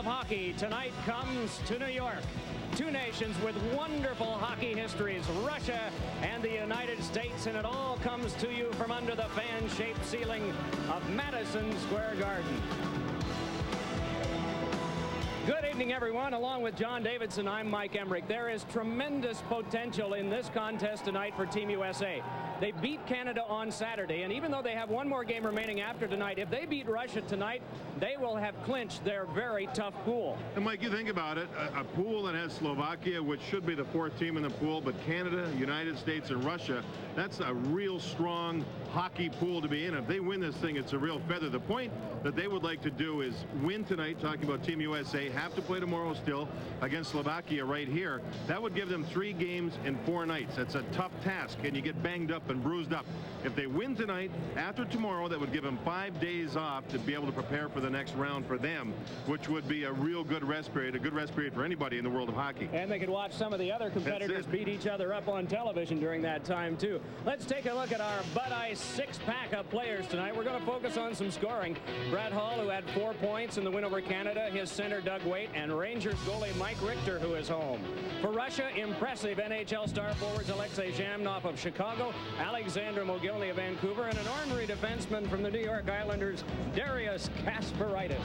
of hockey tonight comes to New York. Two nations with wonderful hockey histories, Russia and the United States, and it all comes to you from under the fan-shaped ceiling of Madison Square Garden. Good evening, everyone. Along with John Davidson, I'm Mike Emmerich. There is tremendous potential in this contest tonight for Team USA. They beat Canada on Saturday, and even though they have one more game remaining after tonight, if they beat Russia tonight, they will have clinched their very tough pool. And Mike, you think about it, a pool that has Slovakia, which should be the fourth team in the pool, but Canada, United States, and Russia, that's a real strong hockey pool to be in. If they win this thing, it's a real feather. The point that they would like to do is win tonight, talking about Team USA, have to play tomorrow still against Slovakia right here. That would give them 3 games in 4 nights. That's a tough task, and you get banged up and bruised up. If they win tonight, after tomorrow, that would give them 5 days off to be able to prepare for the next round for them, which would be a real good rest period, a good rest period for anybody in the world of hockey. And they could watch some of the other competitors beat each other up on television during that time, too. Let's take a look at our Bud Ice 6-pack of players tonight. We're going to focus on some scoring. Brett Hull, who had 4 points in the win over Canada, his center Doug Waite, and Rangers goalie Mike Richter, who is home. For Russia, impressive NHL star forwards Alexei Zhamnov of Chicago, Alexander Mogilny of Vancouver, and an ornery defenseman from the New York Islanders, Darius Kasparaitis.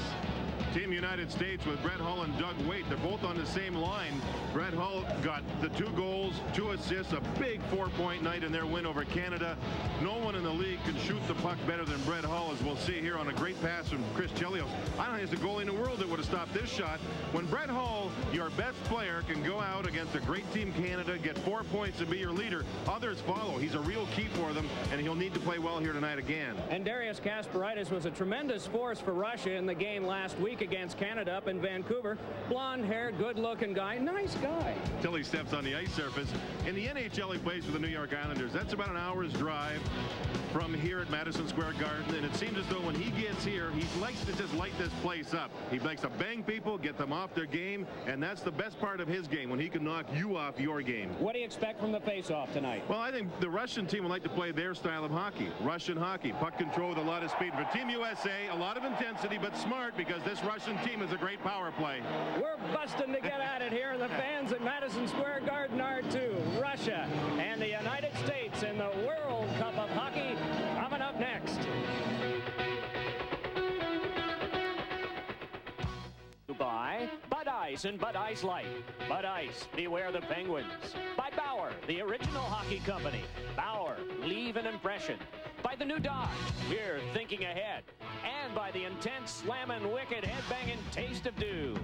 Team United States with Brett Hull and Doug Waite. They're both on the same line. Brett Hull got the 2 goals, 2 assists, a big 4-point night in their win over Canada. No one in the league can shoot the puck better than Brett Hull, as we'll see here on a great pass from Chris Chelios. I don't think there's a goalie in the world that would have stopped this shot. When Brett Hull, your best player, can go out against a great team Canada, get 4 points and be your leader, others follow. He's a real key for them, and he'll need to play well here tonight again. And Darius Kasparaitis was a tremendous force for Russia in the game last week against Canada up in Vancouver. Blonde-haired, good-looking guy. Nice guy. Till he steps on the ice surface. In the NHL, he plays for the New York Islanders. That's about an hour's drive from here at Madison Square Garden, and it seems as though when he gets here, he likes to just light this place up. He likes to bang people, get them off their game, and that's the best part of his game, when he can knock you off your game. What do you expect from the face-off tonight? Well, I think the Russian team would like to play their style of hockey. Russian hockey, puck control with a lot of speed. For Team USA, a lot of intensity, but smart, because this Russian team is a great power play. We're busting to get at it here, and the fans at Madison Square Garden are too. Russia and the United States in the World Cup of Hockey coming up next. By Bud Ice and Bud Ice Light. Bud Ice, beware the penguins. By Bauer, the original hockey company. Bauer, leave an impression. By the new Dodge, we're thinking ahead. And by the intense, slammin', wicked, headbanging Taste of Dew.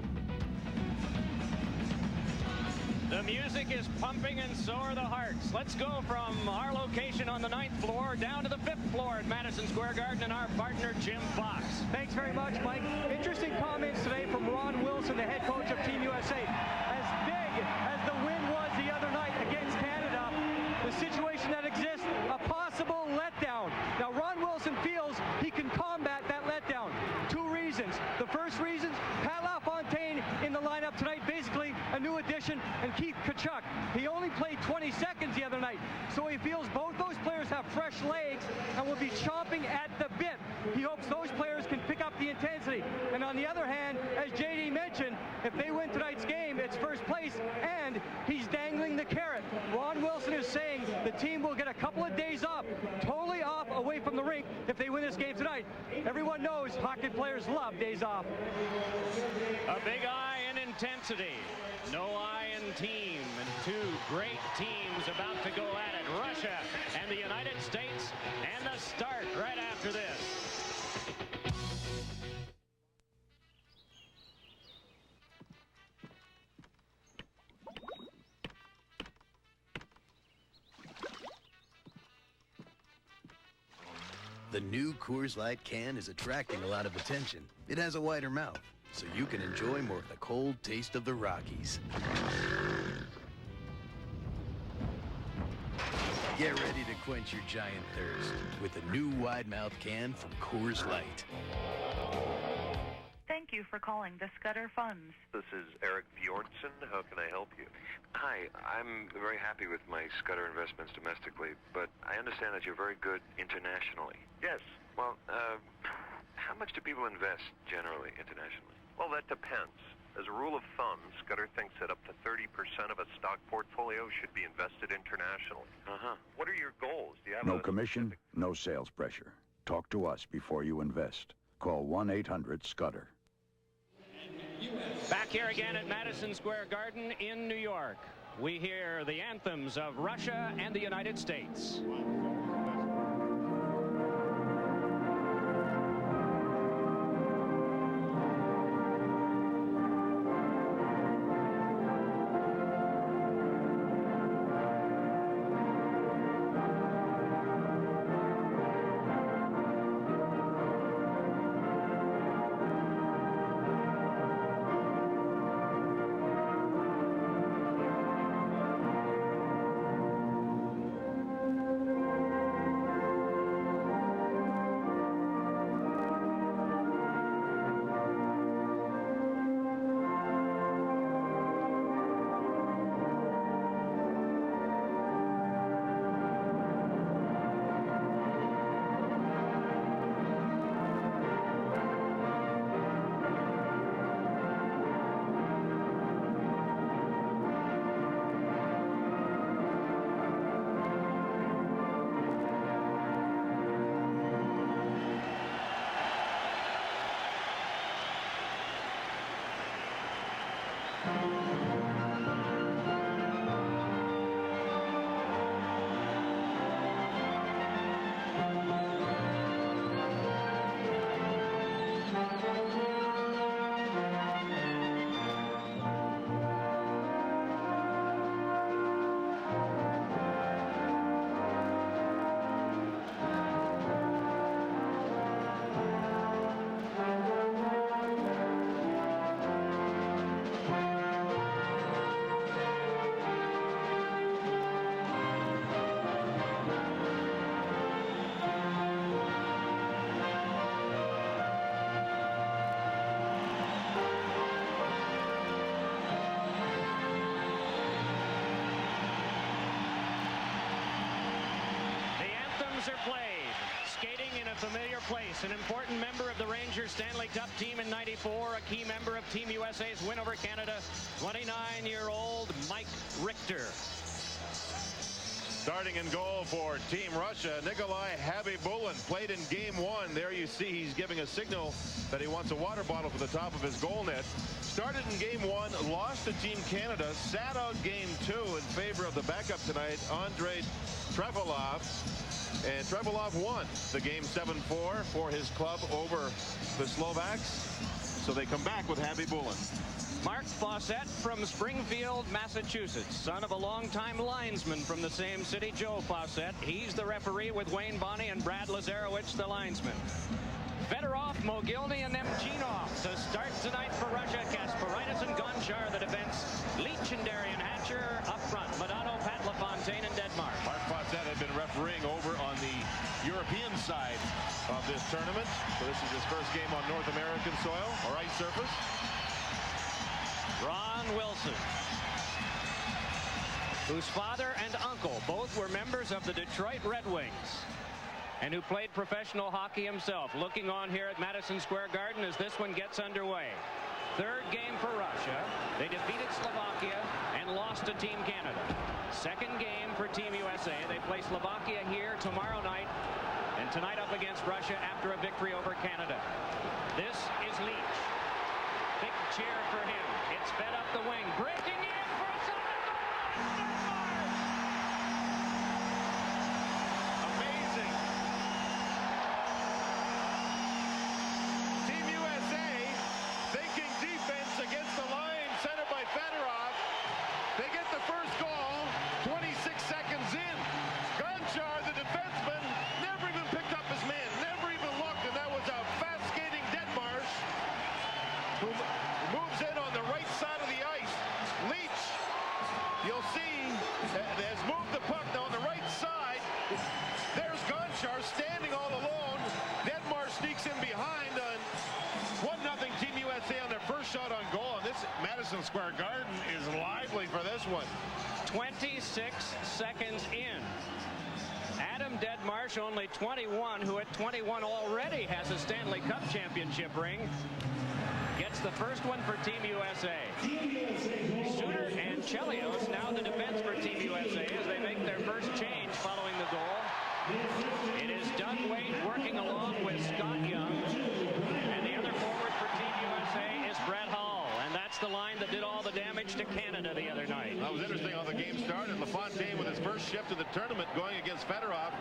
The music is pumping and so are the hearts. Let's go from our location on the 9th floor down to the 5th floor at Madison Square Garden and our partner Jim Fox. Thanks very much, Mike. Interesting comments today from Ron Wilson, the head coach of Team USA. As big as the win was the other night against Canada, the situation that exists, a possible letdown. Now, Ron Wilson feels he can combat that letdown. 2 reasons. The first reason, Pat LaFontaine in the lineup tonight, basically a new addition, and Keith Tkachuk. He only played 20 seconds the other night, so he feels both those players have fresh legs and will be chomping at the bit. He hopes those players can pick up the intensity. And on the other hand, as JD mentioned, if they win tonight's game, it's first place, and he's dangling the carrot. Ron Wilson is saying the team will get a couple of days off, totally off away from the rink if they win this game tonight. Everyone knows hockey players love days off. A big eye in intensity, no eye in team, and 2 great teams about to go at it. Russia and the United States, and the start right after this. The new Coors Light can is attracting a lot of attention. It has a wider mouth, so you can enjoy more of the cold taste of the Rockies. Get ready to quench your giant thirst with a new wide-mouth can from Coors Light. Thank you for calling the Scudder Funds. This is Eric Bjornson. How can I help you? Hi, I'm very happy with my Scudder investments domestically, but I understand that you're very good internationally. Yes. Well, how much do people invest generally internationally? Well, that depends. As a rule of thumb, Scudder thinks that up to 30% of a stock portfolio should be invested internationally. What are your goals? Do you have No commission, no sales pressure. Talk to us before you invest. Call 1-800-SCUDDER. Back here again at Madison Square Garden in New York, we hear the anthems of Russia and the United States. Are played. Skating in a familiar place, an important member of the Rangers Stanley Cup team in '94, a key member of Team USA's win over Canada, 29-year-old Mike Richter. Starting in goal for Team Russia, Nikolai Habibulin played in Game 1. There you see he's giving a signal that he wants a water bottle for the top of his goal net. Started in Game 1, lost to Team Canada, sat out Game 2 in favor of the backup tonight, Andrei Trevelov. And Trevelov won the game 7-4 for his club over the Slovaks. So they come back with Habibulin. Mark Fawcett from Springfield, Massachusetts, son of a longtime linesman from the same city, Joe Fawcett. He's the referee with Wayne Bonney and Brad Lazarowicz, the linesman. Fedorov, Mogilny, and Nemchinov to start tonight for Russia. Kasparaitis and Gonchar, the defense. Leach and Darian Hatcher up front. Modano, Pat LaFontaine, and Dedmark. Mark Fawcett had been refereeing over on the European side of this tournament. So this is his first game on North American soil or ice surface. Ron Wilson, whose father and uncle both were members of the Detroit Red Wings and who played professional hockey himself, looking on here at Madison Square Garden as this one gets underway. Third game for Russia. They defeated Slovakia and lost to Team Canada. Second game for Team USA. They play Slovakia here tomorrow night, and tonight up against Russia after a victory over Canada. This is Leach. Big cheer for him. It's fed up the wing. Breaking in for a second goal. Amazing. Team USA thinking defense against the line, centered by Fedorov. They get the first goal 26 seconds in. Gonchar, the defenseman, never even picked up his man, never even looked, and that was a fast skating Dedmark who moves in on the right side of the ice. Leach, you'll see, has moved the puck now on the right side. There's Gonchar standing all alone. Dedmark sneaks in behind on 1-0 Team USA on their first shot on goal. And this Madison Square Garden is lively for this one. 26 seconds in. Adam Dedmarsh, only 21, who at 21 already has a Stanley Cup championship ring, gets the first one for Team USA. Suter and Chelios now the defense for Team USA as they make their first change following the goal. It is Doug Waite working along with Scott Young. And the other forward for Team USA is Brett Hall. And that's the line that did all the damage to Canada the other night. That was interesting how the game started. LaFontaine with his first shift of the tournament going against Fedorov,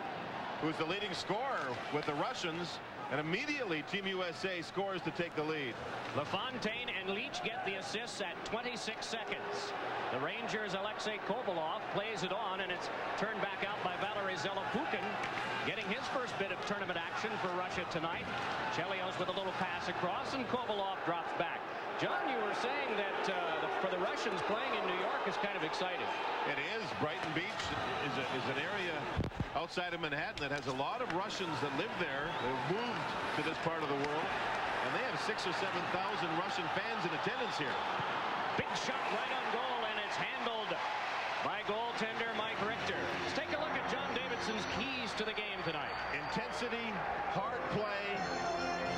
who's the leading scorer with the Russians. And immediately Team USA scores to take the lead. LaFontaine and Leach get the assists at 26 seconds. The Rangers' Alexei Kovalov plays it on, and it's turned back out by Valery Zelepukin, getting his first bit of tournament action for Russia tonight. Chelios with a little pass across, and Kovalov drops back. John, you were saying that for the Russians playing in New York is kind of exciting. It is. Brighton Beach is an area outside of Manhattan that has a lot of Russians that live there. They've moved to this part of the world, and they have 6,000 or 7,000 Russian fans in attendance here. Big shot right on goal, and it's handled by goaltender Mike Richter. Let's take a look at John Davidson's keys to the game tonight. Intensity, hard play,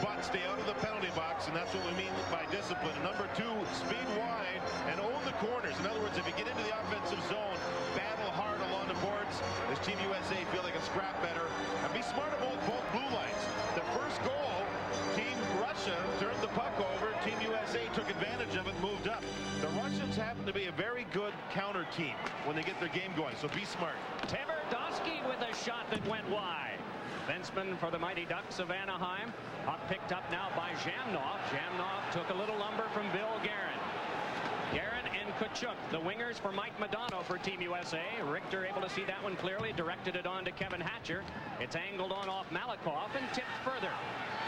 but stay out of the penalty box, and that's what we mean by discipline. Number 2, speed wide and own the corners. In other words, if you get into the offensive zone, battle hard along the boards. As Team USA feel they can scrap better, and be smart about both blue lines. The first goal, Team Russia turned the puck over. Team USA took advantage of it, moved up. The Russians happen to be a very good counter team when they get their game going, so be smart. Tverdovsky with a shot that went wide. Defenseman for the Mighty Ducks of Anaheim. Puck picked up now by Jamnov. Jamnov took a little lumber from Bill Guerin. Guerin and Kachuk, the wingers for Mike Modano for Team USA. Richter able to see that one clearly, directed it on to Kevin Hatcher. It's angled on off Malakoff and tipped further.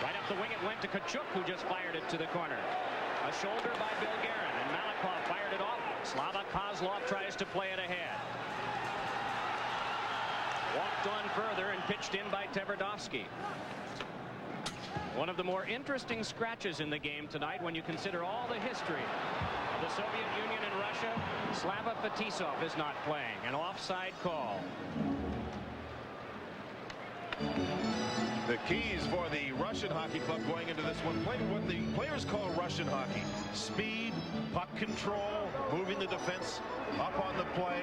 Right up the wing it went to Kachuk, who just fired it to the corner. A shoulder by Bill Guerin, and Malakoff fired it off. Slava Kozlov tries to play it ahead. Walked on further and pitched in by Tverdovsky. One of the more interesting scratches in the game tonight when you consider all the history of the Soviet Union and Russia. Slava Fetisov is not playing. An offside call. The keys for the Russian hockey club going into this one, play what the players call Russian hockey. Speed, puck control, moving the defense up on the play.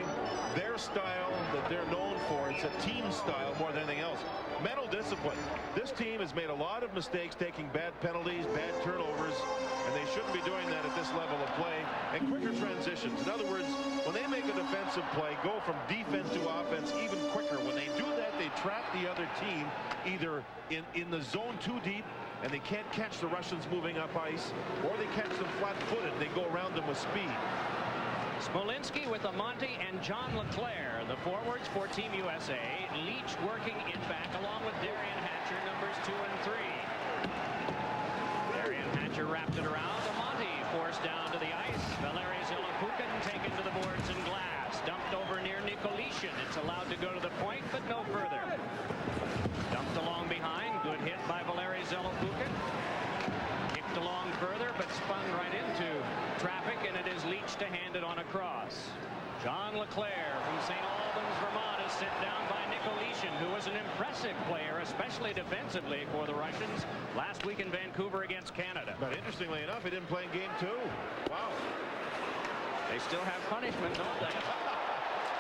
Their style that they're known for, it's a team style more than anything else. Mental discipline. This team has made a lot of mistakes, taking bad penalties, bad turnovers, and they shouldn't be doing that at this level of play. And quicker transitions. In other words, when they make a defensive play, go from defense to offense even quicker. When they do that, they trap the other team either in the zone too deep, and they can't catch the Russians moving up ice, or they catch them flat-footed and they go around them with speed. Smolinski with Amonte and John LeClaire, the forwards for Team USA. Leach working in back along with Darian Hatcher, numbers 2 and 3. Darian Hatcher wrapped it around. Amonte forced down to the ice. Valery Zelepukin taken to the boards and glass. Dumped over near Nikolishin. It's allowed to go to the point, but no further. Dumped along behind. Good hit by Valery Zelepukin. Kicked along further, but spun right into traffic, and it is Leach to hand it on across. John LeClaire from St. Albans, Vermont is sent down by Nikolishin, who was an impressive player, especially defensively for the Russians last week in Vancouver against Canada. But interestingly enough, he didn't play in game 2. Wow. They still have punishment, don't they?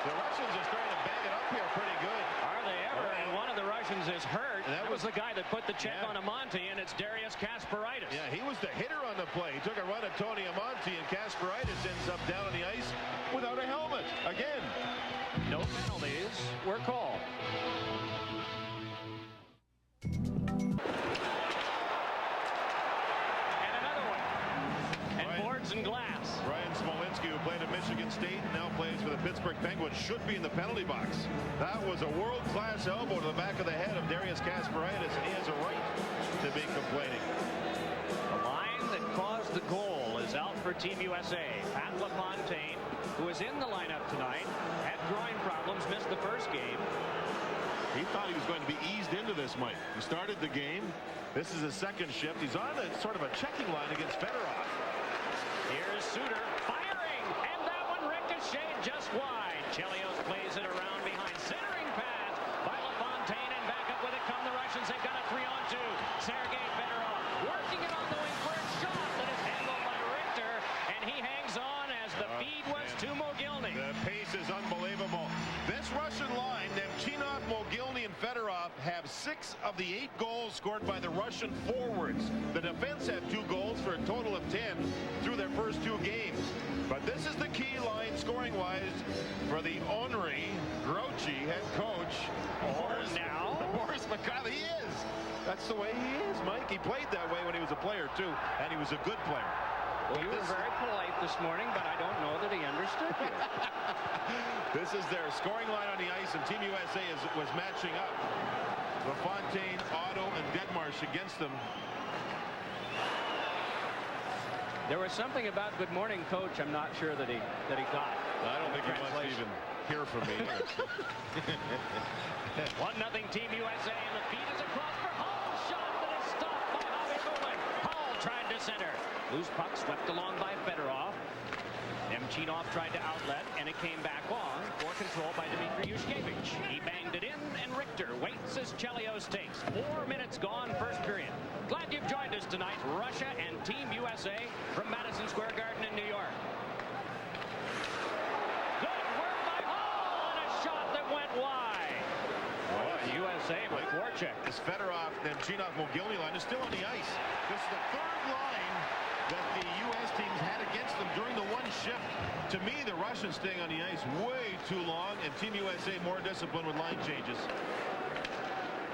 The Russians are starting to bang it up here pretty good. Are they ever? And one of the Russians is hurt. That was the guy that put the check on Amonte, and it's Darius Kasparaitis. Yeah, he was the hitter on the play. He took a run at Tony Amonte, and Kasparaitis ends up down on the ice without a helmet. Again. No penalties were called. And another one. And boards and glass. Ryan Smolinski, who played at Michigan State and now plays for the Pittsburgh Penguins, should be in the penalty box. That was a world-class elbow to the back of the head of Darius Kasparaitis, and he has a right to be complaining. The line that caused the goal is out for Team USA. Pat LaFontaine, who is in the lineup tonight, had groin problems, missed the first game. He thought he was going to be eased into this, Mike. He started the game. This is his second shift. He's on a sort of a checking line against Fedorov. Here's Suter firing, and that one ricocheted just wide. Chelios plays it around behind. Centering pass by LaFontaine, and back up with it come the Russians. They've got a 3-on-2. Sergei Fedorov working it on the wing for a shot that is handled by The feed was to Mogilny. The pace is unbelievable. This Russian line, Nemchinov, Mogilny, and Fedorov have 6 of the 8 goals scored by the Russian forwards. The defense have 2 goals for a total of 10 through their first 2 games. But this is the key line scoring-wise for the ornery, grouchy head coach. Boris Mikhail. He is. That's the way he is, Mike. He played that way when he was a player, too, and he was a good player. Well, you were very polite this morning, but I don't know that he understood you. This is their scoring line on the ice, and Team USA was matching up. LaFontaine, Otto, and Deadmarsh against them. There was something about good morning, coach. I'm not sure that he got. I don't think he wants to even hear from me. 1-0 Team USA, and the feed is across for Hall. Shot that is stopped by Javi Bulin. Hall tried to center. Loose puck swept along by Fedorov. Nemchinov tried to outlet, and it came back on for control by Dmitry Yushkevich. He banged it in, and Richter waits as Chelios takes. 4 minutes gone, first period. Glad you've joined us tonight, Russia and Team USA from Madison Square Garden in New York. Good work by Hall, and a shot that went wide. USA with forecheck. This Fedorov, Nemchinov, Mogilny line is still on the ice. This is the 3rd line that the U.S. teams had against them during the one shift. To me, the Russians staying on the ice way too long, and Team USA more disciplined with line changes.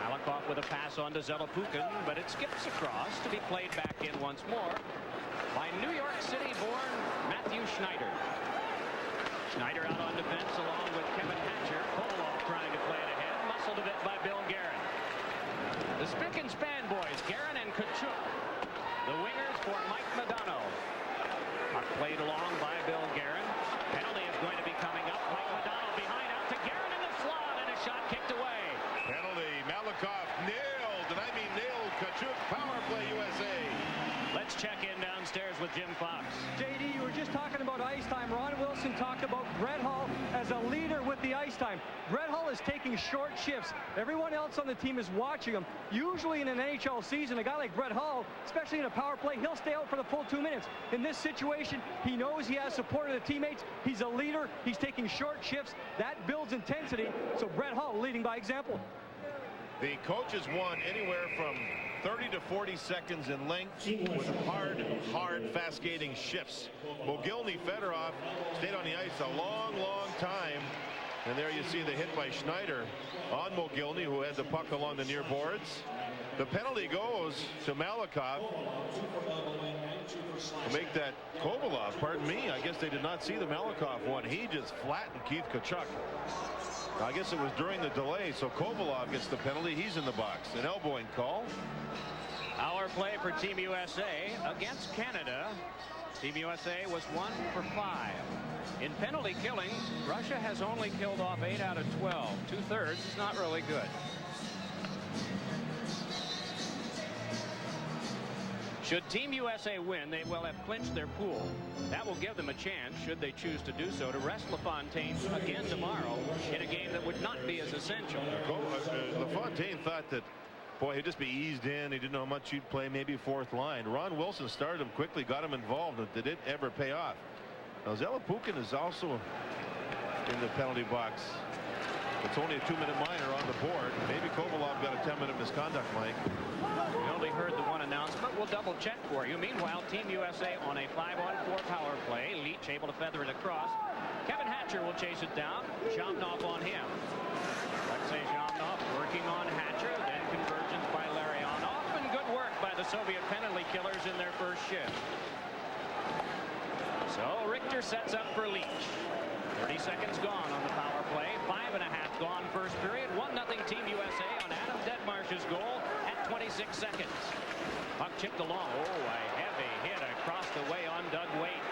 Malakoff with a pass on to Zelepukin, but it skips across to be played back in once more by New York City-born Matthew Schneider. Schneider out on defense along with Kevin Hatcher. Kovalov trying to play it ahead, muscled a bit by Bill Guerin. The spick and span boys, Guerin and Kachuk. The wingers for Mike Modano. Puck played along by Bill Guerin. Penalty is going to be coming up. Mike Modano behind, out to Guerin in the slot, and a shot kicked away. Penalty. Malakoff nailed, and I mean nailed, Kachuk. Power play USA. Let's check in downstairs with Jim Fox. JD, you were just talking about ice time. Ron Wilson talked about Brett Hull as a leader with the ice time. Brett Hull is taking short shifts. Everyone else on the team is watching him. Usually in an NHL season, a guy like Brett Hull, especially in a power play, he'll stay out for the full 2 minutes. In this situation, he knows he has support of the teammates. He's a leader. He's taking short shifts. That builds intensity. So Brett Hull leading by example. The coaches won anywhere from 30 to 40 seconds in length with hard, fast-skating shifts. Mogilny, Fedorov stayed on the ice a long time. And there you see the hit by Schneider on Mogilny, who had the puck along the near boards. The penalty goes to Malakoff. To make that Kovalov, pardon me, I guess they did not see the Malakoff one. He just flattened Keith Kachuk. I guess it was during the delay, so Kovalov gets the penalty. He's in the box. An elbowing call. Our play for Team USA against Canada. Team USA was 1 for 5. In penalty killing, Russia has only killed off 8 out of 12. 2/3 is not really good. Should Team USA win, they will have clinched their pool. That will give them a chance, should they choose to do so, to rest LaFontaine again tomorrow in a game that would not be as essential. LaFontaine thought that, boy, he'd just be eased in. He didn't know how much he'd play, maybe 4th line. Ron Wilson started him quickly, got him involved, but did it ever pay off? Now, Zelepukin is also in the penalty box. It's only a 2-minute minor on the board. Maybe Kovalov got a 10-minute misconduct, Mike. We only heard the one announcement. We'll double check for you. Meanwhile, Team USA on a 5-on-4 power play. Leach able to feather it across. Kevin Hatcher will chase it down. Zhamnov on him. Alexei Zhamnov working on Hatcher. Then convergence by Larionov. And good work by the Soviet penalty killers in their first shift. So Richter sets up for Leach. 30 seconds gone on the power play. 5.5 gone first period. 1-0 Team USA on Adam Deadmarsh's goal at 26 seconds. Puck chipped along. Oh, a heavy hit across the way on Doug Waite.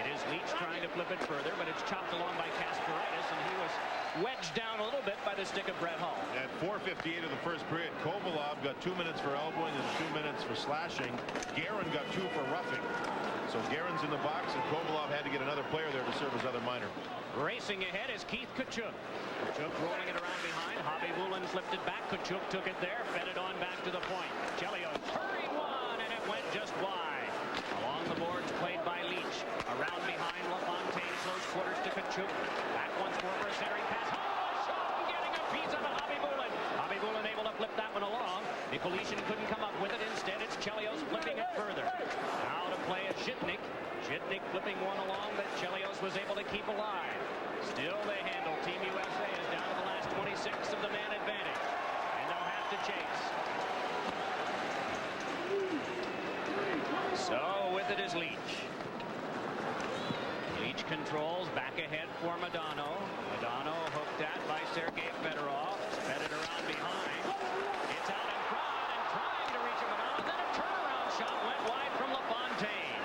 It is Leach trying to flip it further, but it's chopped along by Kasparaitis, and he was wedged down a little bit by the stick of Brett Hull. At 4:58 of the first period, Kovalov got 2 minutes for elbowing and 2 minutes for slashing. Guerin got 2 for roughing. So Guerin's in the box, and Kovalov had to get another player there to serve as other minor. Racing ahead is Keith Kachuk. Kachuk rolling it around behind. Javi Bulin flipped it back. Kachuk took it there, fed it on back to the point. Chelios hurried one, and it went just wide. Along the boards, played by Leach. Around behind LaFontaine. Laos was able to keep alive. Still they handle. Team USA is down to the last 26 of the man advantage. And they'll have to chase. So with it is Leach. Leach controls back ahead for Modano. Modano hooked at by Sergei Fedorov. Fed it around behind. It's out in front and trying to reach Modano. Then a turnaround shot went wide from LaFontaine.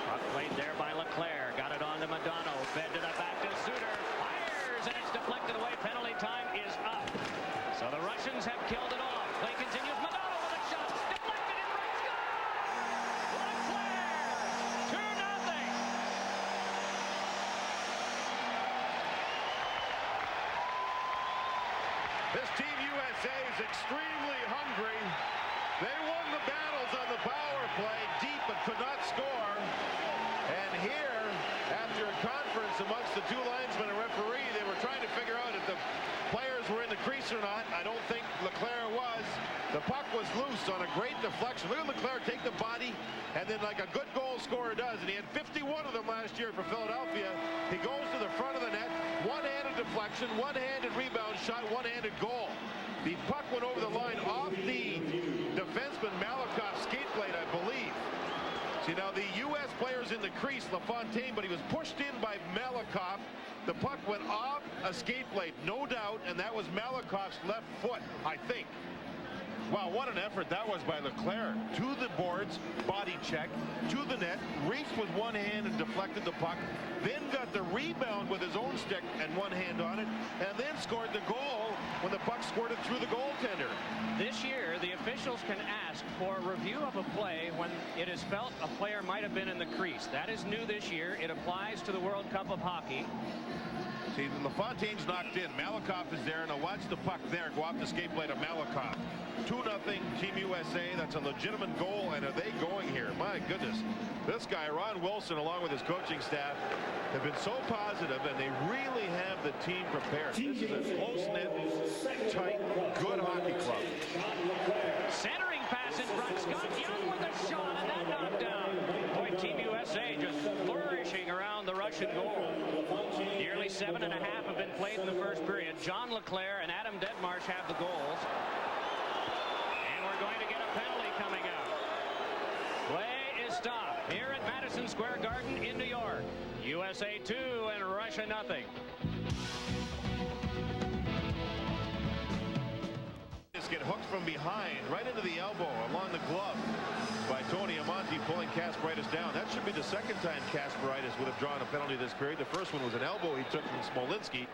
Puck played there by Leclerc. Got it on to Modano. Fed to the back to Suter. Fires and it's deflected away. Penalty time is up. So the Russians have killed it off. Play continues. Modano with a shot. Deflected in right. Score! Leclerc! 2-0. This Team USA is extremely hungry. They won the battles on the power play deep but could not score. And here, after a conference amongst the two linesmen and referee, they were trying to figure out if the players were in the crease or not. I don't think Leclerc was. The puck was loose on a great deflection. Look at Leclerc take the body, and then like a good goal scorer does, and he had 51 of them last year for Philadelphia. He goes to the front of the net, one-handed deflection, one-handed rebound shot, one-handed goal. The puck went over the line off the defenseman Malakoff's skate blade, I believe. See, now the U.S. player's in the crease, LaFontaine, but he was pushed in by Malakoff. The puck went off a skate blade, no doubt, and that was Malakoff's left foot, I think. Wow, what an effort that was by Leclerc. To the boards, body check, to the net, reached with one hand and deflected the puck, then got the rebound with his own stick and one hand on it, and then scored the goal when the puck squirted through the goaltender. This year, the officials can ask for a review of a play when it is felt a player might have been in the crease. That is new this year. It applies to the World Cup of Hockey. See, LaFontaine's knocked in. Malakoff is there. Now watch the puck there go off the skate blade of Malakoff. 2-0 Team USA. That's a legitimate goal. And are they going here? My goodness. This guy, Ron Wilson, along with his coaching staff, have been so positive, and they really have the team prepared. This is a close-knit, tight, good hockey club. Centering pass in front. Scott Young with a shot, and that knocked down. Boy, Team USA just flourishing around the Russian goal. Nearly 7.5 have been played in the first period. John Leclerc and Adam Detmarsh have the goals. And we're going to get a penalty coming out. Play is stopped here at Madison Square Garden in New York. USA 2 and Russia nothing. Just get hooked from behind, right into the elbow, along the glove by Tony Amonte, pulling Kasparaitis down. That should be the second time Kasparaitis would have drawn a penalty this period. The first one was an elbow he took from Smolinski.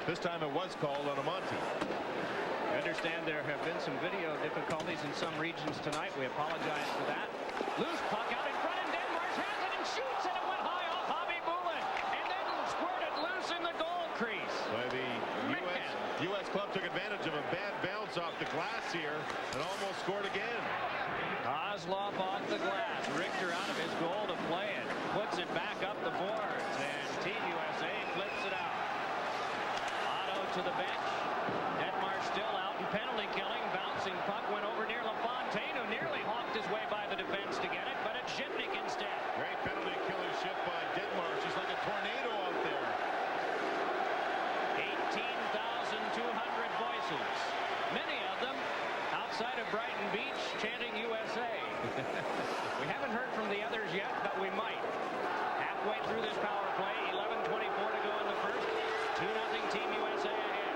This time it was called on Amonte. I understand there have been some video difficulties in some regions tonight. We apologize for that. Loose puck out in front, and Denmark has it and shoots, and it went high off Bobby Bullen, and then squirted loose in the goal crease. By the U.S. club took advantage of a bad bounce off the glass here and almost scored again. Kozlov off the glass. Richter out of his goal to play it. Puts it back up the boards, and Team USA flips it out. Otto to the bench. Detmarsh still out in penalty killing. Bouncing puck went over near LaFontaine, who nearly hawked his way by the defense to get it, but it's Shipnick instead. Great penalty killing shift by Detmarsh. He's like a tornado out there. 18,200 voices. Many of them outside of Brighton Beach chanting USA. We haven't heard from the others yet, but we might. Halfway through this power play, 11:24 to go in the first. 2-0 Team USA ahead.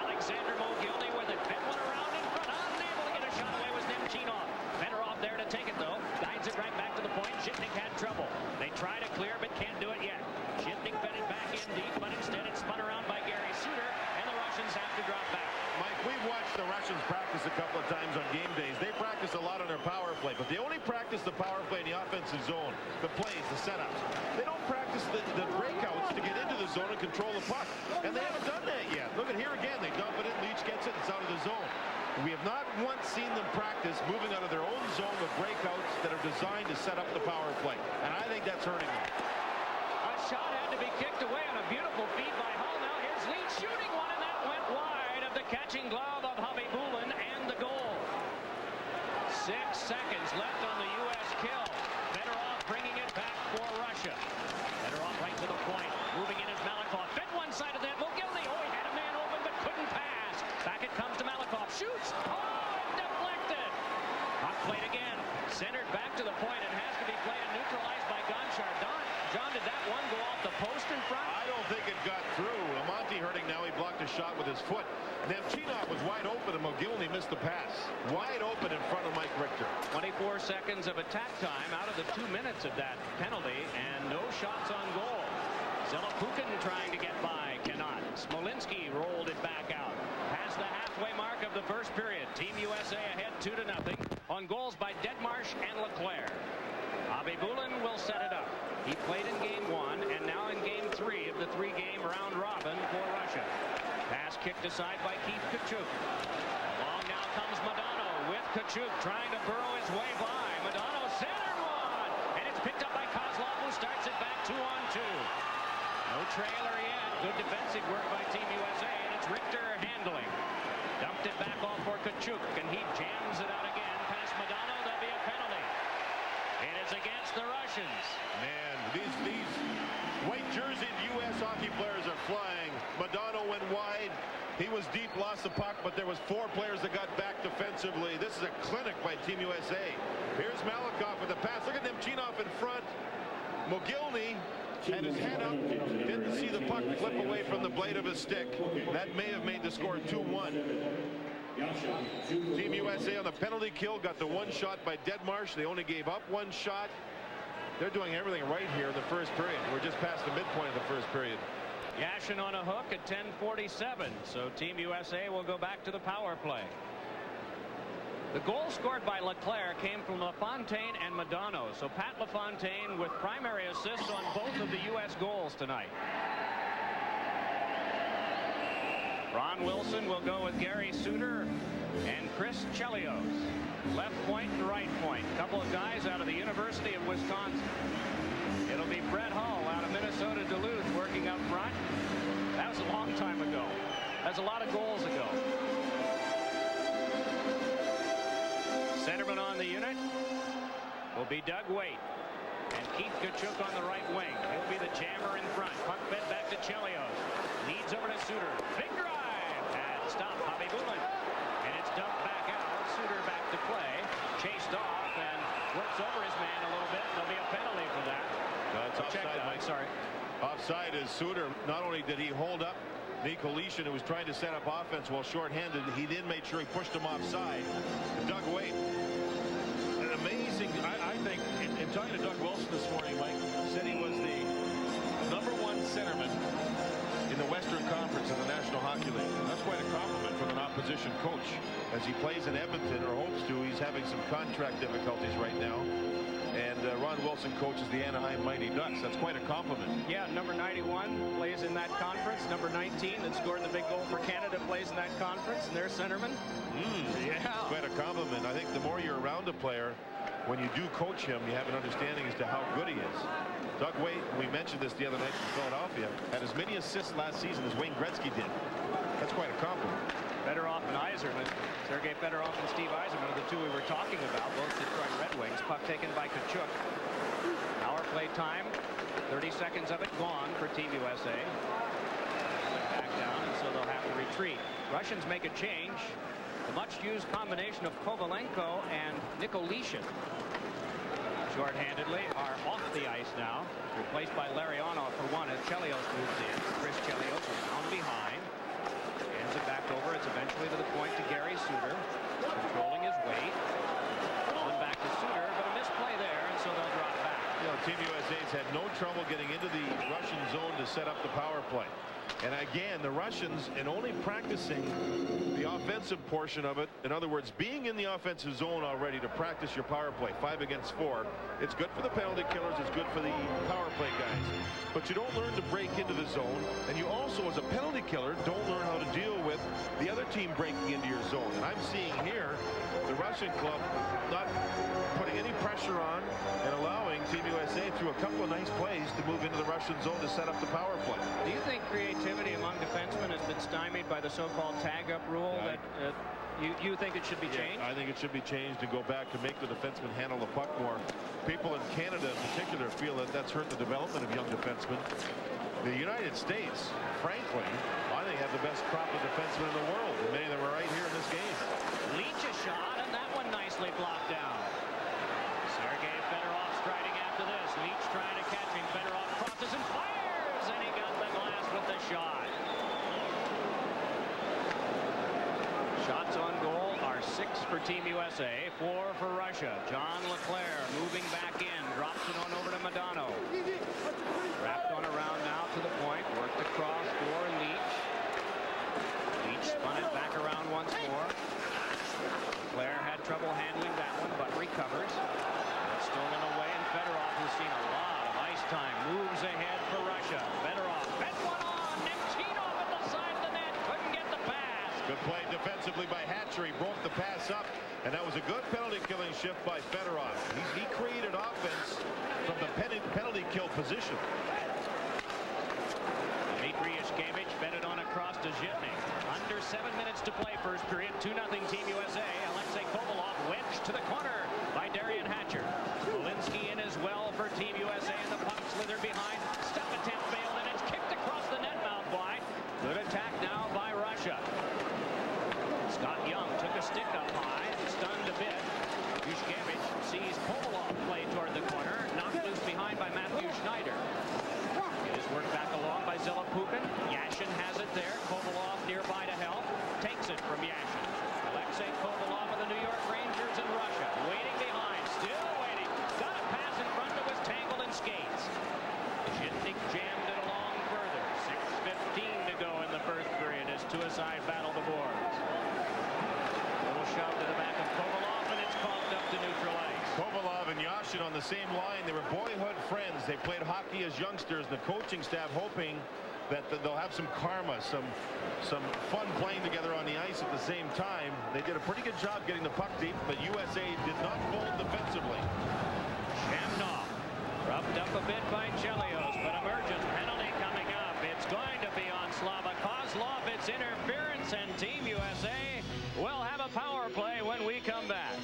Alexander Mogilny with it. Fed one around in front. Unable to get a shot away was Nemchinov. Fedorov there to take it, though. Guides it right back to the point. Shipnick had trouble. They try to clear, but can't do it yet. Shipnick fed it back in deep, but instead it's spun around by Gary Suter, and the Russians have to drop back. Mike, we've watched the Russians practice a couple of times on game days. They practice a lot on their power play, but they only practice the power play in the offensive zone, the plays, the setups. They don't practice the breakouts to get into the zone and control the puck, and they haven't done that yet. Look at here again. They dump it in. Leach gets it. It's out of the zone. We have not once seen them practice moving out of their own zone with breakouts that are designed to set up the power play, and I think that's hurting them. A shot had to be kicked away on a beautiful feed by Hull. Now here's Leach shooting one, and that went wide of the catching glove of Bobby Bullen and the goal. 6 seconds left on the U.S. kill. Fedorov bringing it back for Russia. Fedorov right to the shot with his foot. Nemchinov was wide open, and Mogilny missed the pass. Wide open in front of Mike Richter. 24 seconds of attack time out of the 2 minutes of that penalty, and no shots on goal. Zelepukin trying to get by, cannot. Smolinski rolled it back out. Past the halfway mark of the first period. Team USA ahead 2-0 on goals by Deadmarsh and Leclerc. Abibulin will set it up. He played in game 1 and now in game 3 of the 3-game round robin for Russia. Pass kicked aside by Keith Kachuk. Along now comes Modano with Kachuk trying to burrow his way by. Modano centered one, and it's picked up by Kozlov, who starts it back 2-on-2. No trailer yet. Good defensive work by Team USA, and it's Richter handling. Dumped it back off for Kachuk, and he jams it out again past Modano. There'll be a penalty. It is against the Russians. Man, these white jerseyed U.S. hockey players are flying. Modano went wide. He was deep, lost the puck, but there was 4 players that got back defensively. This is a clinic by Team USA. Here's Malakoff with the pass. Look at Nemchinov in front. Mogilny had his head up, didn't see the puck flip away from the blade of his stick. That may have made the score 2-1. Team USA on the penalty kill got the 1 shot by Deadmarsh. They only gave up 1 shot. They're doing everything right here in the first period. We're just past the midpoint of the first period. Yashin on a hook at 10:47, so Team USA will go back to the power play. The goal scored by Leclerc came from LaFontaine and Modano, so Pat LaFontaine with primary assists on both of the U.S. goals tonight. Ron Wilson will go with Gary Suter and Chris Chelios. Left point and right point. A couple of guys out of the University of Wisconsin. It'll be Brett Hull out of Minnesota Duluth working up front. That was a long time ago. That's a lot of goals ago. Centerman on the unit will be Doug Waite. And Keith Kachuk on the right wing. He'll be the jammer in front. Puck fed back to Chelios. Leads over to Suter. Big drive. And stop Abibulin. And it's dumped back out. Suter back to play. Chased off and works over his man a little bit. There'll be a penalty for that. That's offside, Mike. Sorry. Offside is Suter. Not only did he hold up Nikolishin, who was trying to set up offense while shorthanded, he then made sure he pushed him offside. Doug Waite. An amazing, I think, in talking to Doug Wilson this morning, Mike, said he was the #1 centerman in the Western Conference in the National Hockey League. And that's quite a compliment from an opposition coach. As he plays in Edmonton, or hopes to, he's having some contract difficulties right now. And Ron Wilson coaches the Anaheim Mighty Ducks. That's quite a compliment. Yeah, number 91 plays in that conference. Number 19 that scored the big goal for Canada plays in that conference. And their centerman. Yeah. Quite a compliment. I think the more you're around a player, when you do coach him, you have an understanding as to how good he is. Doug Waite, we mentioned this the other night in Philadelphia, had as many assists last season as Wayne Gretzky did. That's quite a compliment. Fedorov and Yzerman. Sergei Fedorov and Steve Yzerman are the 2 we were talking about, both Detroit Red Wings. Puck taken by Kachuk. Power play time. 30 seconds of it gone for Team USA. Back down, and so they'll have to retreat. Russians make a change. The much-used combination of Kovalenko and Nikolishin. Short-handedly are off the ice now. Replaced by Larionov for 1 as Chelios moves in. Chris Chelios is down behind. Hands it back over. It's eventually to the point to Gary Suter. Controlling his weight. On back to Suter, but a misplay there, and so they'll drop back. You know, Team USA's had no trouble getting into the Russian zone to set up the power play. And again, the Russians, in only practicing the offensive portion of it, in other words, being in the offensive zone already to practice your power play, 5 against 4, it's good for the penalty killers, it's good for the power play guys. But you don't learn to break into the zone, and you also, as a penalty killer, don't learn how to deal with the other team breaking into your zone. And I'm seeing here the Russian club not putting any pressure on and allowing Team USA through a couple of nice plays to move into the Russian zone to set up the power play. Do you think creativity among defensemen has been stymied by the so-called tag-up rule? Yeah, that you think it should be changed? I think it should be changed and go back and make the defensemen handle the puck more. People in Canada in particular feel that that's hurt the development of young defensemen. The United States, frankly, I think have the best crop of defensemen in the world. And many of them are right here in this game. Leach a shot, and that one nicely blocked down. Sergei Fedorov striding after this. Leach trying to catch him. Fedorov. 6 for Team USA, 4 for Russia. John Leclerc moving back in, drops it on over to Madano. Wrapped on around now to the point, worked across for Leach. Leach spun it back around once more. Leclerc had trouble handling that one, but recovers. It's stolen away, and Fedorov, who's seen a lot of ice time, moves ahead for Russia. Fedorov, fed one on, Nemchinov at the side of the net, couldn't get the pass. Good play defensively by Hatcher. He broke the pass up, and that was a good penalty-killing shift by Fedorov. He created offense from the penalty kill position. Dmitry Yushkevich fed it on across to Zhitnik. Under 7 minutes to play, first period, 2-0 Team USA. Alexei Kovalov wedged to the corner by Darian Hatcher. Walensky in as well for Team USA, and the puck slithered behind. Step attempt failed, and it's kicked across the net mouth wide. Good attack now by Russia. Scott Young took a stick up high, stunned a bit. Yushkevich sees Kovalov play toward the corner, knocked loose behind by Matthew Schneider. It is worked back along by Zelapukhin. Yashin has it there. Kovalov nearby to help. Takes it from Yashin. Alexei Kovalov of the New York Rangers in Russia. Waiting behind. Still waiting. Got a pass in front that was tangled in skates. Zhitnik jammed it along further. 6:15 to go in the first period as two-a-side battle the boards. Little shove to the back of Kovalov, and it's coughed up to neutral ice. Kovalov and Yashin on the same line. They were boyhood friends. They played hockey as youngsters. The coaching staff hoping that they'll have some karma, some fun playing together on the ice at the same time. They did a pretty good job getting the puck deep, but USA did not fold defensively. Shamnov rubbed up a bit by Chelios, but emergent penalty coming up. It's going to be on Slava Kozlov. It's interference, and Team USA will have a power play when we come back.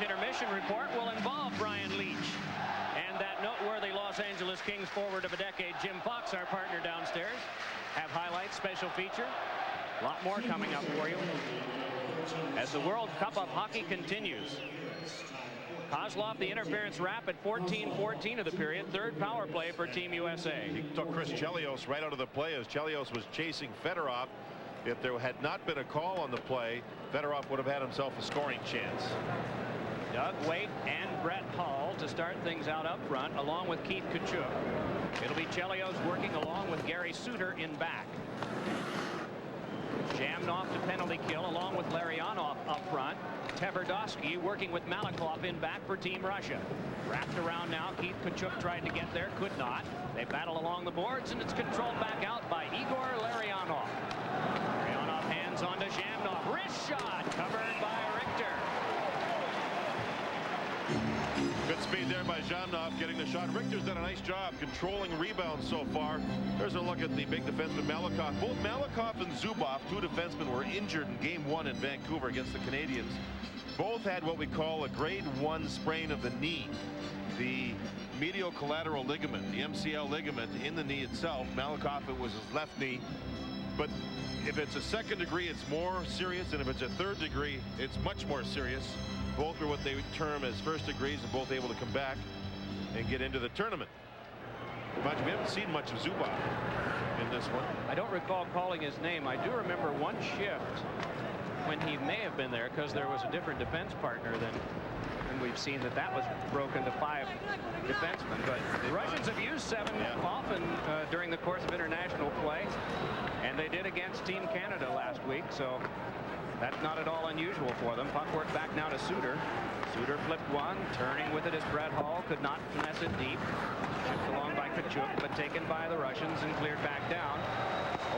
Intermission report will involve Brian Leach and that noteworthy Los Angeles Kings forward of a decade, Jim Fox, our partner downstairs. Have highlights, special feature. A lot more coming up for you as the World Cup of Hockey continues. Kozlov, the interference wrap at 14-14 of the period. Third power play for Team USA. He took Chris Chelios right out of the play as Chelios was chasing Fedorov. If there had not been a call on the play, Fedorov would have had himself a scoring chance. Doug Waite and Brett Hull to start things out up front, along with Keith Kachuk. It'll be Chelios working along with Gary Suter in back. Jammed off to penalty kill along with Larionov up front. Tverdovsky working with Malakoff in back for Team Russia. Wrapped around now. Keith Kachuk tried to get there, could not. They battle along the boards, and it's controlled back out by Igor Larionov. Larionov hands on to Jamnov. Wrist shot covered by Richter. Good speed there by Jamnov getting the shot. Richter's done a nice job controlling rebounds so far. There's a look at the big defenseman Malakoff. Both Malakoff and Zubov, two defensemen, were injured in Game 1 in Vancouver against the Canadians. Both had what we call a grade 1 sprain of the knee. The medial collateral ligament, the MCL ligament in the knee itself. Malakoff, it was his left knee. But if it's a second degree, it's more serious, and if it's a third degree, it's much more serious. Both are what they term as first degrees, and both able to come back and get into the tournament. But we haven't seen much of Zubov in this one. I don't recall calling his name. I do remember one shift when he may have been there, because there was a different defense partner than we've seen that was broken to 5 defensemen. But the Russians have used 7 often during the course of international play, and they did against Team Canada last week, so that's not at all unusual for them. Puck work back now to Suter. Suter flipped one, turning with it as Brett Hall could not finesse it deep. Shipped along by Kachuk, but taken by the Russians and cleared back down.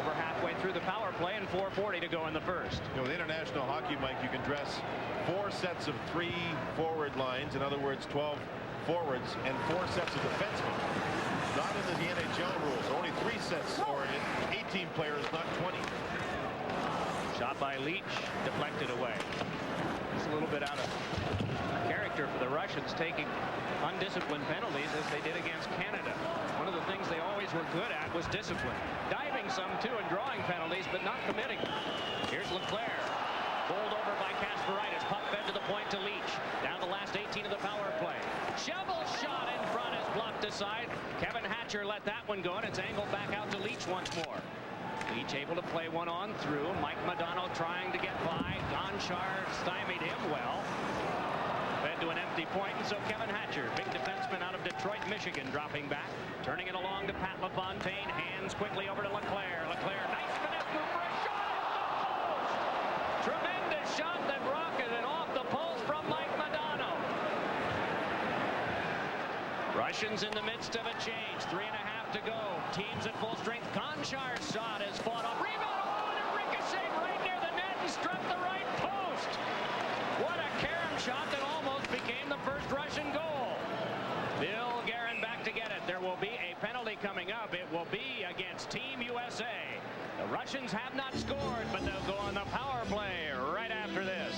Over halfway through the power play, and 4:40 to go in the first. You know, with international hockey, Mike, you can dress 4 sets of 3 forward lines. In other words, 12 forwards and 4 sets of defensemen. Not in the NHL rules. Only 3 sets, or 18 players, not 20. Shot by Leach, deflected away. It's a little bit out of character for the Russians, taking undisciplined penalties as they did against Canada. One of the things they always were good at was discipline. Diving some too and drawing penalties, but not committing them. Here's Leclerc. Bowled over by Kasparaitis. Puck fed to the point to Leach. Down the last 18 of the power play. Shovel shot in front is blocked aside. Kevin Hatcher let that one go, and it's angled back out to Leach once more. Each able to play one on through. Mike Madonna trying to get by. Gonchar stymied him well. Led to an empty point, and so Kevin Hatcher, big defenseman out of Detroit, Michigan, dropping back. Turning it along to Pat LaFontaine. Hands quickly over to Leclaire. Leclaire, nice finesse move for a shot off the post! Tremendous shot that rocketed off the post from Mike Madonna. Russians in the midst of a change. 3.5 to go. Teams at full strength. Gonchar's shot is fought off. Rebound. Oh, and it ricocheted right near the net and struck the right post. What a carom shot that almost became the first Russian goal. Bill Guerin back to get it. There will be a penalty coming up. It will be against Team USA. The Russians have not scored, but they'll go on the power play right after this.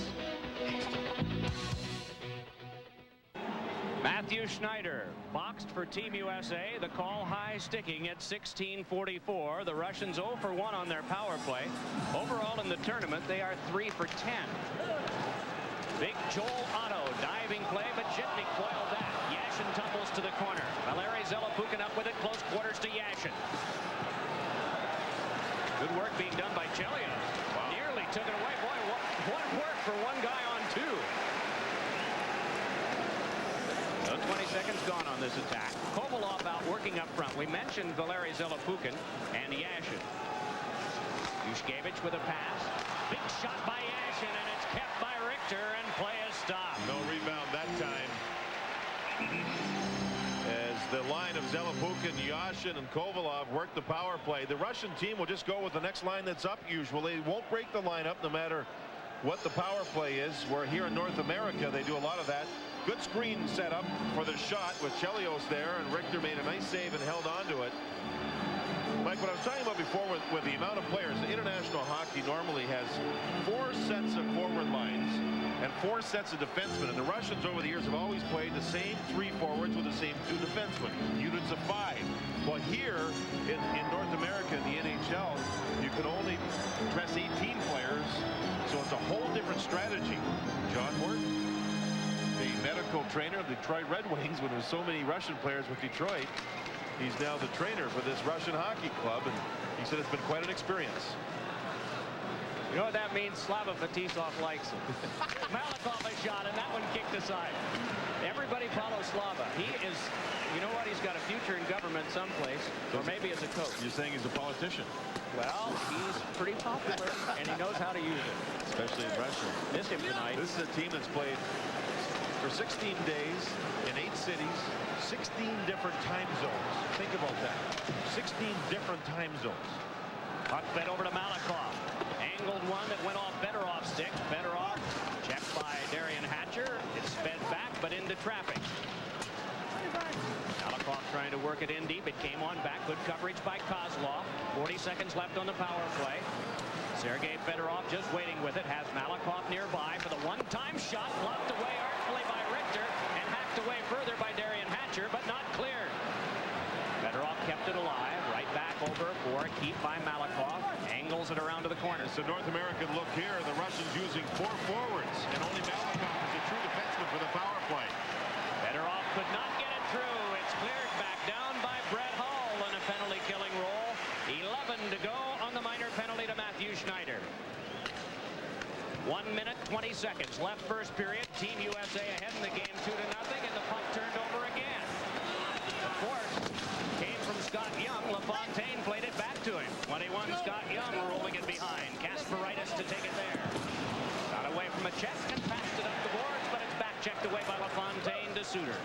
Matthew Schneider boxed for Team USA. The call high sticking at 16:44. The Russians 0 for 1 on their power play. Overall in the tournament, they are 3 for 10. Big Joel Otto diving play, but Jitnik foiled that. Yashin tumbles to the corner. Valeri Zelepukin up with it, close quarters to Yashin. Good work being done by Chelios. Wow. Nearly took it away. Boy, what work for one guy on two. 20 seconds gone on this attack. Kovalov out working up front. We mentioned Valeri Zelepukin and Yashin. Yushkevich with a pass. Big shot by Yashin, and it's kept by Richter, and play is stopped. No rebound that time. As the line of Zelepukin, Yashin, and Kovalov work the power play, the Russian team will just go with the next line that's up usually. They won't break the lineup no matter what the power play is. Where here in North America, they do a lot of that. Good screen set up for the shot with Chelios there, and Richter made a nice save and held on to it. Mike, what I was talking about before with the amount of players, international hockey normally has 4 sets of forward lines and 4 sets of defensemen, and the Russians over the years have always played the same 3 forwards with the same 2 defensemen, units of 5. Well, here in North America, in the NHL, you can only dress 18 players, so it's a whole different strategy. John Morton, the medical trainer of the Detroit Red Wings, when there were so many Russian players with Detroit, he's now the trainer for this Russian hockey club, and he said it's been quite an experience. You know what that means? Slava Fetisov likes it. Malikov a shot, and that one kicked aside. Everybody follows Slava. He is, you know what? He's got a future in government someplace, or maybe as a coach. You're saying he's a politician? Well, he's pretty popular, and he knows how to use it. Especially in Russia. Miss him tonight. This is a team that's played for 16 days in 8 cities, 16 different time zones. Think about that. 16 different time zones. Puck fed over to Malikov. Angled one that went off Fedorov stick. Fedorov checked by Darian Hatcher. It's fed back, but into traffic. Malikov trying to work it in deep. It came on back. Good coverage by Kozlov. 40 seconds left on the power play. Sergei Fedorov just waiting with it. Has Malikov nearby for the one-time shot. Blocked away artfully by Richter and hacked away further by Darian Hatcher, but not cleared. Fedorov kept it alive. Right back over for a keep by Malikov. Angles it around to the corner. It's a North American look here. The Russians using 4 forwards, and only Malikov is a true defenseman for the power play. Fedorov could not get it through. It's cleared back down by Brett Hull in a penalty-killing roll. 11 to go on the minor penalty to Matthew Schneider. 1 minute, 20 seconds left first period. Team USA ahead in the game 2-0, and the puck turned over again. Of course, came from Scott Young. LaFontaine played it back to him. 21, Scott Young rolling it behind. Kasparaitis to take it there. Got away from a check and passed it up the boards, but it's back checked away by LaFontaine to Suter.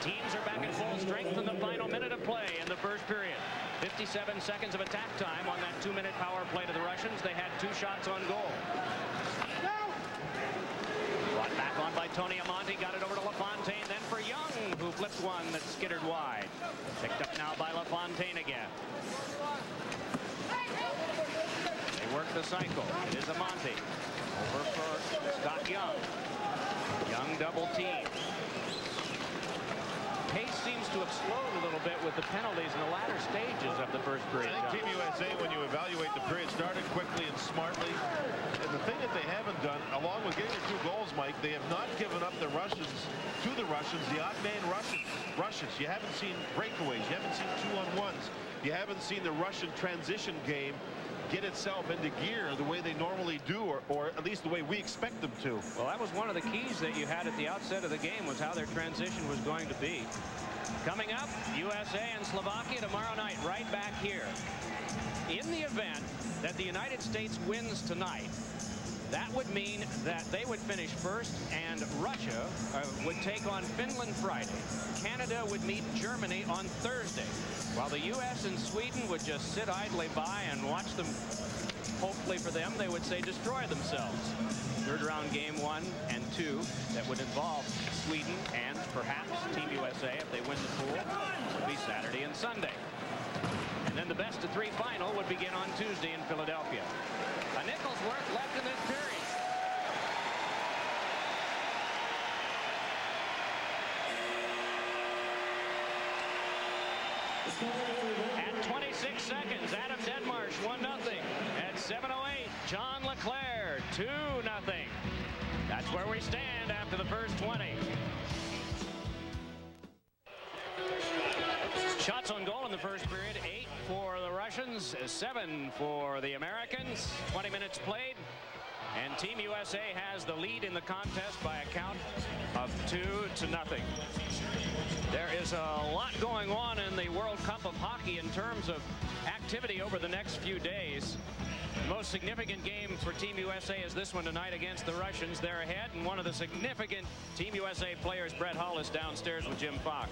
Teams are back in full strength in the final minute of play in the first period. 57 seconds of attack time on that 2-minute power play to the Russians. They had 2 shots on goal. Brought back on by Tony Amonte. Got it over to LaFontaine. Then for Young, who flipped one that skittered wide. Picked up now by LaFontaine again. They work the cycle. It is Amonte. Over for Scott Young. Young double team. Pace seems to have slowed a little bit with the penalties in the latter stages of the first period. I think Team USA, when you evaluate the period, started quickly and smartly. And the thing that they haven't done, along with getting their 2 goals, Mike, they have not given up the Russians to the Russians, the odd man Russians. You haven't seen breakaways. You haven't seen 2-on-1s. you haven't seen the Russian transition game get itself into gear the way they normally do, or at least the way we expect them to. Well, that was one of the keys that you had at the outset of the game, was how their transition was going to be. Coming up, USA and Slovakia tomorrow night, right back here. In the event that the United States wins tonight, that would mean that they would finish first, and Russia would take on Finland Friday. Canada would meet Germany on Thursday, while the U.S. and Sweden would just sit idly by and watch them. Hopefully for them, they would say destroy themselves. Third round game 1 and 2 that would involve Sweden and perhaps Team USA if they win the pool would be Saturday and Sunday. And then the best of 3 final would begin on Tuesday in Philadelphia. A nickel's worth left in this period. At 26 seconds, Adam Deadmarsh 1-0. At 7:08, John LeClaire 2-0. That's where we stand after the first 20. Shots on goal in the first period, 8 for the Russians, 7 for the Americans. 20 minutes played, and Team USA has the lead in the contest by a count of 2-0. There is a lot going on in the World Cup of Hockey in terms of activity over the next few days. The most significant game for Team USA is this one tonight against the Russians. They're ahead, and one of the significant Team USA players, Brett Hull, is downstairs with Jim Fox.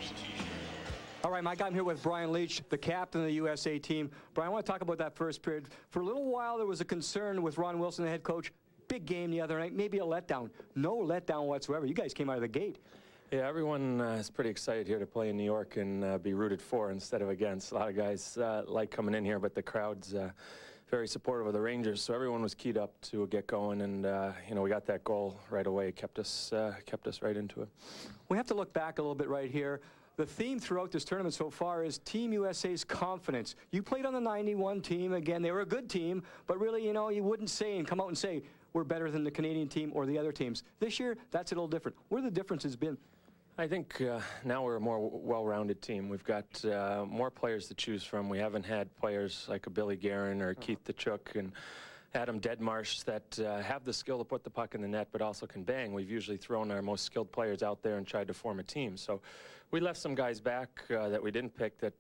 All right, Mike, I'm here with Brian Leach, the captain of the USA team. Brian, I want to talk about that first period. For a little while, there was a concern with Ron Wilson, the head coach. Big game the other night, maybe a letdown. No letdown whatsoever. You guys came out of the gate. Yeah, everyone is pretty excited here to play in New York and be rooted for instead of against. A lot of guys like coming in here, but the crowd's very supportive of the Rangers, so everyone was keyed up to get going, and you know, we got that goal right away. Kept us right into it. We have to look back a little bit right here. The theme throughout this tournament so far is Team USA's confidence. You played on the 91 team. Again, they were a good team, but really, you know, you wouldn't say and come out and say, we're better than the Canadian team or the other teams. This year, that's a little different. Where the difference has been? I think now we're a more well-rounded team. We've got more players to choose from. We haven't had players like a Billy Guerin or Keith Tkachuk and Adam Deadmarsh that have the skill to put the puck in the net but also can bang. We've usually thrown our most skilled players out there and tried to form a team. So we left some guys back that we didn't pick that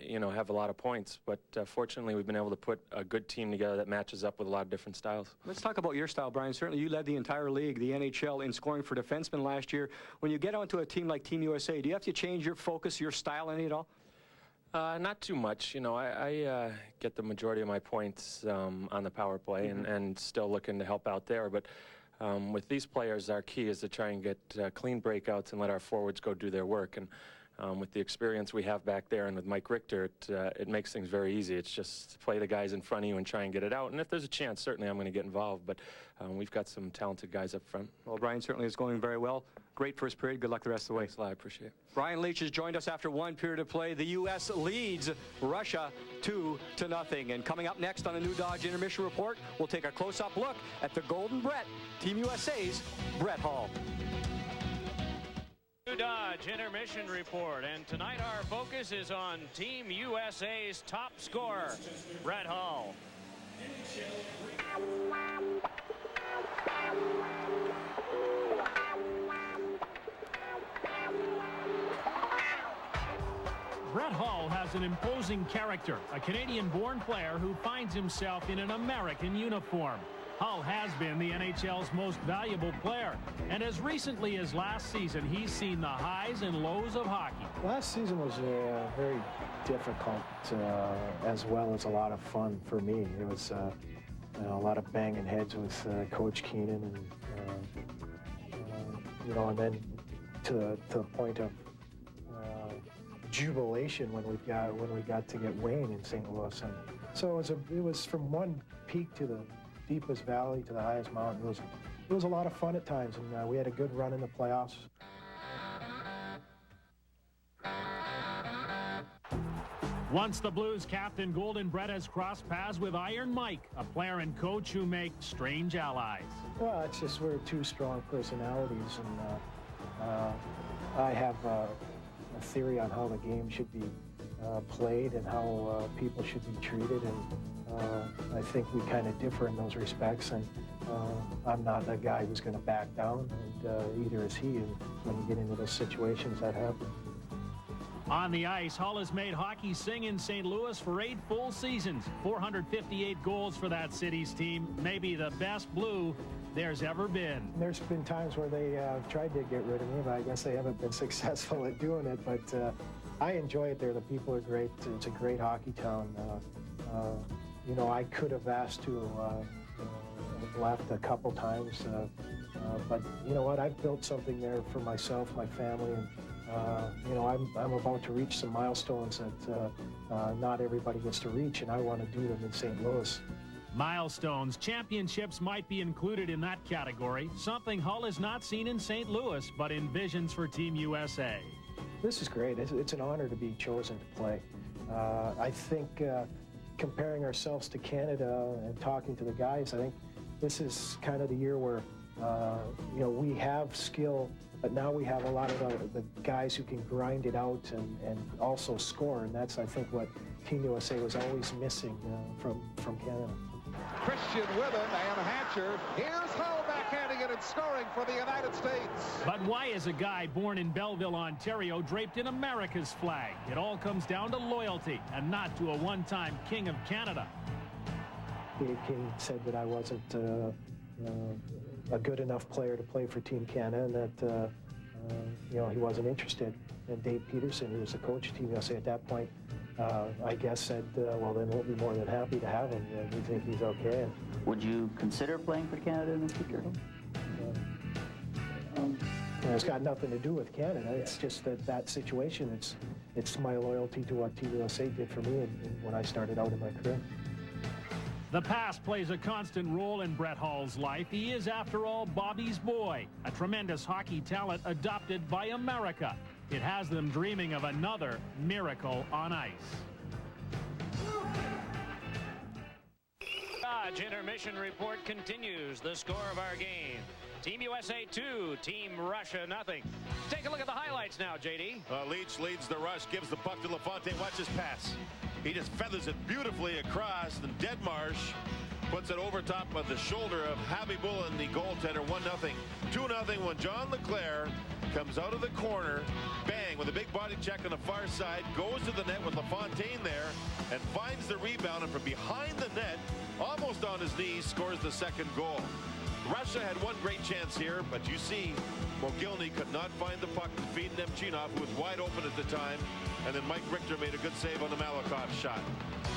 you know, have a lot of points, but fortunately we've been able to put a good team together that matches up with a lot of different styles. Let's talk about your style, Brian. Certainly you led the entire league, the NHL, in scoring for defensemen last year. When you get onto a team like Team USA, do you have to change your focus, your style any at all? Not too much. You know, I get the majority of my points on the power play and still looking to help out there. But with these players, our key is to try and get clean breakouts and let our forwards go do their work. And with the experience we have back there and with Mike Richter, it makes things very easy. It's just play the guys in front of you and try and get it out. And if there's a chance, certainly I'm going to get involved. But we've got some talented guys up front. Well, Brian, certainly is going very well. Great first period. Good luck the rest of the way. Thanks a lot. I appreciate it. Brian Leach has joined us after one period of play. The U.S. leads Russia 2-0. And coming up next on the New Dodge Intermission Report, we'll take a close-up look at the Golden Brett, Team USA's Brett Hull. New Dodge Intermission Report, and tonight our focus is on Team USA's top scorer, Brett Hull. Brett Hull has an imposing character, a Canadian-born player who finds himself in an American uniform. Hull has been the NHL's most valuable player, and as recently as last season, he's seen the highs and lows of hockey. Last season was very difficult, as well as a lot of fun for me. It was you know, a lot of banging heads with Coach Keenan, and you know, and then to the point of jubilation when we got to get Wayne in St. Louis. And so it was from one peak to the deepest valley to the highest mountain. It was a lot of fun at times, and we had a good run in the playoffs. Once the Blues captain, Golden Brett has crossed paths with Iron Mike, a player and coach who make strange allies. Well, it's just we're two strong personalities, and I have a theory on how the game should be played and how people should be treated, and I think we kind of differ in those respects, and I'm not a guy who's going to back down, and either is he, and when you get into those situations that happen. On the ice, Hull has made hockey sing in St. Louis for 8 full seasons. 458 goals for that city's team. Maybe the best blue there's ever been. There's been times where they tried to get rid of me, but I guess they haven't been successful at doing it. But I enjoy it there. The people are great. It's a great hockey town. You know, I could have asked to have left a couple times, but you know what? I've built something there for myself, my family, and you know, I'm about to reach some milestones that not everybody gets to reach, and I want to do them in St. Louis. Milestones, championships might be included in that category, something Hull has not seen in St. Louis, but envisions for Team USA. This is great. It's an honor to be chosen to play. I think comparing ourselves to Canada and talking to the guys, I think this is kind of the year where you know, we have skill, but now we have a lot of the guys who can grind it out and also score, and that's, I think, what Team USA was always missing from Canada. Christian with him and Hatcher. Here's Hull backhanding it and scoring for the United States. But why is a guy born in Belleville, Ontario, draped in America's flag? It all comes down to loyalty and not to a one-time King of Canada. Dave King said that I wasn't a good enough player to play for Team Canada, and that you know, he wasn't interested. And Dave Peterson, who was the coach of Team USA at that point, I guess said, well, then we'll be more than happy to have him. We think he's okay. Would you consider playing for Canada in the future? It's got nothing to do with Canada. It's just that situation. It's my loyalty to what Team USA did for me when I started out in my career. The past plays a constant role in Brett Hull's life. He is, after all, Bobby's boy, a tremendous hockey talent adopted by America. It has them dreaming of another miracle on ice. Dodge Intermission Report continues. The score of our game: Team USA 2, Team Russia nothing. Take a look at the highlights now, JD. Leach leads the rush, gives the puck to LaFontaine. Watch his pass. He just feathers it beautifully across, and Deadmarsh puts it over top of the shoulder of Habibulin, the goaltender. 1-0. 2-0 when John LeClaire comes out of the corner, bang, with a big body check on the far side, goes to the net with LaFontaine there, and finds the rebound, and from behind the net, almost on his knees, scores the second goal. Russia had one great chance here, but you see, Mogilny could not find the puck to feed Nemchinov, who was wide open at the time, and then Mike Richter made a good save on the Malakoff shot.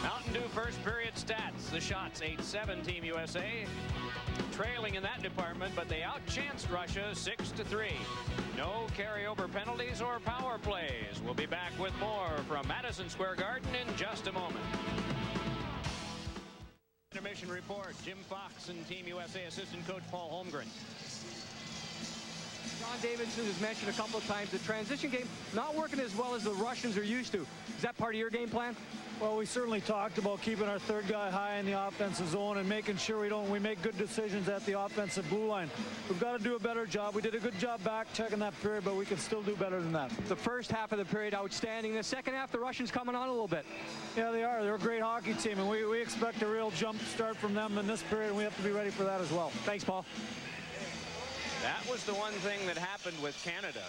Mountain Dew first period stats. The shots 8-7 Team USA. Trailing in that department, but they outchanced Russia 6-3. No carryover penalties or power plays. We'll be back with more from Madison Square Garden in just a moment. Intermission report. Jim Fox and Team USA assistant coach Paul Holmgren. John Davidson has mentioned a couple of times the transition game not working as well as the Russians are used to. Is that part of your game plan? Well, we certainly talked about keeping our third guy high in the offensive zone and making sure we make good decisions at the offensive blue line. We've got to do a better job. We did a good job back checking that period, but we can still do better than that. The first half of the period outstanding. The second half, the Russians coming on a little bit. Yeah, they are. They're a great hockey team, and we expect a real jump start from them in this period, and we have to be ready for that as well. Thanks, Paul. That was the one thing that happened with Canada.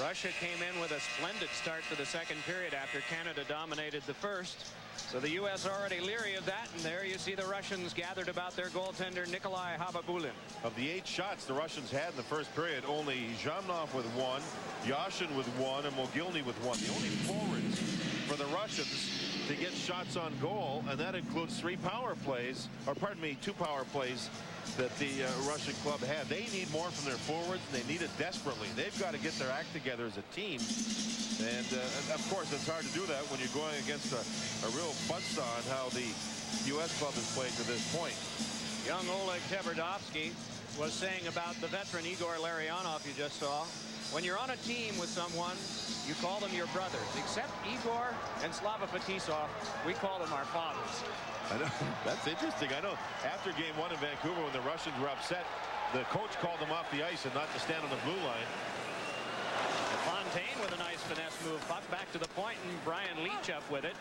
Russia came in with a splendid start to the second period after Canada dominated the first. So the U.S. already leery of that, and there you see the Russians gathered about their goaltender Nikolai Habibulin. Of the 8 shots the Russians had in the first period, only Zhamnov with 1, Yashin with 1, and Mogilny with 1. The only forwards for the Russians to get shots on goal, and that includes 2 power plays that the Russian club had. They need more from their forwards, and they need it desperately. They've got to get their act together as a team. And of course, it's hard to do that when you're going against a real buzzsaw on how the U.S. club has played to this point. Young Oleg Tverdovsky was saying about the veteran Igor Larionov you just saw. When you're on a team with someone, you call them your brothers. Except Igor and Slava Fetisov, we call them our fathers. I know. That's interesting. I know after game 1 in Vancouver, when the Russians were upset, the coach called them off the ice and not to stand on the blue line. LaFontaine with a nice finesse move. Puck back to the point, and Brian Leach up with it.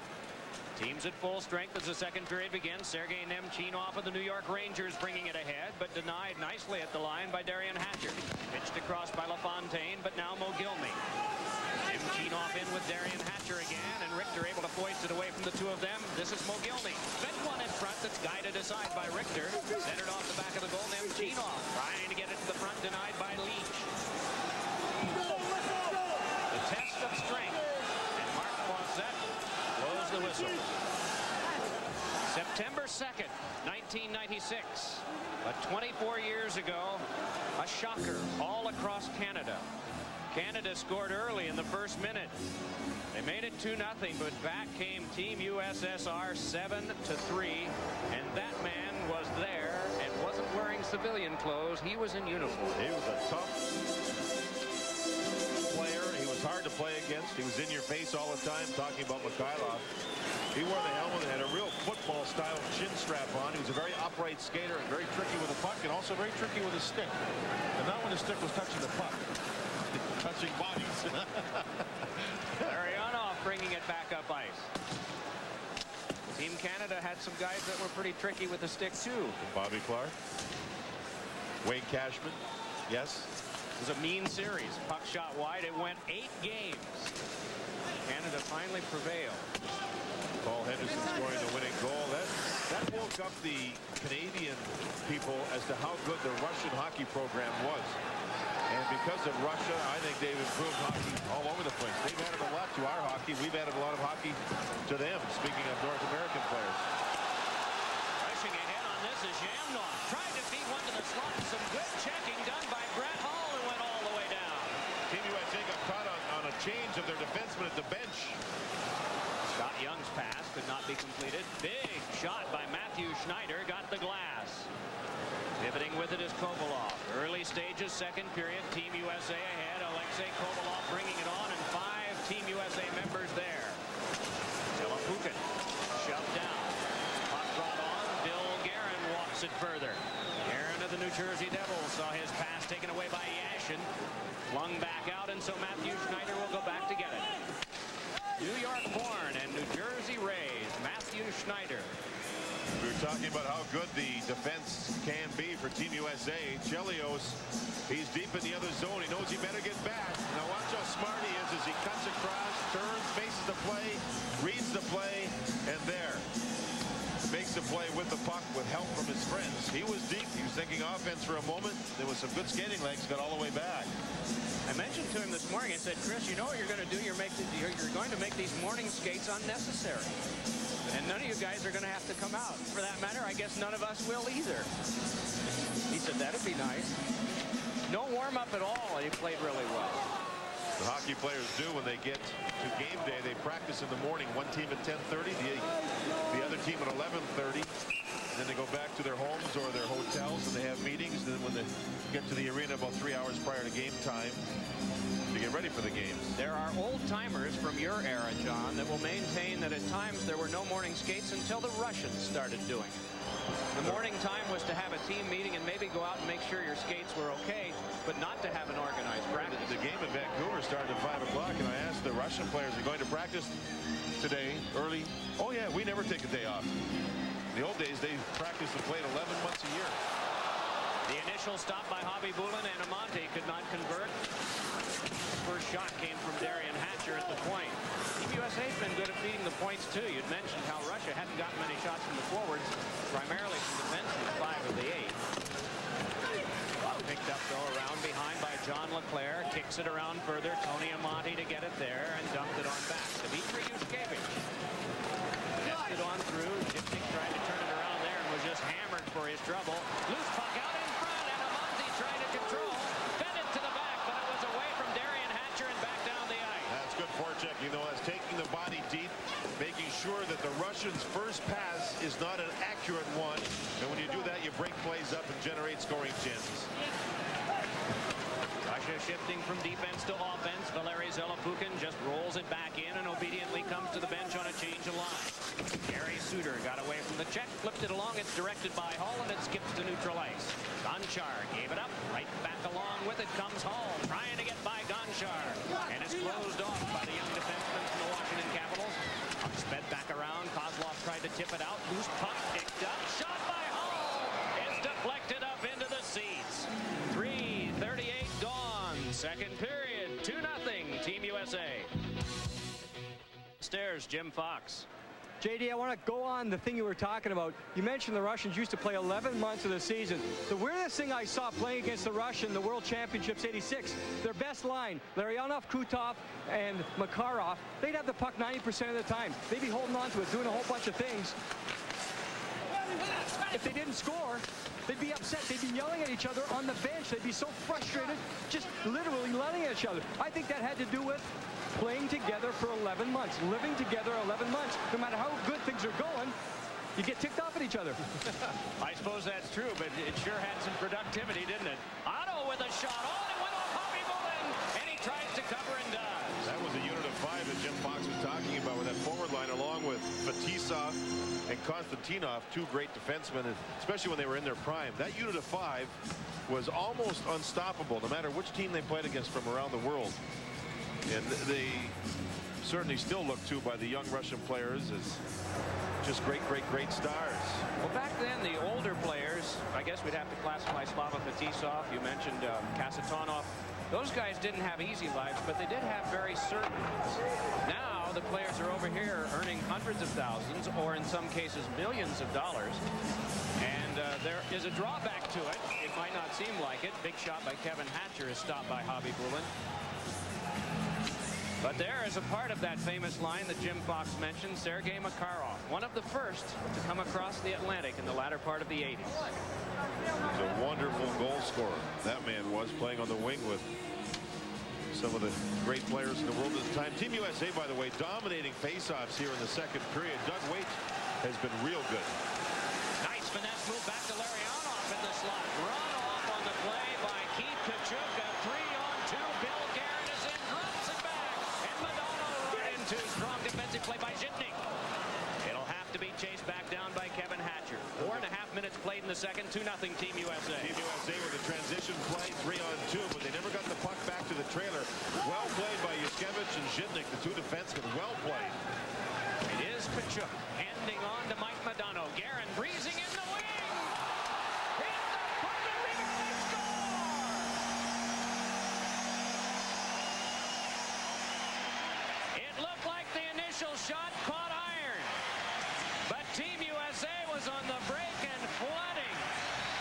Teams at full strength as the second period begins. Sergei Nemchinov of the New York Rangers bringing it ahead, but denied nicely at the line by Darian Hatcher. Pitched across by LaFontaine, but now Mogilny. Nemchinov in with Darian Hatcher again, and Richter able to foist it away from the two of them. This is Mogilny. Bent one in front that's guided aside by Richter. Centered off the back of the goal. Nemchinov trying to get it to the front, denied by Leach. The test of strength. And Mark Poisson blows the whistle. September 2nd, 1996. But 24 years ago, a shocker all across Canada. Canada scored early in the first minute. They made it 2-0, but back came Team USSR 7-3. And that man was there and wasn't wearing civilian clothes. He was in uniform. He was a tough player. He was hard to play against. He was in your face all the time, talking about Mikhailov. He wore the helmet and had a real football-style chin strap on. He was a very upright skater and very tricky with the puck, and also very tricky with his stick. And not when the stick was touching the puck. Touching bodies. Larionov bringing it back up ice. Team Canada had some guys that were pretty tricky with the stick too. Bobby Clark. Wayne Cashman. Yes. It was a mean series. Puck shot wide. It went 8 games. Canada finally prevailed. Paul Henderson scoring the winning goal. That woke up the Canadian people as to how good the Russian hockey program was. And because of Russia, I think they've improved hockey all over the place. They've added a lot to our hockey. We've added a lot of hockey to them, speaking of North American players. Rushing ahead on this is Yamnov. Tried to feed one to the slot. Some good checking done by Brett Hall, who went all the way down. Team USA got caught on a change of their defenseman at the bench. Scott Young's pass could not be completed. Big shot by Matthew Schneider. Got the glass. Pivoting with it is Kovalov. Early stages, second period. Team USA ahead. Alexei Kovalov bringing it on, and 5 Team USA members there. Telepukin shoved down. Puck brought on. Bill Guerin walks it further. Guerin of the New Jersey Devils saw his pass taken away by Yashin. Flung back out, and so Matthew Schneider will go back to get it. New York born and New Jersey raised, Matthew Schneider. We were talking about how good the defense can be for Team USA. Chelios, he's deep in the other zone. He knows he better get back. Now watch how smart he is as he cuts across, turns, faces the play, reads the play, and there. Makes the play with the puck with help from his friends. He was deep. He was thinking offense for a moment. There was some good skating legs, got all the way back. I mentioned to him this morning, I said, Chris, you know what you're going to do? You're going to make these morning skates unnecessary. And none of you guys are going to have to come out. For that matter, I guess none of us will either. He said, that'd be nice. No warm-up at all, and he played really well. The hockey players do when they get to game day. They practice in the morning. One team at 10:30, the other team at 11:30. Then they go back to their homes or their hotels, and they have meetings. And then when they get to the arena about 3 hours prior to game time to get ready for the games. There are old-timers from your era, John, that will maintain that at times there were no morning skates until the Russians started doing it. The morning time was to have a team meeting and maybe go out and make sure your skates were okay, but not to have an organized practice. The game in Vancouver started at 5 o'clock, and I asked the Russian players, are going to practice today early? Oh, yeah, we never take a day off. In the old days, they practiced and played 11 months a year. The initial stop by Hobby Bulin and Amante could not convert. First shot came from Darian Hatcher at the point. Team USA's been good at feeding the points, too. You'd mentioned how Russia hadn't gotten many shots from the forwards, primarily from defensemen, 5 of the 8. Picked up, though, around behind by John LeClaire. Kicks it around further. Tony Amante to get it there and dumped it on back. Dmitry Yushkevich. Nested on through. Gypsy tried to turn it around there and was just hammered for his trouble. Loose puck out in front, and Amante trying to control. Fed it to the back, but it was away from Darian Hatcher and back down the ice. That's good forechecking, though. That's taking the body deep, making sure that the Russians' first pass is not an accurate one. And when you do that, you break plays up and generate scoring chances. Russia shifting from defense to offense. Valeri Zelepukin just rolls it back in and obediently comes to the bench on a change of line. Gary Suter got away from the check, flipped it along. It's directed by Hall, and it skips to neutral ice. Gonchar gave it up. Right back along with it comes Hall, trying to get by Gonchar. And it's closed off by the young defenseman from the Washington Capitals. Puck sped back around. Kozlov tried to tip it out. Loose puck picked up. Shot by Hall. It's deflected up into the seats. 3:38 gone. Second period. 2-0. Team USA. Stairs, Jim Fox. JD, I want to go on the thing you were talking about. You mentioned the Russians used to play 11 months of the season. The weirdest thing I saw playing against the Russian, the World Championships '86, their best line, Larionov, Krutov, and Makarov, they'd have the puck 90% of the time. They'd be holding on to it, doing a whole bunch of things. If they didn't score, they'd be upset. They'd be yelling at each other on the bench. They'd be so frustrated, just literally yelling at each other. I think that had to do with playing together for 11 months, living together 11 months. No matter how good things are going, you get ticked off at each other. I suppose that's true, but it sure had some productivity, didn't it? Otto with a shot. Oh, it went off Bobby Bullen, and he tries to cover and does. That was a unit of 5 that Jim Fox was talking about with that forward line, along with Fetisov and Konstantinov, 2 great defensemen, especially when they were in their prime. That unit of 5 was almost unstoppable, no matter which team they played against from around the world. And they certainly still looked to by the young Russian players as just great stars. Well, back then, the older players, I guess we'd have to classify Slava Fetisov. You mentioned Kasatonov. Those guys didn't have easy lives, but they did have very certain ones. Now, the players are over here earning hundreds of thousands, or in some cases, millions of dollars. And there is a drawback to it. It might not seem like it. Big shot by Kevin Hatcher is stopped by Hobby Bullen. But there is a part of that famous line that Jim Fox mentioned, Sergei Makarov, one of the first to come across the Atlantic in the latter part of the 80s. He's a wonderful goal scorer. That man was playing on the wing with some of the great players in the world at the time. Team USA, by the way, dominating faceoffs here in the second period. Doug Waite has been real good. Nice finesse move back to Larionov in the slot. Run off on the play by Keith Kachuk. A 3-on-2. Bill Guerin is in, drops it back. And Madonna right into strong defensive play by Zhitnik. It'll have to be chased back down by Kevin Hatcher. 4.5 minutes played in the second. 2-0 Team USA. Team USA with a transition play, 3-on-2, but they never got the puck back to the trailer. Well played by Yushkevich and Zhitnik, the 2 defensemen. Well played. It is Kachuk handing on to Mike Madonna. Guerin breezing in the wing. Hit the puck and they score! It looked like the initial shot caught iron, but Team USA was on the break and flooding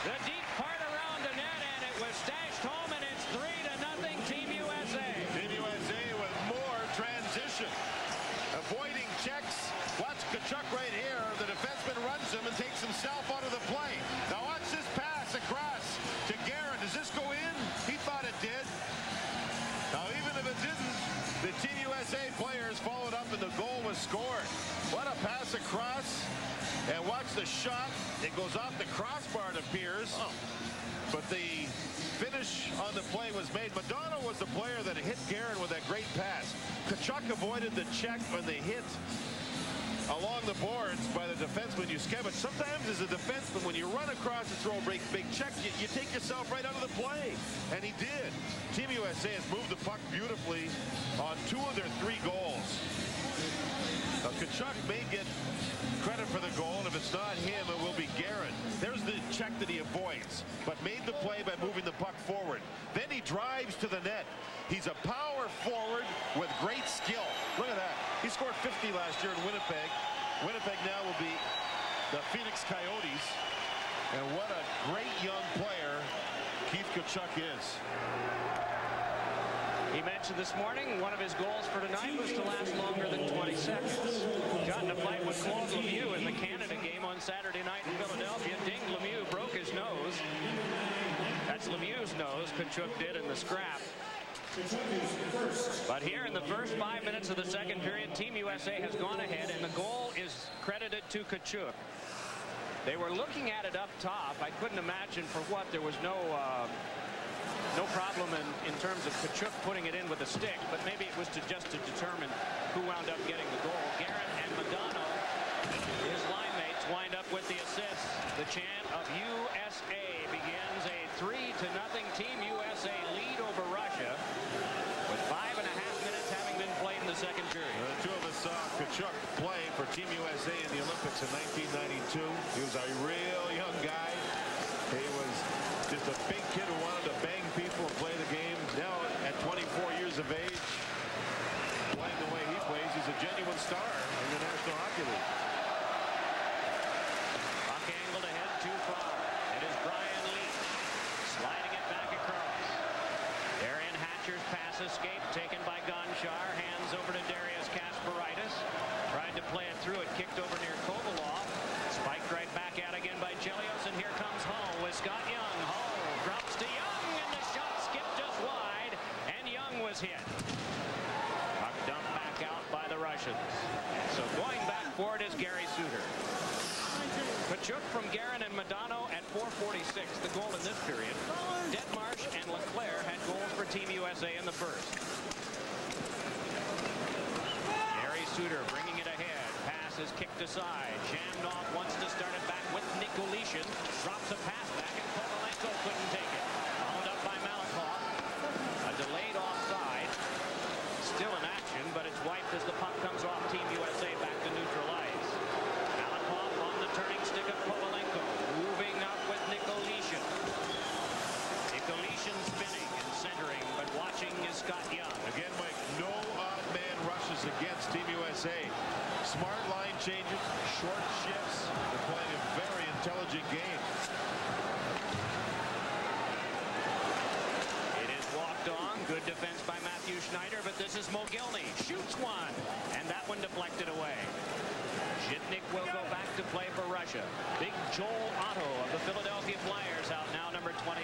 the deep part around the net, and it was stashed home, and it's 3-0 Team USA. Team USA with more transition. Avoiding checks. Watch Kachuk right here. The defenseman runs him and takes himself out of the play. Now watch this pass across to Guerin. Does this go in? He thought it did. Now even if it didn't, the Team USA players followed up and the goal was scored. What a pass across. And watch the shot. It goes off the crossbar, it appears. Oh. But the finish on the play was made. Madonna was the player that hit Guerin with that great pass. Kachuk avoided the check when they hit along the boards by the defenseman Yushkevich. Sometimes as a defenseman, when you run across and throw a big check, you take yourself right out of the play. And he did. Team USA has moved the puck beautifully on 2 of their 3 goals. Now, Kachuk may get credit for the goal, and if it's not him, it will be Guerin. There's the check that he avoids, but made the play by moving the puck forward. Then he drives to the net. He's a power forward with great skill. Look at that. He scored 50 last year in Winnipeg. Winnipeg now will be the Phoenix Coyotes. And what a great young player Keith Kachuk is. He mentioned this morning one of his goals for tonight was to last longer than 20 seconds. Got in a fight with Claude Lemieux in the Canada game on Saturday night in Philadelphia. Ding, Lemieux broke his nose. That's Lemieux's nose. Kachuk did in the scrap. But here in the first 5 minutes of the second period, Team USA has gone ahead, and the goal is credited to Kachuk. They were looking at it up top. I couldn't imagine for what. There was no problem in terms of Kachuk putting it in with a stick, but maybe it was just to determine who wound up getting the goal. Guerin and Madonna, his line mates, wind up with Tkachuk play for Team USA in the Olympics in 1992. He was a real young guy. He was just a big kid who wanted to bang people and play the game. Now at 24 years of age, playing the way he plays, he's a genuine star in the National Hockey League. Puck angled ahead too far. It is Brian Leach sliding it back across. Darian Hatcher's pass escape taken by Gonchar. Hands over to Darius Kasparaitis. Tried to play it through. It kicked over near Kovalov. Spiked right back out again by Chelios. And here comes Hull with Scott Young. Hull drops to Young. And the shot skipped just wide. And Young was hit. Puck dumped back out by the Russians. So going back for it is Gary Suter. Tkachuk from Guerin and Madano at 4:46. The goal in this period. Detmarsh and Leclerc had goals for Team USA in the first. Gary Suter bringing it ahead. Pass is kicked aside. Shamnov wants to start it back with Nikolishin. Drops a pass back and Kovalenko couldn't take it. Followed up by Malakoff. A delayed offside. Still in action, but it's wiped as the puck comes off Team USA back to neutral ice. Malakoff on the turning stick of Kovalenko. Moving up with Nikolishin. Nikolishin spinning and centering, but watching is Scott Young. Again, Mike, no odd man rushes against Team USA. Smart line changes, short shifts. They're playing a very intelligent game. It is walked on. Good defense by Matthew Schneider, but this is Mogilny. Shoots one, and that one deflected away. Zhitnik will go back to play for Russia. Big Joel Otto of the Philadelphia Flyers out now, number 29.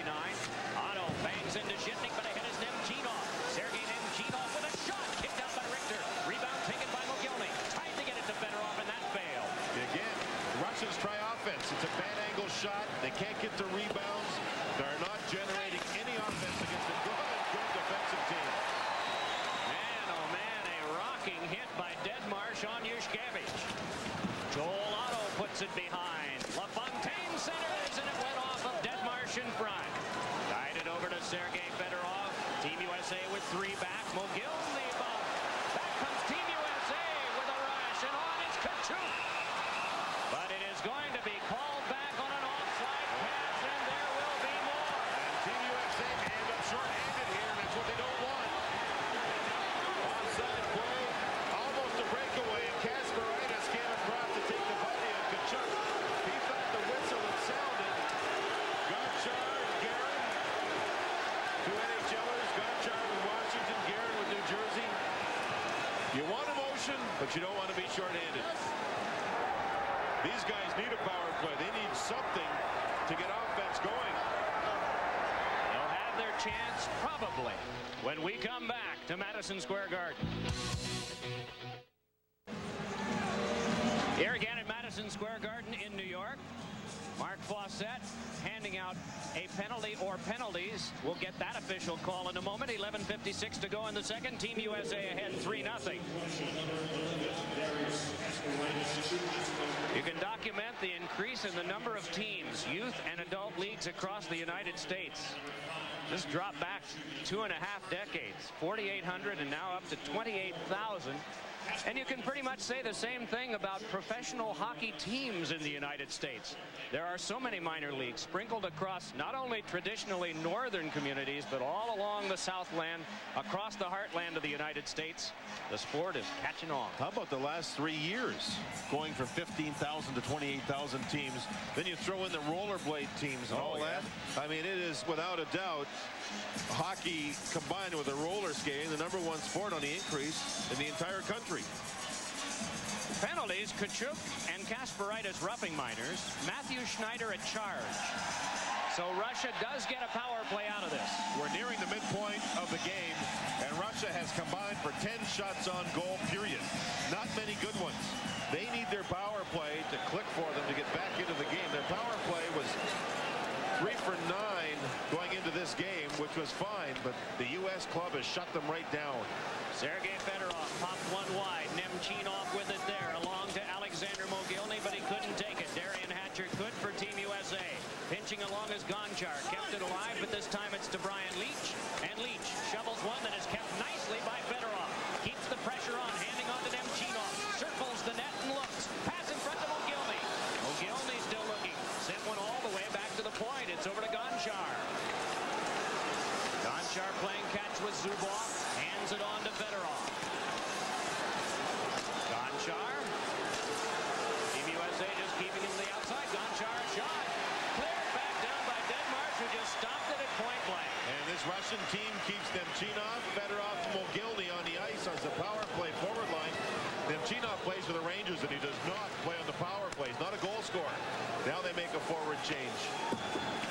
Otto bangs into Zhitnik, but ahead is Nemchinov. Sergei Nemchinov with a shot. Kicked out by Richter. Rebound taken by Mogilny. Tried to get it to Fedorov, and that failed. Again, Russians try offense. It's a bad angle shot. They can't get the rebounds. They're not generating any offense against a good defensive team. Man, oh man, a rocking hit by Detmarsh on Yushkevich. Joel Otto puts it behind. LaFontaine centers, and it went off of Detmarsh in front. Guided over to Sergei Fedorov. Team USA with 3 back. Mogilny bump. Back comes Team USA with a rush, and on is Tkachuk. But it is going to be called back on an offside pass, and there will be more. And Team USA may end up short-handed here, and that's what they don't want. Onside play, almost a breakaway, and Kasparaitis came across to take the body of Tkachuk. He thought the whistle had sounded. Gonchar and Guerin, 2 NHLers. Gonchar with Washington, Guerin with New Jersey. You want emotion, but you don't want to be short-handed. These guys need a power play. They need something to get offense going. They'll have their chance probably when we come back to Madison Square Garden. Here again at Madison Square Garden in New York. Mark Fawcett handing out a penalty or penalties. We'll get that official call in a moment. 11:56 to go in the second. Team USA ahead 3-0. You can document the increase in the number of teams, youth and adult leagues across the United States. This dropped back 2.5 decades, 4,800 and now up to 28,000. And you can pretty much say the same thing about professional hockey teams in the United States. There are so many minor leagues sprinkled across not only traditionally northern communities, but all along the Southland, across the heartland of the United States. The sport is catching on. How about the last 3 years, going from 15,000 to 28,000 teams? Then you throw in the rollerblade teams and all that. I mean, it is without a doubt hockey combined with the roller skating, the #1 sport on the increase in the entire country. Penalties, Tkachuk and Kasparaitis roughing minors. Matthew Schneider at charge. So Russia does get a power play out of this. We're nearing the midpoint of the game, and Russia has combined for 10 shots on goal, period. Not many good ones. They need their power play to click for them to get back into the game. Their power play was 3 for 9 going into this game, which was fine, but the U.S. club has shut them right down. Sergei Fedorov popped one wide. Nemchinov with it there, along to Alexander Mogilny, but he couldn't take it. Darian Hatcher could for Team USA. Pinching along is Gonchar, kept it alive, but this time it's to Brian Leach. And Leach shovels one that is kept nicely by Fedorov. Keeps the pressure on, handing on to Nemchinov. Circle for the Rangers, and he does not play on the power play. He's not a goal scorer. Now they make a forward change.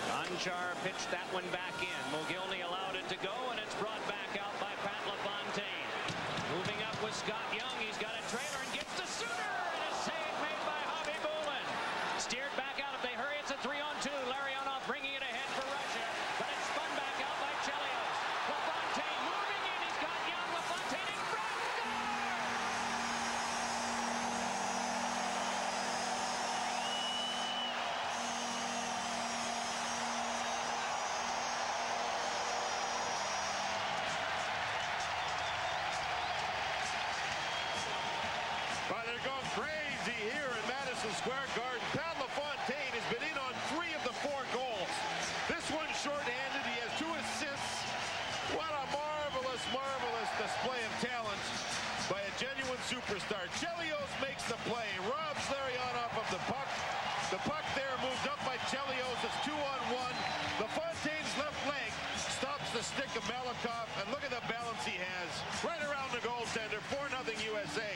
Gonchar pitched that one back in. Mogilny allowed it to go, and it's brought back out by Pat LaFontaine. Moving up with Scott Young. He's got a trailer and gets to Suter, and a save made by Javi Bulin. Steered back out. If they hurry, it's a 3-on-2. Larionov bringing it ahead for Russia, but it's spun back out by Chelios. LaFontaine moving in. He's got Young. LaFontaine in front. But they're going crazy here in Madison Square Garden. Pat LaFontaine has been in on 3 of the 4 goals. This one shorthanded. He has 2 assists. What a marvelous, marvelous display of talent by a genuine superstar. Chelios makes the play. Robs Larionov of the puck. The puck there moved up by Chelios. It's 2-on-1. LaFontaine's left leg stops the stick of Malakoff. And look at the balance he has. Right around the goaltender. 4-0 USA.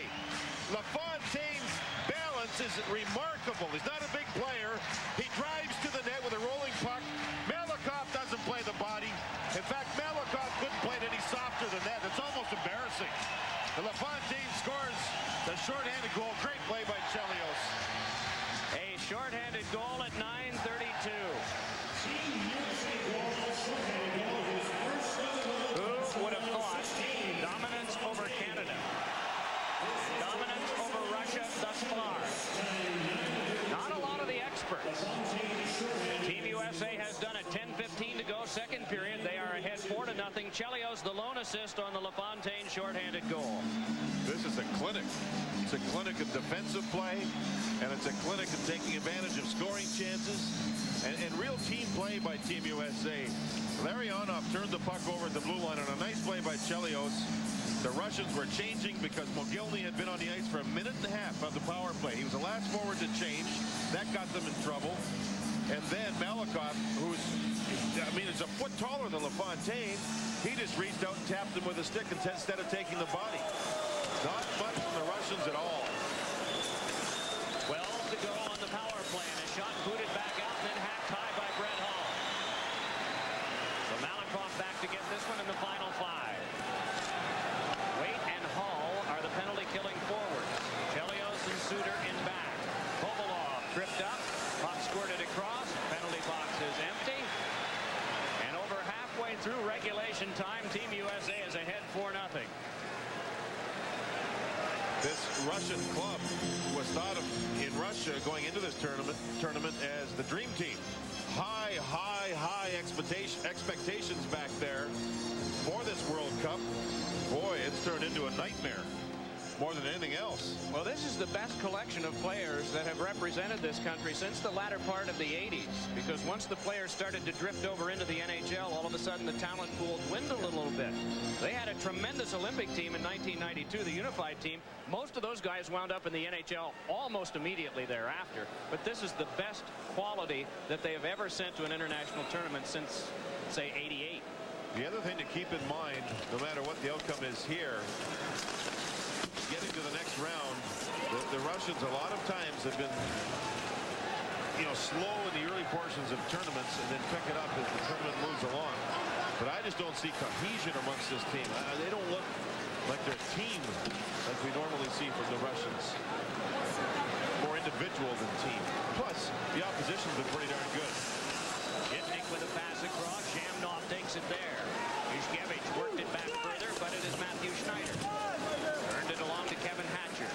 LaFontaine's balance is remarkable. He's not a big player. He drives to the net with a rolling puck. Malakoff doesn't play the body. In fact, Malakoff couldn't play it any softer than that. It's almost embarrassing. And LaFontaine scores the shorthanded goal. Great play by Chelios. A shorthanded goal at 9:32. Who would have thought dominance over Canada? Dominance over Russia thus far. Not a lot of the experts. Team USA has done it. 10:15 to go, second period. They are ahead 4-0. Chelios, the lone assist on the LaFontaine shorthanded goal. This is a clinic. It's a clinic of defensive play, and it's a clinic of taking advantage of scoring chances and real team play by Team USA. Larionov turned the puck over at the blue line on a nice play by Chelios. The Russians were changing because Mogilny had been on the ice for a minute and a half of the power play. He was the last forward to change. That got them in trouble. And then Malakoff, who's, I mean, is a foot taller than LaFontaine, he just reached out and tapped him with a stick instead of taking the body. Not much from the Russians at all. 12 to go on the power play, and a shot booted back out and then hacked high by Brett Hall. So Malakoff back to get this one in the final 5. Waite and Hall are the penalty-killing forwards. Chelios and Suter in back. Kovalov tripped up. Puck squirted across. Penalty box is empty. And over halfway through regulation time, Team USA is ahead 4-0. This Russian club was thought of in Russia going into this tournament as the dream team. High expectations back there for this World Cup. Boy, it's turned into a nightmare more than anything else. Well, this is the best collection of players that have represented this country since the latter part of the 80s, because once the players started to drift over into the NHL, all of a sudden the talent pool dwindled a little bit. They had a tremendous Olympic team in 1992, the unified team. Most of those guys wound up in the NHL almost immediately thereafter, but this is the best quality that they have ever sent to an international tournament since, say, 88. The other thing to keep in mind, no matter what the outcome is here, getting to the next round, the Russians a lot of times have been, slow in the early portions of tournaments and then pick it up as the tournament moves along. But I just don't see cohesion amongst this team. They don't look like they're a team like we normally see from the Russians. More individual than team. Plus, the opposition's been pretty darn good. Yitnik with a pass across. Shamnov takes it there. Yushkevich worked it back further, but it is Matthew Schneider. Turned it along to Kevin Hatcher.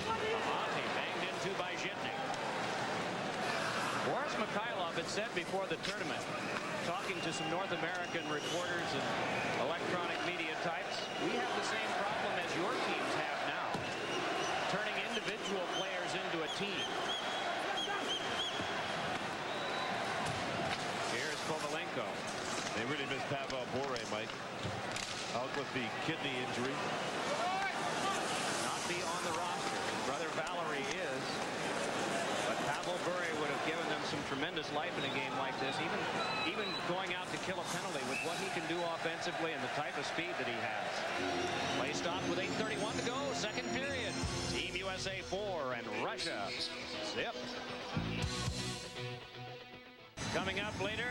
He banged into by Yitnik. Boris Mikhailov had said before the tournament, talking to some North American reporters and electronic media types, we have the same problem as your teams have now, turning individual players into a team. Here's Kovalenko. They really missed Pavel Bure, Mike. Out with the kidney injury. Not be on the roster. His brother Valerie is. But Pavel Bure would have given them some tremendous life in a game like this. Even going out to kill a penalty with what he can do offensively and the type of speed that he has. Play stopped with 8:31 to go. Second period. Team USA 4 and Russia 0. Coming up later,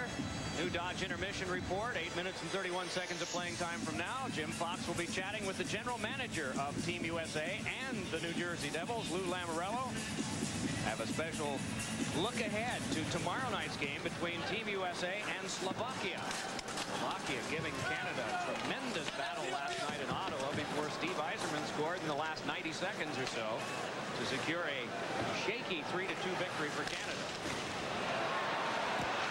new Dodge intermission report. 8 minutes and 31 seconds of playing time from now. Jim Fox will be chatting with the general manager of Team USA and the New Jersey Devils, Lou Lamoriello. Have a special look ahead to tomorrow night's game between Team USA and Slovakia. Slovakia giving Canada a tremendous battle last night in Ottawa before Steve Yzerman scored in the last 90 seconds or so to secure a shaky 3-2 victory for Canada.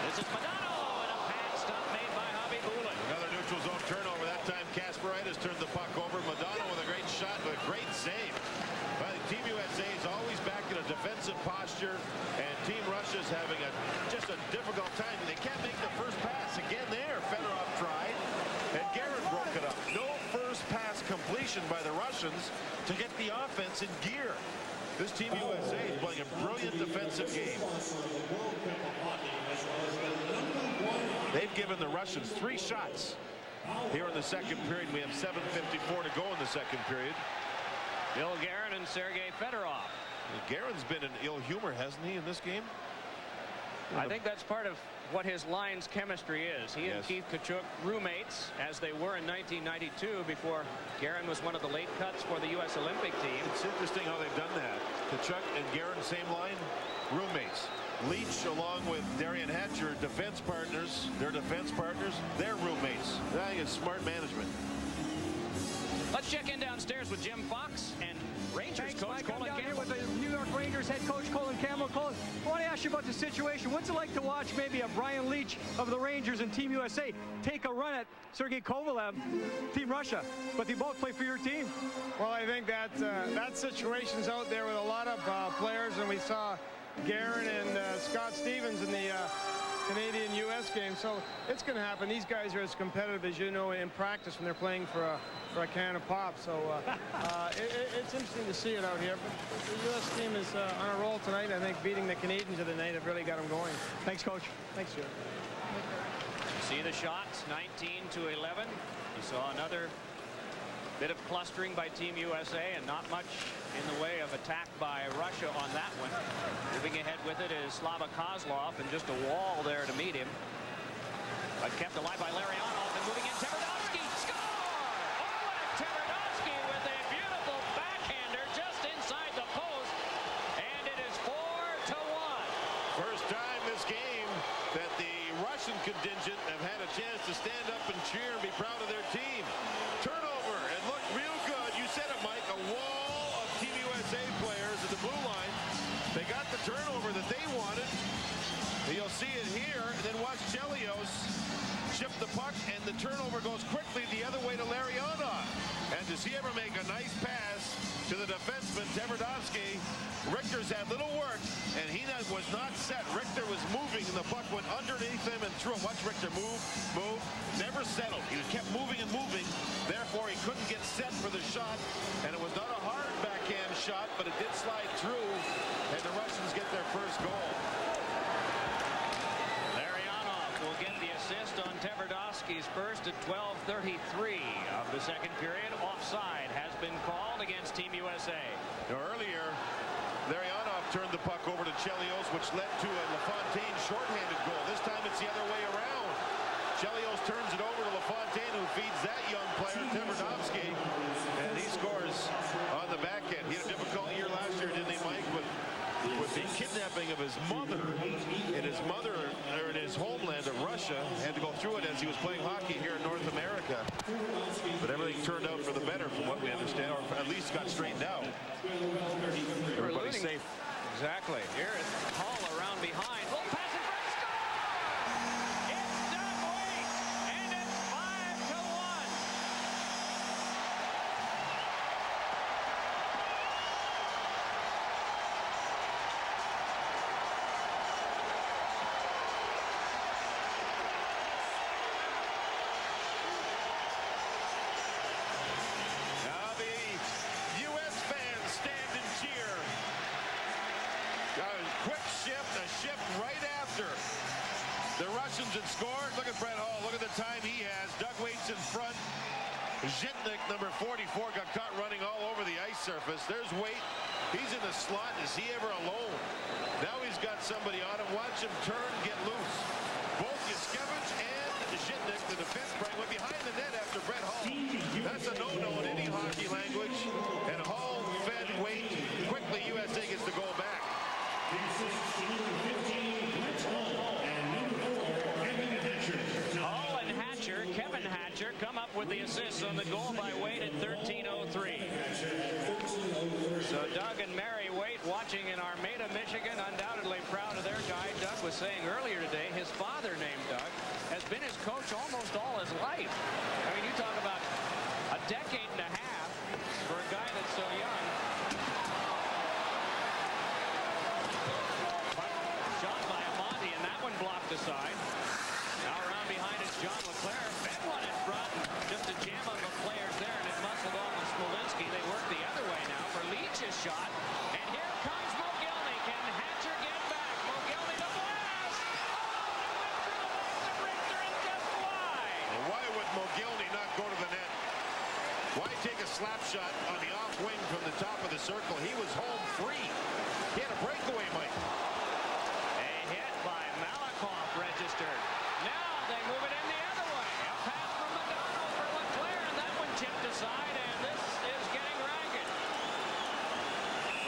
This is Modano, and a pad stop made by Javi Bulin. Another neutral zone turnover. That time Kasparaitis turned the puck over. Modano with a great shot, with a great save. But Team USA is always back in a defensive posture, and Team Russia's having just a difficult time. They can't make the first pass. Again there, Fedorov tried, and Guerin broke it up. No first pass completion by the Russians to get the offense in gear. This Team USA is playing a brilliant defensive game. They've given the Russians 3 shots here in the second period. We have 7:54 to go in the second period. Bill Guerin and Sergei Fedorov. Guerin's been in ill humor, hasn't he, in this game? I think that's part of what his line's chemistry is. He and Keith Tkachuk, roommates, as they were in 1992 before Guerin was one of the late cuts for the U.S. Olympic team. It's interesting how they've done that. Tkachuk and Guerin, same line, roommates. Leach along with Darian Hatcher, defense partners. They're defense partners. They're roommates. That is smart management. Let's check in downstairs with Jim Fox and Rangers coach Colin Campbell. Here Campbell. with the New York Rangers head coach Colin Campbell. Colin, I want to ask you about the situation. What's it like to watch maybe a Brian Leach of the Rangers and Team USA take a run at Sergei Kovalev, Team Russia, but they both play for your team? Well, I think that that situation's out there with a lot of players, and we saw Guerin and Scott Stevens in the Canadian-U.S. game, so it's going to happen. These guys are as competitive as you know in practice when they're playing for a can of pop. So it's interesting to see it out here. But the U.S. team is on a roll tonight. I think beating the Canadians of the night have really got them going. Thanks, Coach. Thanks, Joe. You see the shots, 19-11. You saw another bit of clustering by Team USA and not much in the way of attack by Russia on that one. Moving ahead with it is Slava Kozlov, and just a wall there to meet him. But kept alive by Larionov, and moving in Tverdovsky. Score! Oleg Tverdovsky with a beautiful backhander just inside the post, and it is 4-1. First time this game that the Russian contingent have had a chance to stand up and cheer and be proud of their team. Turnover, and look real good. You said it, Mike. A wall of Team USA players at the blue line. They got the turnover that they wanted. You'll see it here. And then watch Chelios chip the puck, and the turnover goes quickly the other way to Larionov. And does he ever make a nice pass to the defenseman, Tverdovsky? Richter's had little work, and he was not set. Richter was moving, and the puck went underneath him and through him. Watch Richter move, never settled. He kept moving and moving. Therefore, he couldn't get set for the shot, and it was not a hard backhand shot, but it did slide through, and the Russians get their first goal. Larionov will get the assist on Tverdovsky's first at 12:33 of the second period. Offside has been called against Team USA. Now, earlier, Larionov turned the puck over to Chelios, which led to a LaFontaine shorthanded goal. This time it's the other way around. Chelios turns it over to LaFontaine, who feeds that young player, Tverdovsky, and he scores on the back end. He had a difficult year last year, didn't he, Mike? With the kidnapping of his mother in his homeland of Russia, had to go through it as he was playing hockey here in North America. But everything turned out for the better, from what we understand, or at least got straightened out. Everybody's safe. Exactly. Here is Hall around behind. Little pass in front. Score! It's Doug Waite, and it's 5-1. Now the U.S. fans stand and cheer. A quick shift, a shift right after the Russians had scored. Look at Brett Hall. Look at the time he has. Doug Waite's in front. Zhitnik, number 44, got caught running all over the ice surface. There's Waite. He's in the slot. Is he ever alone? Now he's got somebody on him. Watch him turn, get loose. Both Yushkevich and Zhitnik, the defense break, went behind the net after Brett Hall. That's a no-no in any hockey language. And Hall fed weight. Quickly, USA gets the goal back. Hall and Hatcher, Kevin Hatcher, come up with the assists on the goal by Wade at 13:03. So Doug and Mary Waite watching in Armada, Michigan, undoubtedly proud of their guy. Doug was saying earlier today his father, named Doug, has been his coach almost all his life. I mean, you talk about a decade and a half for a guy that's so young. Shot by Amati, and that one blocked aside. Now around behind is John LeClaire. Fed one in front. Just a jam on the players there, and it muscled off of Smolinski. They work the other way now for Leach's shot. And here comes Mogilny. Can Hatcher get back? Mogilny the blast. Oh, and it went through the legs of Richter and just wide. Well, why would Mogilny not go to the net? Why take a slap shot on the off wing from the top of the circle? He was home free. He had a breakaway, Mike. A hit by Malakoff registered. Now they move it in the other way. A pass from Madonna for LeClaire, and that one chipped aside, and this is getting ragged.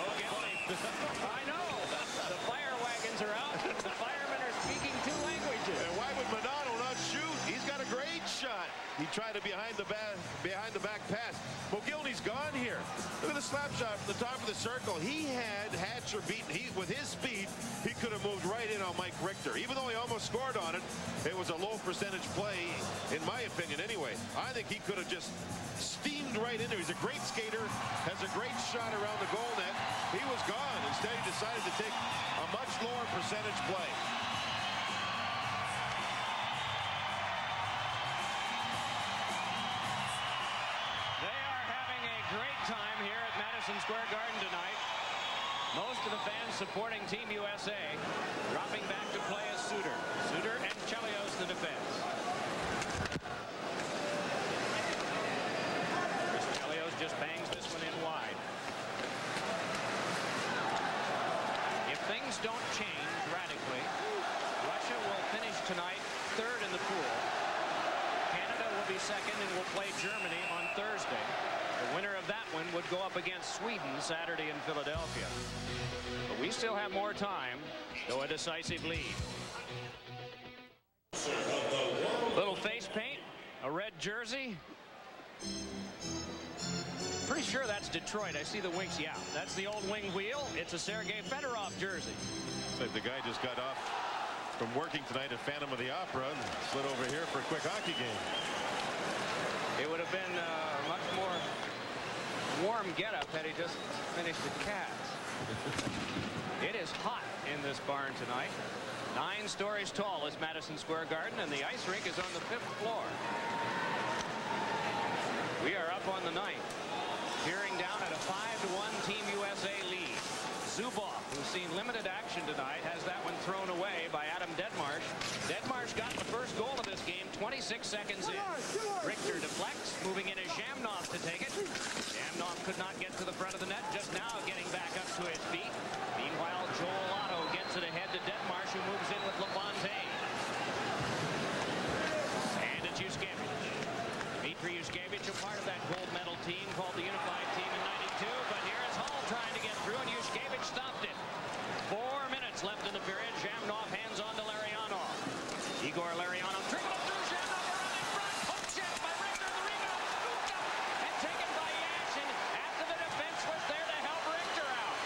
Mogilny. I know. The fire wagons are out. The firemen are speaking two languages. And why would Madonna not shoot? He's got a great shot. He tried to behind the back pass. Mogilny's gone here. Look at the slap shot from the top of the circle. He had Hatcher beaten. With his speed, he could have moved right in on Mike Richter. Even though he almost scored on it, it was a low percentage play, in my opinion anyway. I think he could have just steamed right in there. He's a great skater, has a great shot around the goal net. He was gone. Instead, he decided to take a much lower percentage play. Time here at Madison Square Garden tonight. Most of the fans supporting Team USA dropping back to play as Suter. Suter and Chelios the defense. Chris Chelios just bangs this one in wide. If things don't change radically, Russia will finish tonight third in the pool. Canada will be second and will play Germany on Thursday. The winner of that one would go up against Sweden Saturday in Philadelphia. But we still have more time, though a decisive lead. Little face paint, a red jersey. Pretty sure that's Detroit. I see the wings. Yeah, that's the old wing wheel. It's a Sergei Fedorov jersey. It's like the guy just got off from working tonight at Phantom of the Opera and slid over here for a quick hockey game. It would have been much more warm get-up had he just finished the Cats. It is hot in this barn tonight. 9 stories tall is Madison Square Garden, and the ice rink is on the 5th floor. We are up on the 9th, peering down at a 5-1 Team USA lead. Zubov, who's seen limited action tonight, has that one thrown away by Adam Deadmarsh. Deadmarsh got the first goal of this game 26 seconds in. Richter deflects, moving in as Zhamnov to take it. Zhamnov could not get to the front of the net, just now getting back up to his feet. Meanwhile, Joel Otto gets it ahead to Deadmarsh, who moves in with LaFontaine. And it's Yushkevich. Dmitry Yushkevich, a part of that gold medal team called the Unified Team in '92, but here is Hall trying to get through, and Yushkevich stopped it. 4 minutes left in the period. Zhamnov hands on to Larionov. Igor Larionov dribbling through Zhamnov around in front. Hook shot by Richter. The rebound scooped up and taken by Yashin after the defense was there to help Richter out.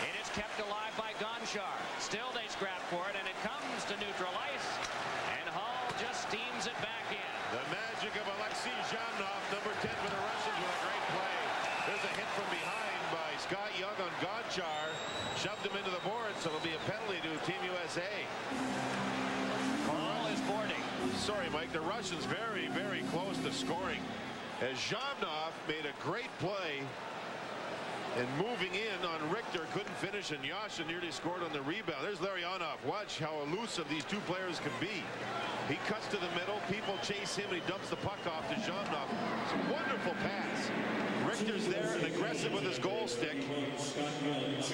It is kept alive by Gonchar. Still they scrap for it, and it comes to neutral ice, and Hall just steams it back in. The magic of Alexei Zhamnov, number 10 for the Russians, with a great play. There's a hit from behind by Scott Young on Gonchar. Shoved him into the board, so it'll be a penalty to Team USA. Hall is boarding. Sorry, Mike. The Russians very, very close to scoring. As Zhamnov made a great play And moving in on Richter, couldn't finish, and Yashin nearly scored on the rebound. There's Larionov. Watch how elusive these two players can be. He cuts to the middle, people chase him, and he dumps the puck off to Zhamnov. It's a wonderful pass. Richter's there and aggressive with his goal stick.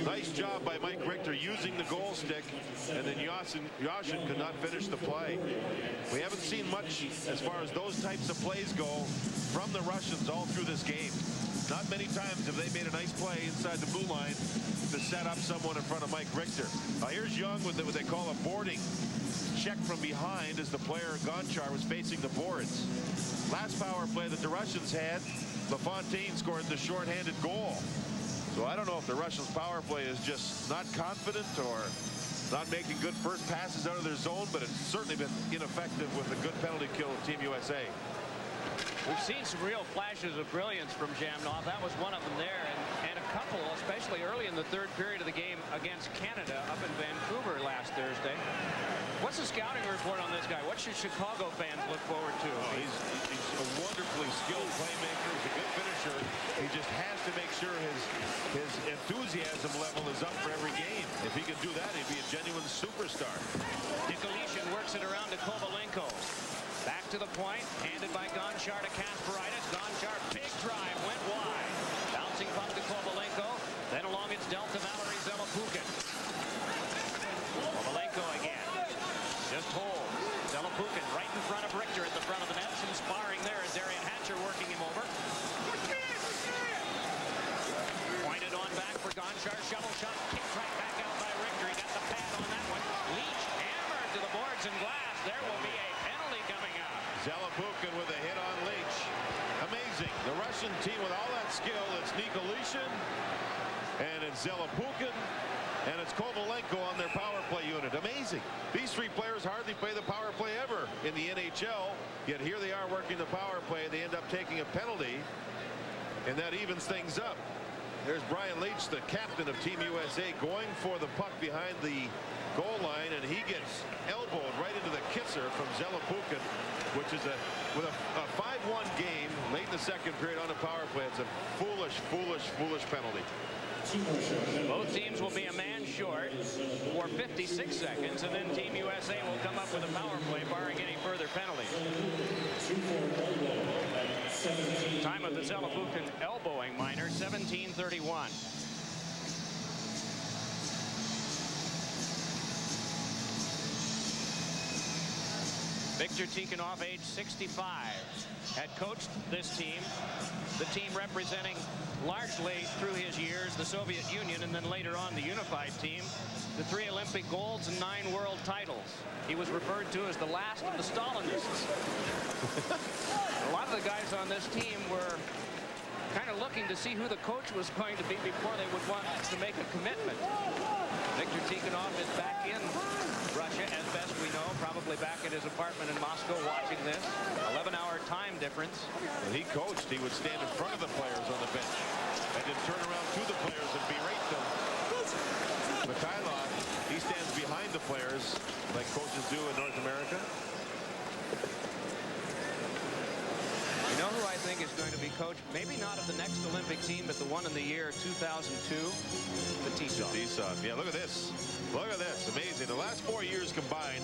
Nice job by Mike Richter using the goal stick, and then Yashin could not finish the play. We haven't seen much as far as those types of plays go from the Russians all through this game. Not many times have they made a nice play inside the blue line to set up someone in front of Mike Richter. Here's Young with what they call a boarding check from behind as the player Gonchar was facing the boards. Last power play that the Russians had, LaFontaine scored the shorthanded goal. So I don't know if the Russians' power play is just not confident or not making good first passes out of their zone, but it's certainly been ineffective with a good penalty kill of Team USA. We've seen some real flashes of brilliance from Zhamnov. That was one of them there, and a couple, especially early in the third period of the game against Canada up in Vancouver last Thursday. What's the scouting report on this guy? What should Chicago fans look forward to? Oh, he's a wonderfully skilled playmaker. He's a good finisher. He just has to make sure his enthusiasm level is up for every game. If he can do that, he'd be a genuine superstar. Nikolitin works it around to Kovalenko. Back to the point, handed by Gonchar to Kasparaitis. Gonchar, big drive, went wide. Bouncing puck to Kovalenko. Then along it's dealt to Valery Zelepukin. Kovalenko again. Just holds. Zelepukin right in front of Richter at the front of the net. Some sparring there as Darian Hatcher working him over. Pointed on back for Gonchar. Shovel shot, kicked right back out by Richter. He got the pad on that one. Leach hammered to the boards and glass. There will be a penalty coming out. Zelepukin with a hit on Leach. Amazing. The Russian team with all that skill. It's Nikolitin, and it's Zelepukin, and it's Kovalenko on their power play unit. Amazing. These three players hardly play the power play ever in the NHL, yet here they are working the power play. They end up taking a penalty, and that evens things up. There's Brian Leach, the captain of Team USA, going for the puck behind the goal line, and he gets elbowed right into the kisser from Zelepukin, which is with a 5-1 game late in the second period on a power play. It's a foolish penalty. Both teams will be a man short for 56 seconds, and then Team USA will come up with a power play barring any further penalties. Time of the Zelepukin elbowing minor, 17:31. Viktor Tikhonov, age 65, had coached this team, the team representing largely through his years the Soviet Union and then later on the unified team, the 3 Olympic golds and 9 world titles. He was referred to as the last of the Stalinists. A lot of the guys on this team were kind of looking to see who the coach was going to be before they would want to make a commitment. Viktor Tikhonov is back in Russia, as best we know, probably back at his apartment in Moscow watching this. 11-hour time difference. When he coached, he would stand in front of the players on the bench and then turn around to the players and berate them. Mikhailov, he stands behind the players like coaches do in North America. You know who I think is going to be coach? Maybe not of the next Olympic team, but the one in the year 2002, Fetisov. Yeah, look at this. Look at this. Amazing. The last 4 years combined,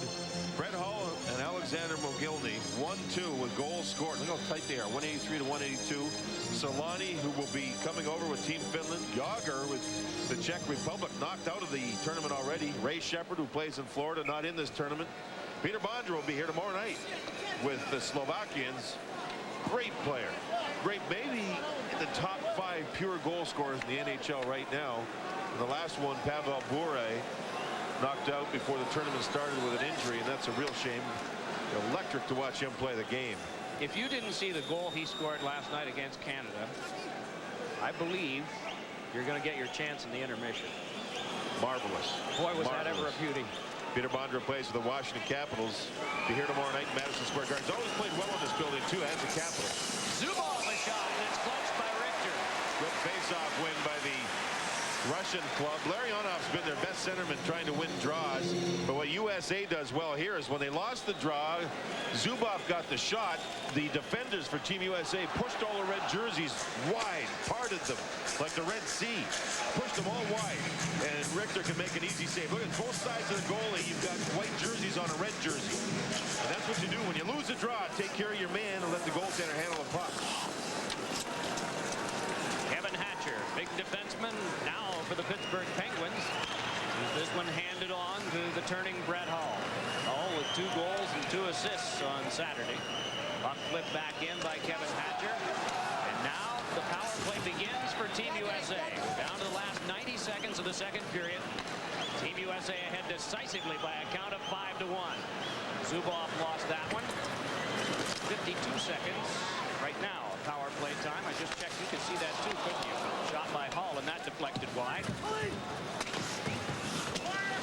Brett Hull and Alexander Mogilny, 1-2 with goals scored. Look how tight they are, 183 to 182. Solani, who will be coming over with Team Finland. Yager with the Czech Republic, knocked out of the tournament already. Ray Shepard, who plays in Florida, not in this tournament. Peter Bondra will be here tomorrow night with the Slovakians. Great player. Great, maybe in the top 5 pure goal scorers in the NHL right now. And the last one, Pavel Bure, knocked out before the tournament started with an injury, and that's a real shame. Electric to watch him play the game. If you didn't see the goal he scored last night against Canada, I believe you're going to get your chance in the intermission. Marvelous. Boy, was that ever a beauty. Peter Bondra plays for the Washington Capitals. Be here tomorrow night in Madison Square Garden. He's always played well in this building, too, as the Capitals. Zubov the shot, and it's clutched by Richter. Good face-off win by the Russian Russian club. Larionov's been their best centerman trying to win draws. But what USA does well here is when they lost the draw, Zubov got the shot. The defenders for Team USA pushed all the red jerseys wide, parted them like the Red Sea, pushed them all wide. And Richter can make an easy save. Look at both sides of the goalie. You've got white jerseys on a red jersey. And that's what you do when you lose a draw. Take care of your man and let the goaltender handle the puck. Kevin Hatcher, big defenseman, now for the Pittsburgh Penguins. This one handed on to the turning Brett Hull. Hull with 2 goals and 2 assists on Saturday. Puck flipped back in by Kevin Hatcher. And now the power play begins for Team USA. We're down to the last 90 seconds of the second period. Team USA ahead decisively by a count of 5-1. Zubov lost that one. 52 seconds right now. Power play time. I just checked. You could see that too, couldn't you? Shot by Hull, and that deflected wide.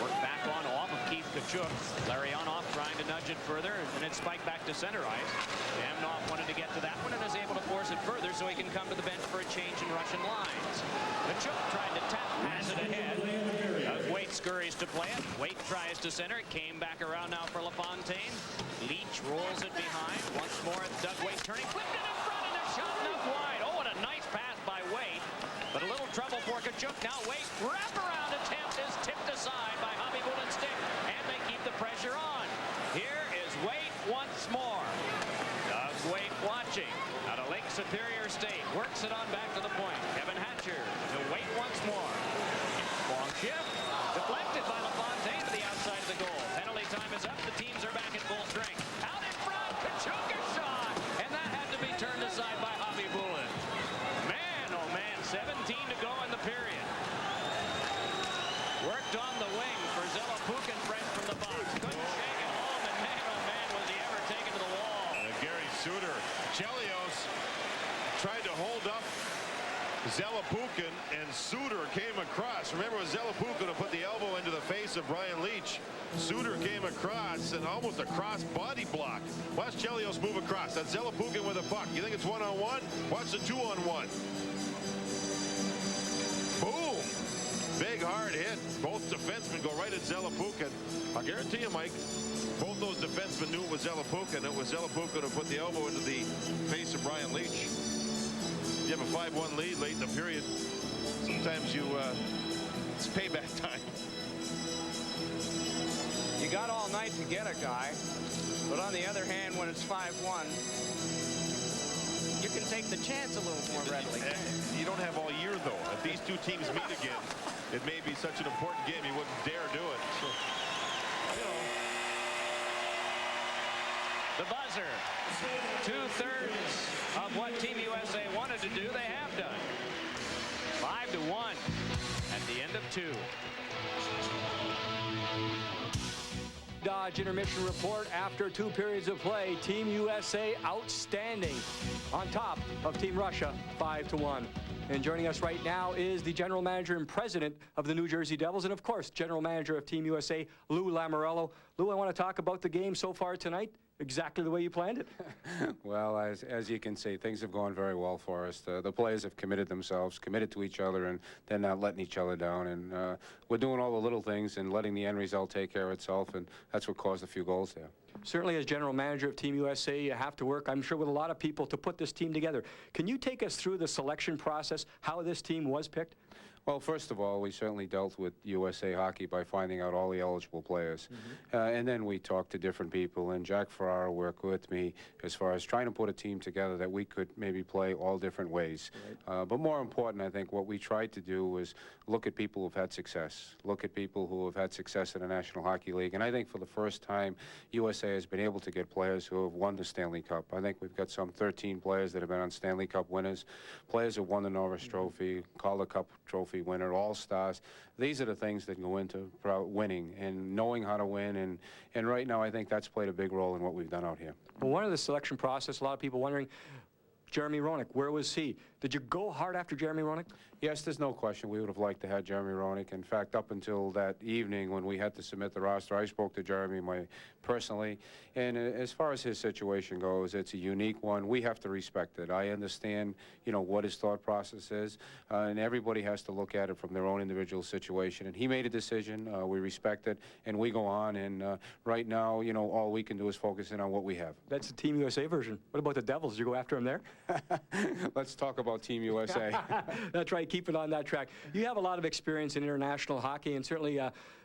Work back on off of Keith Tkachuk. Larionov trying to nudge it further, and it spiked back to center ice. Damnov wanted to get to that one and is able to force it further so he can come to the bench for a change in Russian lines. Tkachuk tried to pass it ahead. Waite scurries to play it. Waite tries to center. It came back around now for LaFontaine. Leach rolls it behind. Once more, Doug Waite turning. Flipped it in front, and a shot enough wide. Oh, what a nice pass by Waite. But a little trouble for Tkachuk. Now Waite, wraparound attempt is tipped aside by Hobby Bullen Stick, and they keep the pressure on. Here is Waite once more. Doug Waite watching out of Lake Superior State. Works it on back to the point. Kevin Hatcher to Waite once more. Long shift. Deflected by LaFontaine to the outside of the goal. Penalty time is up. The teams are back at full strength. Out in front. Tkachuk a shot. And that had to be turned aside by Hobby Bullen. Man, oh man. 17 to go in the period. Worked on the wing for Zelepukin French from the box. Couldn't shake it home. And man, oh man, was he ever taken to the wall. Gary Suter. Chelios tried to hold up Zelepukin, and Suter came across. Remember, it was Zelepukin who put the elbow into the face of Brian Leach. Suter came across and almost a cross body block. Watch Chelios move across. That's Zelepukin with a puck. You think it's 1-on-1? Watch the 2-on-1. Boom! Big hard hit. Both defensemen go right at Zelepukin. I guarantee you, Mike, both those defensemen knew it was Zelepukin. It was Zelepukin who put the elbow into the face of Brian Leach. You have a 5-1 lead late in the period. Sometimes it's payback time. You got all night to get a guy, but on the other hand, when it's 5-1, you can take the chance a little more readily. You don't have all year, though. If these two teams meet again, it may be such an important game you wouldn't dare do it. So, you know. The buzzer. 2/3 of what Team USA wanted to do, they have done. 5-1 at the end of 2. Dodge intermission report after 2 periods of play. Team USA outstanding on top of Team Russia 5-1. And joining us right now is the general manager and president of the New Jersey Devils, and of course, general manager of Team USA, Lou Lamoriello. Lou, I want to talk about the game so far tonight. Exactly the way you planned it. Well, as you can see, things have gone very well for us. The players have committed themselves, committed to each other, and they're not letting each other down. And we're doing all the little things and letting the end result take care of itself, and that's what caused a few goals there. Certainly, as general manager of Team USA, you have to work, I'm sure, with a lot of people to put this team together. Can you take us through the selection process, how this team was picked? Well, first of all, we certainly dealt with USA Hockey by finding out all the eligible players. And then we talked to different people, and Jack Ferrara worked with me as far as trying to put a team together that we could maybe play all different ways. Right. But more important, I think, what we tried to do was look at people who've had success, look at people who have had success in the National Hockey League. And I think for the first time, USA has been able to get players who have won the Stanley Cup. I think we've got some 13 players that have been on Stanley Cup winners, players who won the Norris Trophy, Calder Cup Trophy winner, All-Stars. These are the things that go into winning and knowing how to win. And right now, I think that's played a big role in what we've done out here. Well, one of the selection process, a lot of people wondering, Jeremy Roenick, where was he? Did you go hard after Jeremy Roenick? Yes, there's no question. We would have liked to have Jeremy Roenick. In fact, up until that evening when we had to submit the roster, I spoke to Jeremy personally. And as far as his situation goes, it's a unique one. We have to respect it. I understand, what his thought process is, and everybody has to look at it from their own individual situation. And he made a decision. We respect it, and we go on. And right now, all we can do is focus in on what we have. That's the Team USA version. What about the Devils? Did you go after him there? Let's talk about Team USA. That's right. Keep it on that track. You have a lot of experience in international hockey, and certainly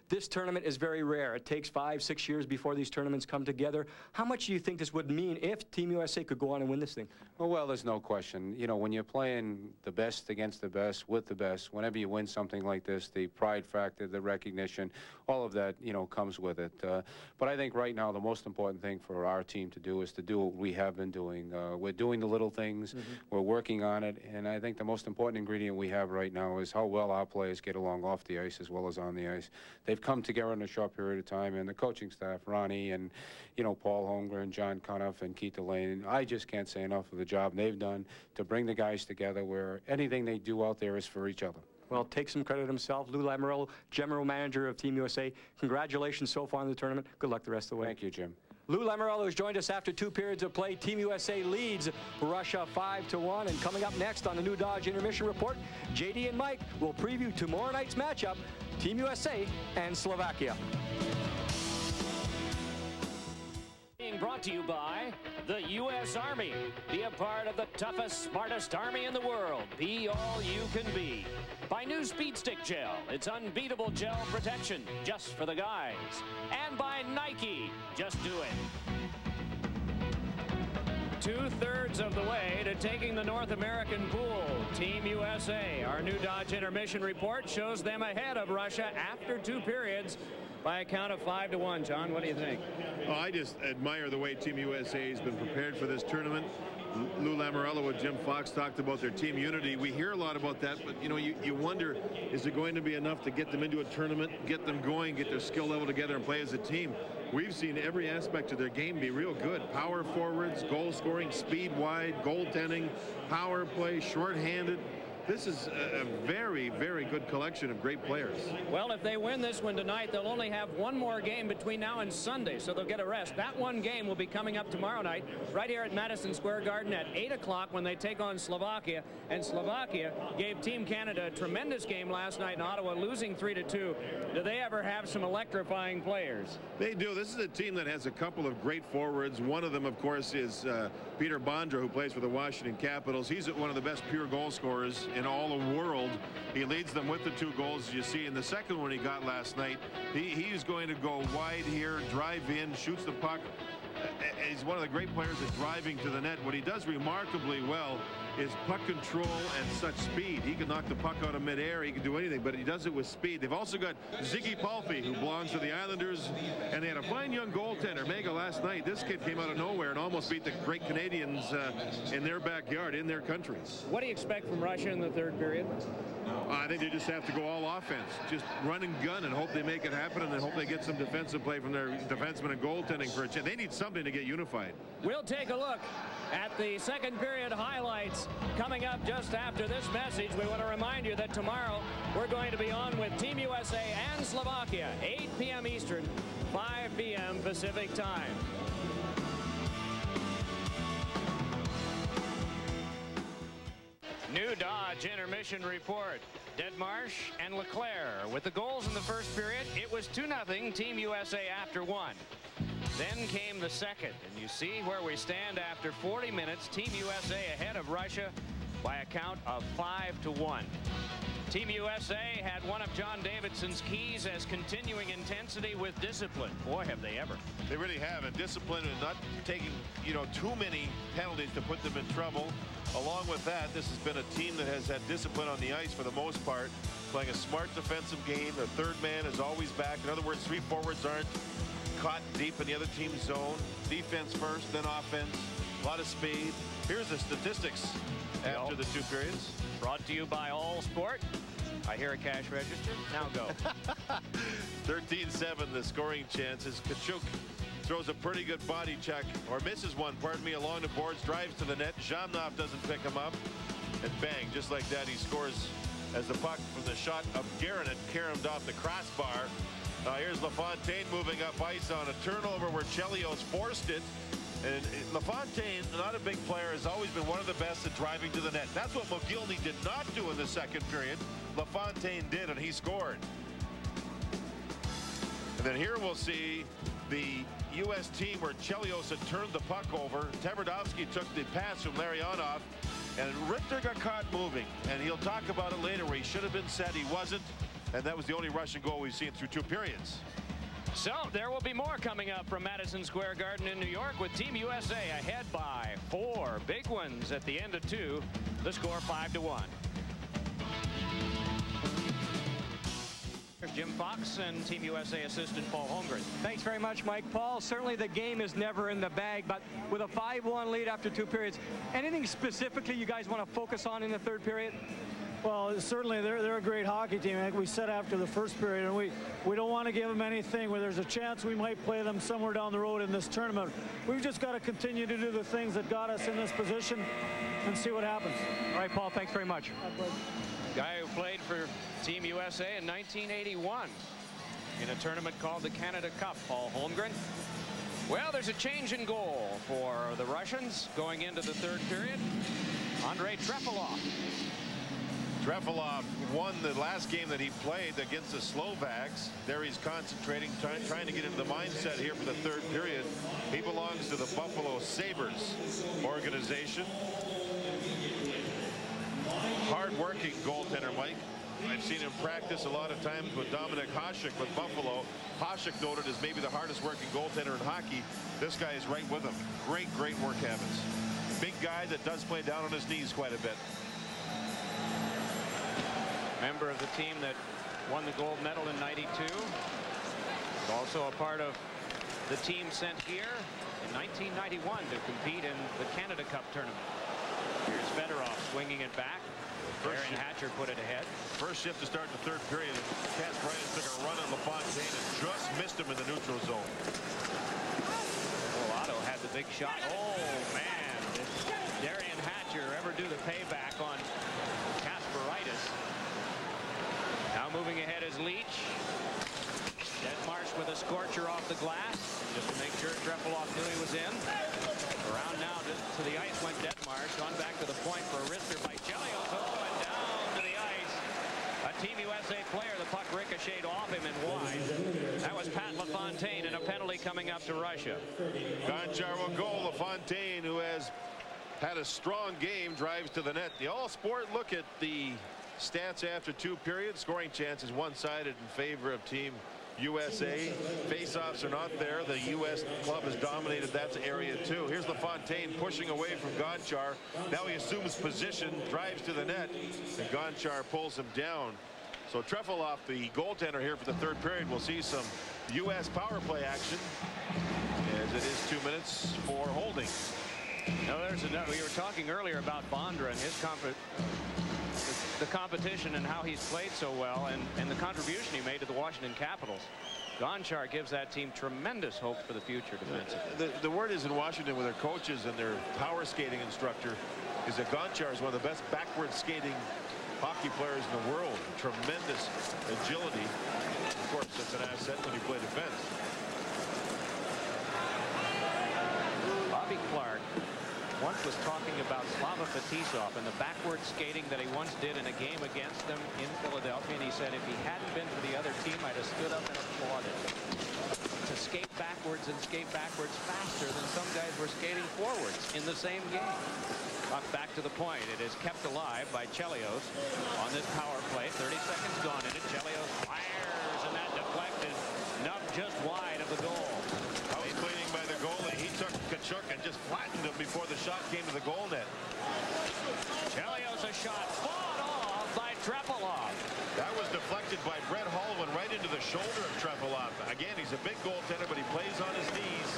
this tournament is very rare. It takes 5-6 years before these tournaments come together. How much do you think this would mean if Team USA could go on and win this thing? Well, there's no question. When you're playing the best against the best with the best, whenever you win something like this, the pride factor, the recognition, all of that, comes with it. But I think right now the most important thing for our team to do is to do what we have been doing. We're doing the little things. We're working on it. And I think the most important ingredient we have right now is how well our players get along off the ice as well as on the ice. They've come together in a short period of time, and the coaching staff, Ronnie and, Paul Holmgren, John Cuniff, and Keith Delaney, I just can't say enough of the job they've done to bring the guys together where anything they do out there is for each other. Well, take some credit himself. Lou Lamoriello, General Manager of Team USA. Congratulations so far in the tournament. Good luck the rest of the way. Thank you, Jim. Lou Lamoriello has joined us after 2 periods of play. Team USA leads Russia 5-1. And coming up next on the New Dodge Intermission Report, JD and Mike will preview tomorrow night's matchup, Team USA and Slovakia. Being brought to you by the U.S. Army. Be a part of the toughest, smartest Army in the world. Be all you can be. By New Speed Stick Gel. It's unbeatable gel protection just for the guys. And by Nike. Just do it. 2/3 of the way to taking the North American pool. Team USA. Our New Dodge Intermission Report shows them ahead of Russia after 2 periods by a count of 5-1. John, what do you think? Oh, I just admire the way Team USA has been prepared for this tournament. Lou Lamoriello and Jim Fox talked about their team unity. We hear a lot about that, but you wonder, is it going to be enough to get them into a tournament, get them going, get their skill level together and play as a team? We've seen every aspect of their game be real good. Power forwards, goal scoring, speed wide, goaltending, power play, shorthanded. This is a very, very good collection of great players. Well, if they win this one tonight, they'll only have one more game between now and Sunday, so they'll get a rest. That one game will be coming up tomorrow night right here at Madison Square Garden at 8 o'clock when they take on Slovakia. And Slovakia gave Team Canada a tremendous game last night in Ottawa, losing 3-2. Do they ever have some electrifying players? They do. This is a team that has a couple of great forwards. One of them, of course, is Peter Bondra, who plays for the Washington Capitals. He's one of the best pure goal scorers in all the world. He leads them with the 2 goals you see in the second one he got last night. He's going to go wide here, drive in, shoots the puck. He's one of the great players at driving to the net. What he does remarkably well is puck control and such speed. He can knock the puck out of midair. He can do anything, but he does it with speed. They've also got Ziggy Palffy, who belongs to the Islanders, and they had a fine young goaltender, Mega, last night. This kid came out of nowhere and almost beat the great Canadians in their backyard, in their country. What do you expect from Russia in the 3rd period? I think they just have to go all offense. Just run and gun and hope they make it happen, and then hope they get some defensive play from their defensemen and goaltending for a chance. They need something to get unified. We'll take a look at the 2nd period highlights coming up just after this message. We want to remind you that tomorrow we're going to be on with Team USA and Slovakia, 8 p.m. Eastern, 5 p.m. Pacific time. New Dodge Intermission Report. Deadmarsh and Leclerc with the goals in the 1st period. It was 2-0 Team USA after 1. Then came the 2nd, and you see where we stand after 40 minutes. Team USA ahead of Russia by a count of 5-1. Team USA had one of John Davidson's keys as continuing intensity with discipline. Boy, have they ever. They really have, and discipline and not taking, too many penalties to put them in trouble. Along with that, this has been a team that has had discipline on the ice for the most part, playing a smart defensive game. The 3rd man is always back. In other words, 3 forwards aren't caught deep in the other team's zone. Defense first, then offense. A lot of speed. Here's the statistics after the 2 periods. Brought to you by All Sport. I hear a cash register. Now go. 13-7, the scoring chances. Kachuk throws a pretty good body check, or misses one, pardon me, along the boards, drives to the net. Zhamnov doesn't pick him up. And bang, just like that, he scores as the puck from the shot of Guerin had caromed off the crossbar. Here's LaFontaine moving up ice on a turnover where Chelios forced it. And LaFontaine, not a big player, has always been one of the best at driving to the net. That's what Mogilny did not do in the second period. LaFontaine did, and he scored. And then here we'll see the U.S. team where Chelios had turned the puck over. Tverdovsky took the pass from Larionov, and Richter got caught moving. And he'll talk about it later where he should have been set. He wasn't. And that was the only Russian goal we've seen through 2 periods. So there will be more coming up from Madison Square Garden in New York with Team USA ahead by 4 big ones at the end of 2. The score 5-1. Jim Fox and Team USA assistant Paul Holmgren. Thanks very much, Mike. Paul, certainly the game is never in the bag, but with a 5-1 lead after 2 periods, anything specifically you guys want to focus on in the 3rd period? Well, certainly they're a great hockey team. Like we said after the 1st period, and we don't want to give them anything where there's a chance we might play them somewhere down the road in this tournament. We've just got to continue to do the things that got us in this position and see what happens. All right, Paul, thanks very much. Guy who played for Team USA in 1981 in a tournament called the Canada Cup, Paul Holmgren. Well, there's a change in goal for the Russians going into the 3rd period. Andrei Trefilov. Trefilov won the last game that he played against the Slovaks. There he's concentrating, trying to get into the mindset here for the 3rd period. He belongs to the Buffalo Sabres organization. Hard-working goaltender, Mike. I've seen him practice a lot of times with Dominik Hasek with Buffalo. Hasek noted as maybe the hardest working goaltender in hockey. This guy is right with him. Great work habits. Big guy that does play down on his knees quite a bit. Member of the team that won the gold medal in '92. Also a part of the team sent here in 1991 to compete in the Canada Cup tournament. Here's Fedorov swinging it back. Aaron Hatcher put it ahead. First shift to start the 3rd period. Kasparaitis took a run on LaFontaine and just missed him in the neutral zone. Otto had the big shot. Oh, man. Did Darian Hatcher ever do the payback on Kasparaitis? Now moving ahead is Leach. Detmarsh with a scorcher off the glass just to make sure Trefilov knew he was in. Around now to the ice went Detmarsh. On back to the point for a wrister by Chelios. Oh, and down to the ice. A Team USA player. The puck ricocheted off him and wide. That was Pat LaFontaine, and a penalty coming up to Russia. Gonchar will go. LaFontaine, who has had a strong game, drives to the net. The All-Sport look at the stats after 2 periods. Scoring chances one-sided in favor of Team USA. Face-offs are not there. The U.S. club has dominated that area too. Here's LaFontaine pushing away from Gonchar. Now he assumes position, drives to the net, and Gonchar pulls him down. So Trefilov, the goaltender here for the 3rd period, will see some U.S. power play action as it is 2 minutes for holding. Now there's another. We were talking earlier about Bondra and his the competition and how he's played so well and the contribution he made to the Washington Capitals. Gonchar gives that team tremendous hope for the future defensively. The word is in Washington with their coaches and their power skating instructor is that Gonchar is one of the best backward skating hockey players in the world. Tremendous agility. Of course, that's an asset when you play defense. Bobby Clark once was talking about Slava Fetisov and the backward skating that he once did in a game against them in Philadelphia, and he said if he hadn't been for the other team, I'd have stood up and applauded. To skate backwards and skate backwards faster than some guys were skating forwards in the same game. Puck back to the point. It is kept alive by Chelios on this power play. 30 seconds gone in it. Chelios fires, and that deflected. Nubbed just wide of the goal. That was cleaning by the goalie. He took Tkachuk and just flattened him before the shot came to the goal net. Chelios a shot fought off by Trefilov. That was deflected by Brett Hall, went right into the shoulder of Trefilov. Again, he's a big goaltender, but he plays on his knees.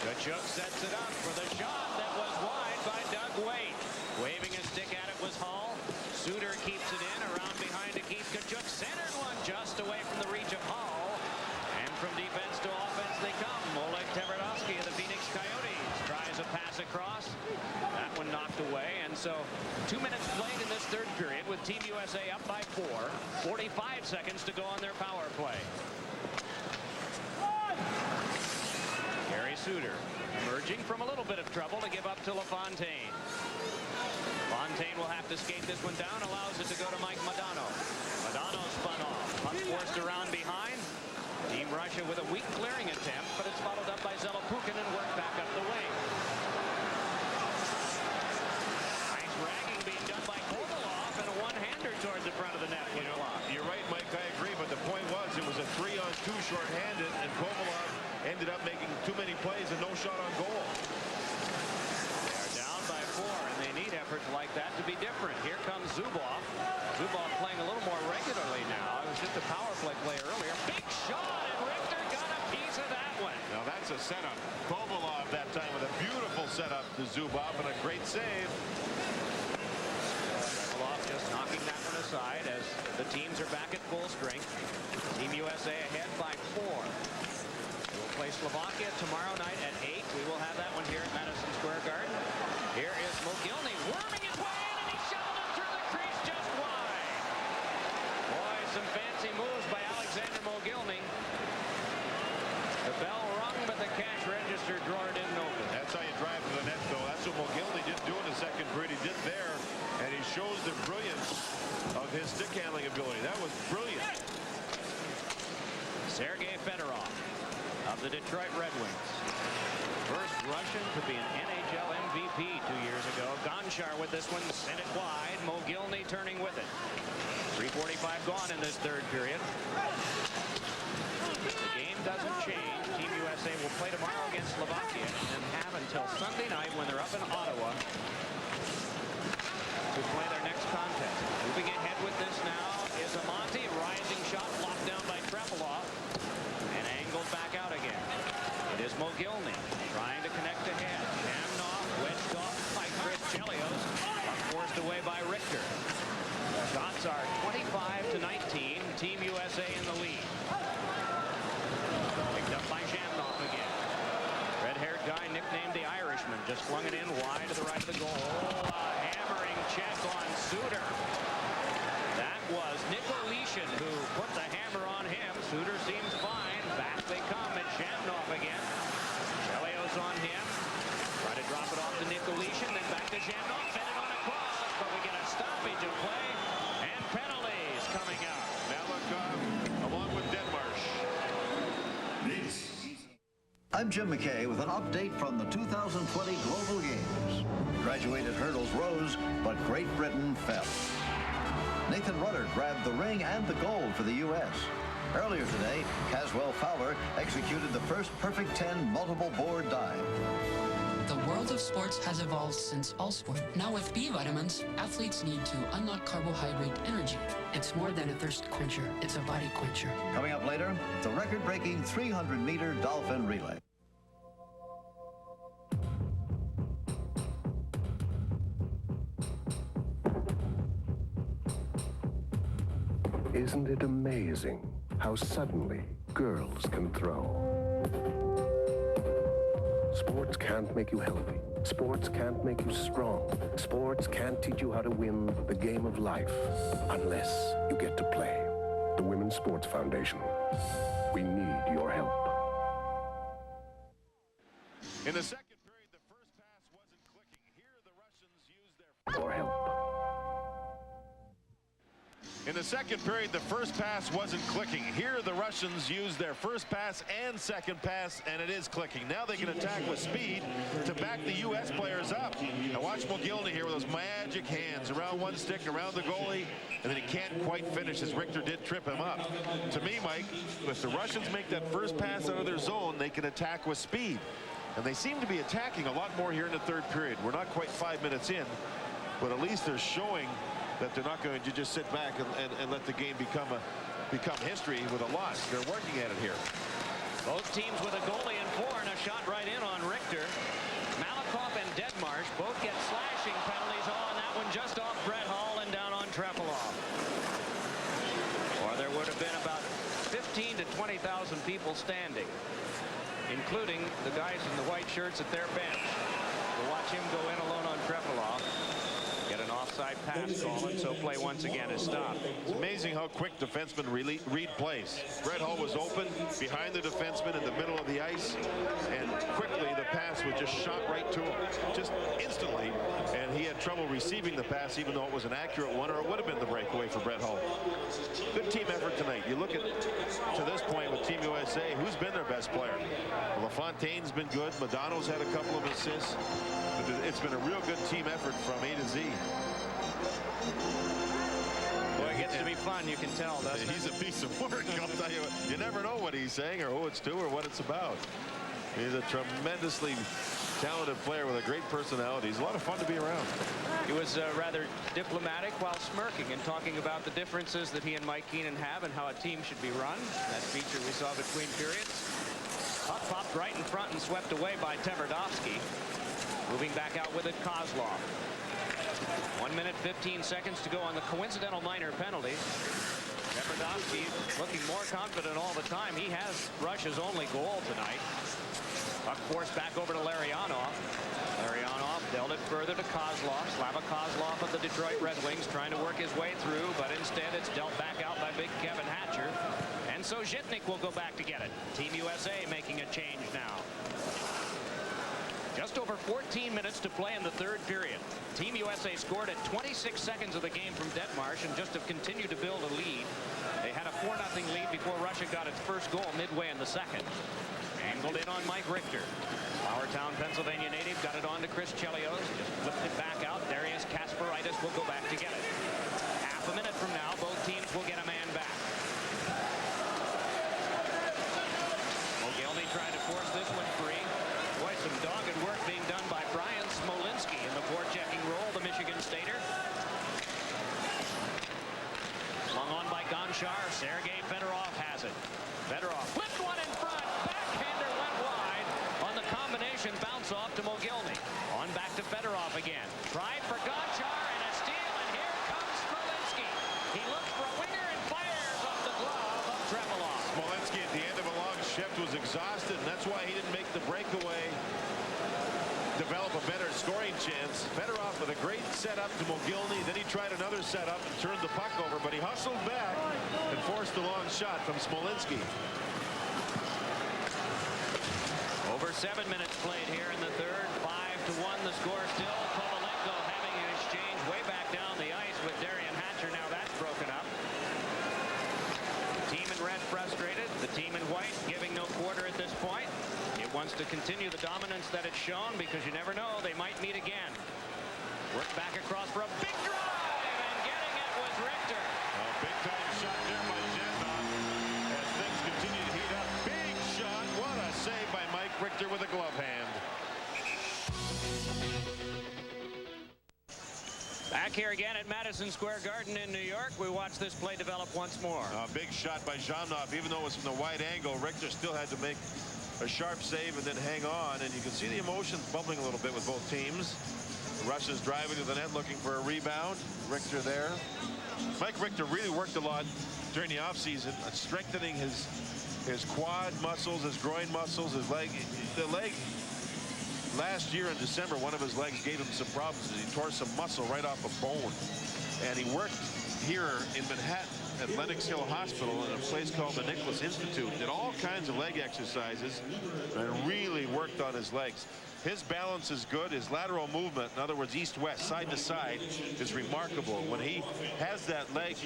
Tkachuk sets it up for the shot that was wide by Doug Waite. Waving a stick at it was Hall. Suter keeps it in around behind to Keith Tkachuk. Centered one just away from the reach of Hall. And from defense to offense they come. Oleg Tverdovsky of the Phoenix Coyotes tries a pass across. That one knocked away. And so Team USA up by 4. 45 seconds to go on their power play. Gary Suter emerging from a little bit of trouble to give up to LaFontaine. Fontaine will have to skate this one down, allows it to go to Mike Modano. Modano spun off. Puck forced around behind. Team Russia with a weak clearing attempt, but it's followed up by Zelepukin and worked back up the wing. Nice ragging being done by Kovalov and a one-hander towards the front of the net. You know, you're right, Mike, I agree, but the point was it was a 3-on-2 short-handed, and Kovalov ended up making too many plays and no shot on goal. They're down by 4, and they need efforts like that to be different. Here comes Zubov. Zubov playing a little more regularly now. It was just a power play earlier. Big shot, and Richter got a piece of that one. Now that's a setup. Kovalov that time with a beautiful setup to Zubov and a great save. Kovalov just knocking that one aside as the teams are back at full strength. Team USA ahead by 4. We'll play Slovakia tomorrow night at 8. We will have that one here at Madison Square Garden. Here is Mogilny worming his way in, and he shoveled it through the crease just wide. Boy, some fancy moves by Alexander Mogilny. The bell rung, but the cash register drawer didn't open. That's how you drive to the net, though. That's what Mogilny didn't do in the second period. He did there, and he shows the brilliance of his stick handling ability. That was brilliant. Sergei Fedorov of the Detroit Red Wings. First Russian to be an NHL MVP 2 years ago. Gonchar with this one, sent it wide. Mogilny turning with it. 3:45 gone in this third period. The game doesn't change. Team USA will play tomorrow against Slovakia and have until Sunday night when they're up in Ottawa to play their next contest. Moving ahead with this now is Amonte. A rising shot blocked down by Trepilov and angled back out again. It is Mogilny trying to connect ahead. Shamnoff wedged off by Chris Chelios. Forced away by Richter. Shots are 25-19. Team USA in the lead. Picked up by Shamnoff again. Red-haired guy nicknamed the Irishman just flung it in wide to the right of the goal. A hammering check on Suter. That was Nicolishin who put the hammer on him. Suter seems fine. Back they come at Shamnoff again. Chelios on him. Try to drop it off to Nicolishin, then back to Shamnoff. Fed it on across, but we get a stoppage of play and penalties coming out. Malikov along with Denmarsh. I'm Jim McKay with an update from the 2020 Global Games. Graduated hurdles rose, but Great Britain fell. Nathan Rudder grabbed the ring and the gold for the U.S. Earlier today, Caswell Fowler executed the first perfect 10 multiple board dive. The world of sports has evolved since all sport. Now with B vitamins, athletes need to unlock carbohydrate energy. It's more than a thirst quencher, it's a body quencher. Coming up later, the record-breaking 300-meter dolphin relay. Isn't it amazing how suddenly girls can throw? Sports can't make you healthy. Sports can't make you strong. Sports can't teach you how to win the game of life unless you get to play. The Women's Sports Foundation. We need your help. In the second period, the first pass wasn't clicking. Here, the Russians used their... Your help. In the second period, the first pass wasn't clicking. Here, the Russians used their first pass and second pass, and it is clicking. Now they can attack with speed to back the U.S. players up. Now watch Mogilny here with those magic hands around one stick, around the goalie, and then he can't quite finish as Richter did trip him up. To me, Mike, if the Russians make that first pass out of their zone, they can attack with speed. And they seem to be attacking a lot more here in the third period. We're not quite 5 minutes in, but at least they're showing that they're not going to just sit back and let the game become history with a loss. They're working at it here. Both teams with a goalie in 4 and a shot right in on Richter. Malikov and Denmarsh both get slashing penalties. Oh, and that one just off Brett Hall and down on Trepilov. Or there would have been about 15 to 20,000 people standing, including the guys in the white shirts at their bench. To watch him go in alone on Trepilov. Get an offside offside pass call, and so play once again is stopped. It's amazing how quick defensemen read plays. Brett Hull was open behind the defenseman in the middle of the ice, and quickly the pass was just shot right to him, just instantly, and he had trouble receiving the pass, even though it was an accurate one, or it would have been the breakaway for Brett Hull. Good team effort tonight. You look at to this point with Team USA, who's been their best player? LaFontaine's been good. Madonna's had a couple of assists. But it's been a real good team effort from A to Z. Boy, it gets to be fun, you can tell, doesn't it? He's a piece of work, I'll tell you. You never know what he's saying or who it's to or what it's about. He's a tremendously talented player with a great personality. He's a lot of fun to be around. He was rather diplomatic while smirking and talking about the differences that he and Mike Keenan have and how a team should be run. That feature we saw between periods. Puck popped right in front and swept away by Tverdovsky. Moving back out with it, Kozlov. 1 minute, 15 seconds to go on the coincidental minor penalty. Tverdovsky looking more confident all the time. He has Russia's only goal tonight. Puck forced back over to Larionov. Larionov dealt it further to Kozlov. Slava Kozlov of the Detroit Red Wings trying to work his way through, but instead it's dealt back out by big Kevin Hatcher. And so Zhitnik will go back to get it. Team USA making a change now. Just over 14 minutes to play in the third period. Team USA scored at 26 seconds of the game from Detmarsh and just have continued to build a lead. They had a 4-0 lead before Russia got its first goal midway in the second. Angled in on Mike Richter. Flowertown, Pennsylvania native got it on to Chris Chelios. Just flipped it back out. Darius Kasparaitis will go back to get it. Half a minute from now, both teams will get a man back. Mogilny tried to force this one free. Boy, some dogged work being done by Brian Smolinski in the forechecking role, the Michigan Stater. Slung on by Gonchar. Sergei Fedorov has it. Fedorov flipped one in front. Backhander went wide on the combination bounce off to Mogilny. On back to Fedorov again. Tried for Gonchar and a steal, and here comes Smolinski. He looks for a winger and fires off the glove of Trevelov. Smolinski at the end of a long shift was exhausted, and that's why he didn't make the breakaway. Develop a better scoring chance. Fedorov with a great setup to Mogilny. Then he tried another setup and turned the puck over, but he hustled back and forced a long shot from Smolinski. Over 7 minutes played here in the third. 5-1 the score still. Kovalenko having an exchange way back down the ice with Darian Hatcher. Now that's broken up. The team in red frustrated. The team in white giving no quarter at this point. It wants to continue the dominance that it's shown because you never know, they might meet again. Work back across for a big drive, and getting it was Richter. A big time shot there by Zhendov as things continue to heat up. Big shot. What a save by Mike Richter with a glove hand. Back here again at Madison Square Garden in New York. We watch this play develop once more. A big shot by Zhendov. Even though it was from the wide angle, Richter still had to make a sharp save and then hang on, and you can see the emotions bubbling a little bit with both teams. Russia's driving to the net looking for a rebound. Richter there. Mike Richter really worked a lot during the offseason on strengthening his quad muscles, his groin muscles, his leg. The leg last year in December, one of his legs gave him some problems. He tore some muscle right off a bone, and he worked here in Manhattan at Lenox Hill Hospital in a place called the Nicholas Institute. Did all kinds of leg exercises and really worked on his legs. His balance is good. His lateral movement, in other words, east-west, side to side, is remarkable. When he has that leg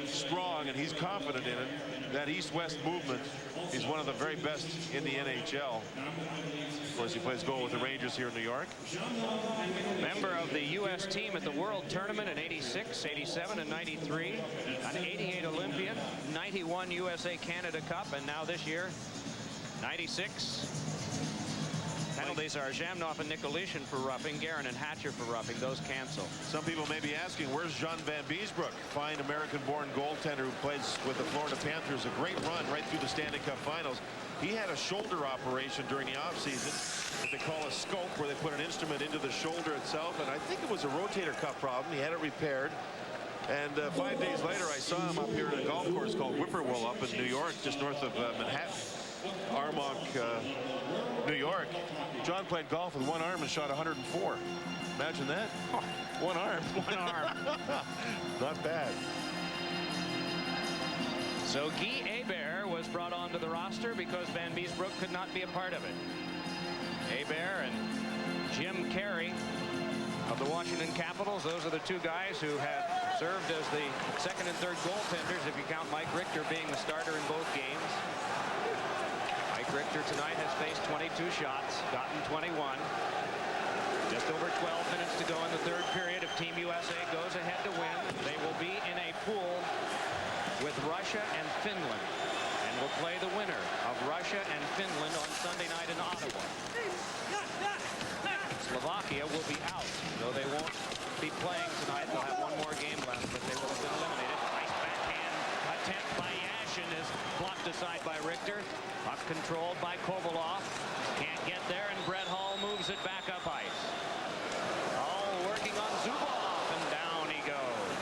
strong and he's confident in it, that east-west movement is one of the very best in the NHL. Of course, he plays goal with the Rangers here in New York. Member of the U.S. team at the World Tournament in 86, 87, and 93. An 88 Olympian, 91 USA Canada Cup, and now this year, 96. Penalties are Zhamnov and Nicolishin for roughing, Guerin and Hatcher for roughing. Those cancel. Some people may be asking, where's John Van Beesbrook? Fine American-born goaltender who plays with the Florida Panthers. A great run right through the Stanley Cup Finals. He had a shoulder operation during the offseason, what they call a scope, where they put an instrument into the shoulder itself, and I think it was a rotator cuff problem. He had it repaired. And 5 days later, I saw him up here at a golf course called Whippoorwill up in New York, just north of Manhattan. Armonk, New York. John played golf with one arm and shot 104. Imagine that. One arm. One arm. Not bad. So Guy Hebert was brought onto the roster because Van Beesbroek could not be a part of it. Hebert and Jim Carey of the Washington Capitals, those are the two guys who have served as the second and third goaltenders, if you count Mike Richter being the starter in both games. Mike Richter tonight has faced 22 shots, gotten 21. Just over 12 minutes to go in the third period. If Team USA goes ahead to win, they will be in a pool with Russia and Finland, and will play the winner of Russia and Finland on Sunday night in Ottawa. Slovakia will be out, though they won't be playing tonight. They'll have one more game left, but they will have been eliminated. Nice backhand attempt by Yashin is blocked aside by Richter. Puck controlled by Kovalov. Can't get there, and Brett Hall moves it back up ice. Hall working on Zubov, and down he goes.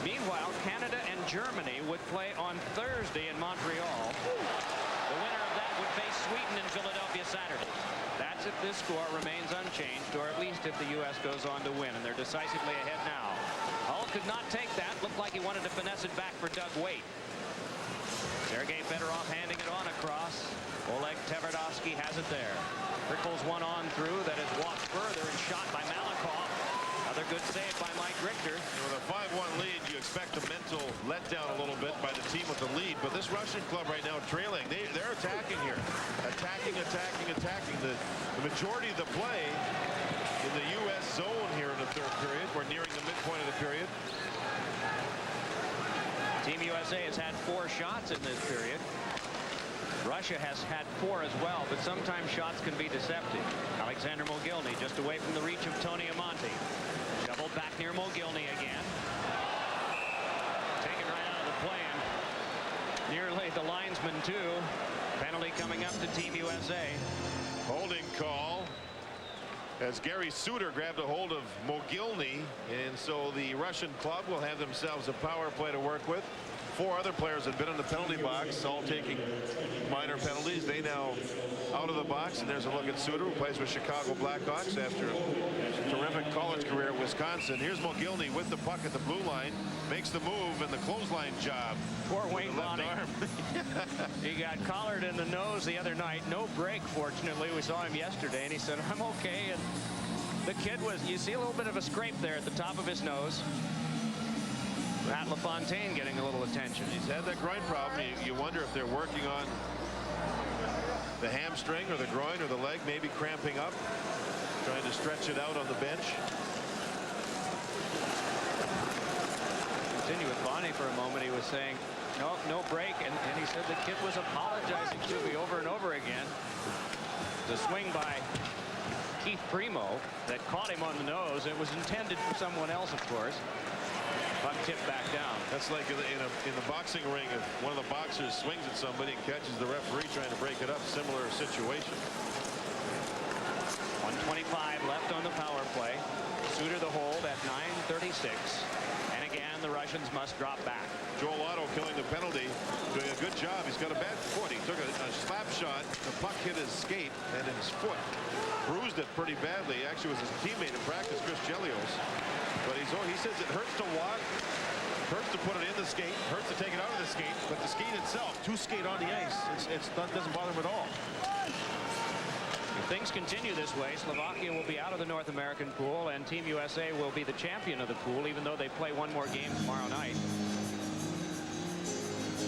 Meanwhile, Canada and Germany would play on Thursday in Montreal. The winner of that would face Sweden in Philadelphia Saturday. That's if this score remains unchanged, or at least if the U.S. goes on to win, and they're decisively ahead now. Hall could not take that. Looked like he wanted to finesse it back for Doug Waite. Sergei Fedorov handing it on across. Oleg Tverdovsky has it there. Trickles one on through that is walked further and shot by Malakoff. Another good save by Mike Richter. With a 5-1 lead, you expect a mental letdown a little bit by the team with the lead. But this Russian club right now trailing. They're attacking here. Attacking. The majority of the play in the U.S. zone here in the third period. We're nearing the midpoint of the period. Team USA has had 4 shots in this period. Russia has had 4 as well, but sometimes shots can be deceptive. Alexander Mogilny just away from the reach of Tony Amonte. Shoveled back near Mogilny again. Taken right out of the play, and nearly the linesman too. Penalty coming up to Team USA. Holding call as Gary Suter grabbed a hold of Mogilny, and so the Russian club will have themselves a power play to work with. 4 other players have been in the penalty box, all taking minor penalties. They now out of the box, and there's a look at Suter, who plays with Chicago Blackhawks after a terrific college career at Wisconsin. Here's Mogilny with the puck at the blue line, makes the move and the clothesline job. Poor Wayne Bonny. He got collared in the nose the other night. No break, fortunately. We saw him yesterday, and he said, "I'm okay." And the kid was, you see a little bit of a scrape there at the top of his nose. Matt LaFontaine getting a little attention. He's had that groin problem. You wonder if they're working on the hamstring or the groin or the leg, maybe cramping up, trying to stretch it out on the bench. Continue with Bonnie for a moment. He was saying, no break, and he said the kid was apologizing to me over and over again. The swing by Keith Primo that caught him on the nose. It was intended for someone else, of course. Puck tipped back down. That's like in the boxing ring, if one of the boxers swings at somebody and catches the referee trying to break it up. Similar situation. 1:25 left on the power play. Suter the hold at 9:36. And again, the Russians must drop back. Joel Otto killing the penalty, doing a good job. He's got a bad foot. He took a slap shot. The puck hit his skate and his foot bruised it pretty badly. Actually, it was his teammate in practice, Chris Chelios. But he says it hurts to walk, hurts to put it in the skate, hurts to take it out of the skate, but the skate itself, to skate on the ice, it doesn't bother him at all. If things continue this way, Slovakia will be out of the North American pool, and Team USA will be the champion of the pool, even though they play one more game tomorrow night.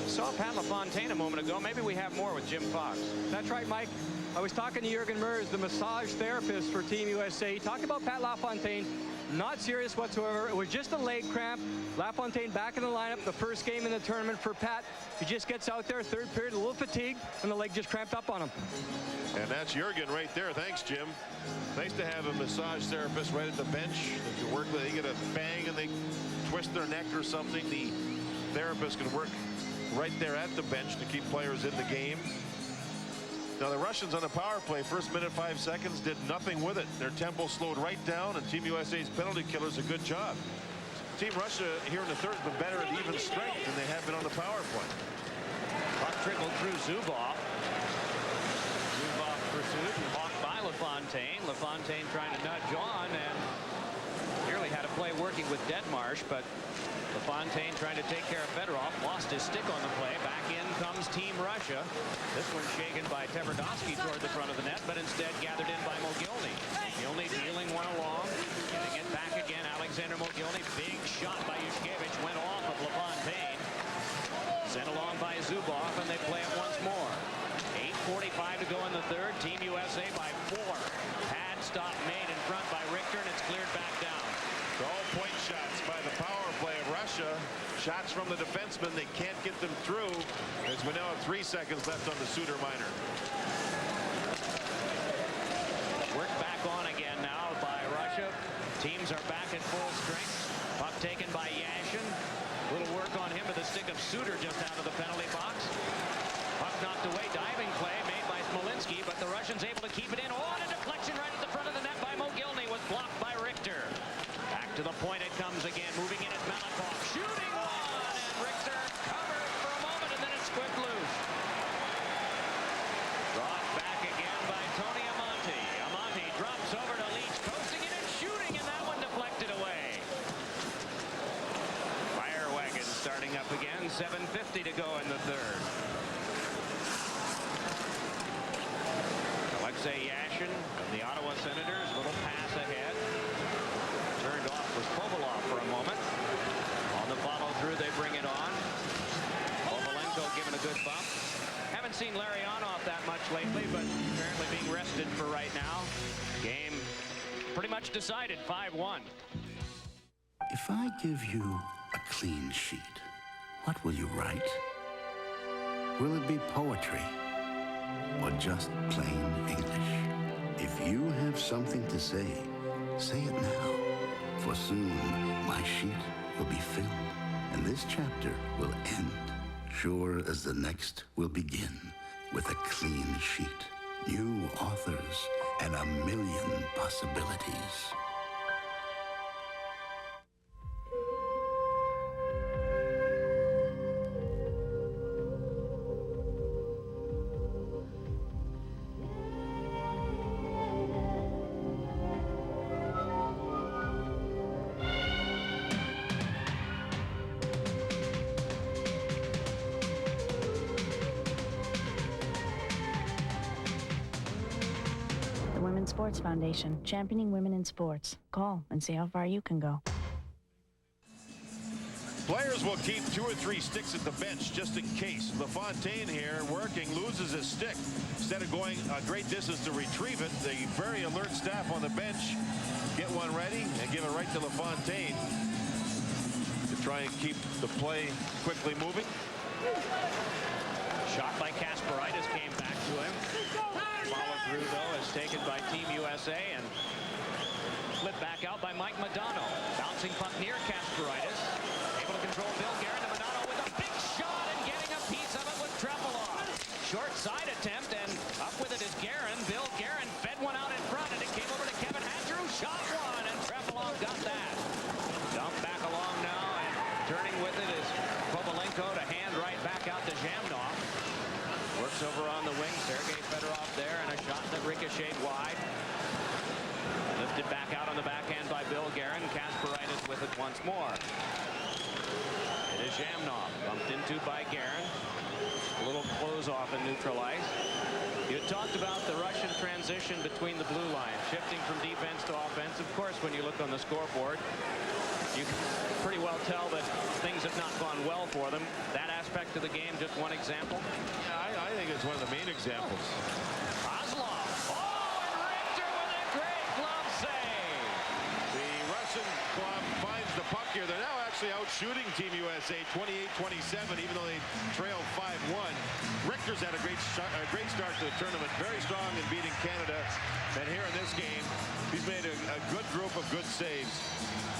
Saw Pat LaFontaine a moment ago. Maybe we have more with Jim Fox. That's right, Mike. I was talking to Jurgen Mers, the massage therapist for Team USA. He talked about Pat LaFontaine. Not serious whatsoever. It was just a leg cramp. LaFontaine back in the lineup, the first game in the tournament for Pat. He just gets out there, third period, a little fatigued, and the leg just cramped up on him. And that's Jurgen right there. Thanks, Jim. Nice to have a massage therapist right at the bench. If you work, they get a bang and they twist their neck or something. The therapist can work right there at the bench to keep players in the game. Now the Russians on the power play, first minute 5 seconds, did nothing with it. Their tempo slowed right down, and Team USA's penalty killers a good job. Team Russia here in the third has been better at even strength than they have been on the power play. Puck dribbled through Zubov. Zubov pursued and blocked by LaFontaine. LaFontaine trying to nudge on and nearly had a play working with Deadmarsh, but LaFontaine trying to take care of Fedorov, lost his stick on the play. Back in comes Team Russia. This one shaken by Tverdovsky toward the front of the net, but instead gathered in by Mogilny. Mogilny dealing one along, getting it back again. Alexander Mogilny, big shot by Yushkevich, went off of LaFontaine. Sent along by Zubov, and they play it once more. 8:45 to go in the third. Team USA by 4. Pad stop made in front by Richter, and it's cleared back down. All point shots by the power play of Russia. Shots from the defenseman. They can't get them through, as we now have 3 seconds left on the Suter minor. Work back on again now by Russia. Teams are back at full strength. Puck taken by Yashin. Little work on him with the stick of Suter just out of the penalty box. Puck knocked away. Diving play made by Smolinski, but the Russians able to keep it in. Oh, and a deflection right at the front of the net by Mogilny was blocked by Richter. Back to the point it comes again. Moving in at Malakoff. Shooting one, and Richter covered for a moment, and then it's squibbed loose. Brought back again by Tony Amonte. Amonte drops over to Leach, coasting it and shooting, and that one deflected away. Fire wagon starting up again. 7:50 to go in the third. Alexei Yashin of the Ottawa Senators. Little pass ahead. Turned off was Kovalov for a moment. On the follow through, they bring it on. Kovalenko given a good bump. Haven't seen Larionov that much lately, but apparently being rested for right now. Game pretty much decided, 5-1. If I give you a clean sheet, what will you write? Will it be poetry or just plain English? If you have something to say it now. For soon, my sheet will be filled, and this chapter will end, sure as the next will begin, with a clean sheet, new authors, and a million possibilities. Sports Foundation, championing women in sports. Call and see how far you can go. Players will keep 2 or 3 sticks at the bench just in case. LaFontaine here working, loses his stick. Instead of going a great distance to retrieve it, the very alert staff on the bench get one ready and give it right to LaFontaine to try and keep the play quickly moving. Shot by Kasparaitis came back to him. Follow through, though, is taken by Team USA and flipped back out by Mike Modano. Bouncing puck near Kasparaitis. Able to control Bill Guerin to Modano with a big shot, and getting a piece of it was Trepalov. Short side attempt, and up with it is Guerin. Bill Guerin fed one out in front, and it came over to Kevin Hatcher, who shot one, and Trepalov got that. Dumped back along now, and turning with it is Kovalenko to hand right back out to Zhamnov. Works over on the wing. Sergei Fedorov there, and a shot that ricocheted wide. Lifted back out on the backhand by Bill Guerin. Kasparaitis with it once more. It is Zhamnov, bumped into by Guerin. A little close off and neutral ice. You had talked about the Russian transition between the blue line, shifting from defense to offense. Of course, when you look on the scoreboard, you can pretty well tell that things have not gone well for them. That aspect of the game, just one example. Yeah, I think it's one of the main examples. Kozlov. Oh, and Richter with a great glove save. The Russian club finds the puck here. They're now actually out shooting Team USA 28-27, even though they trail 5-1. Richter's had a great start to the tournament. Very strong in beating Canada. And here in this game, he's made a good group of good saves.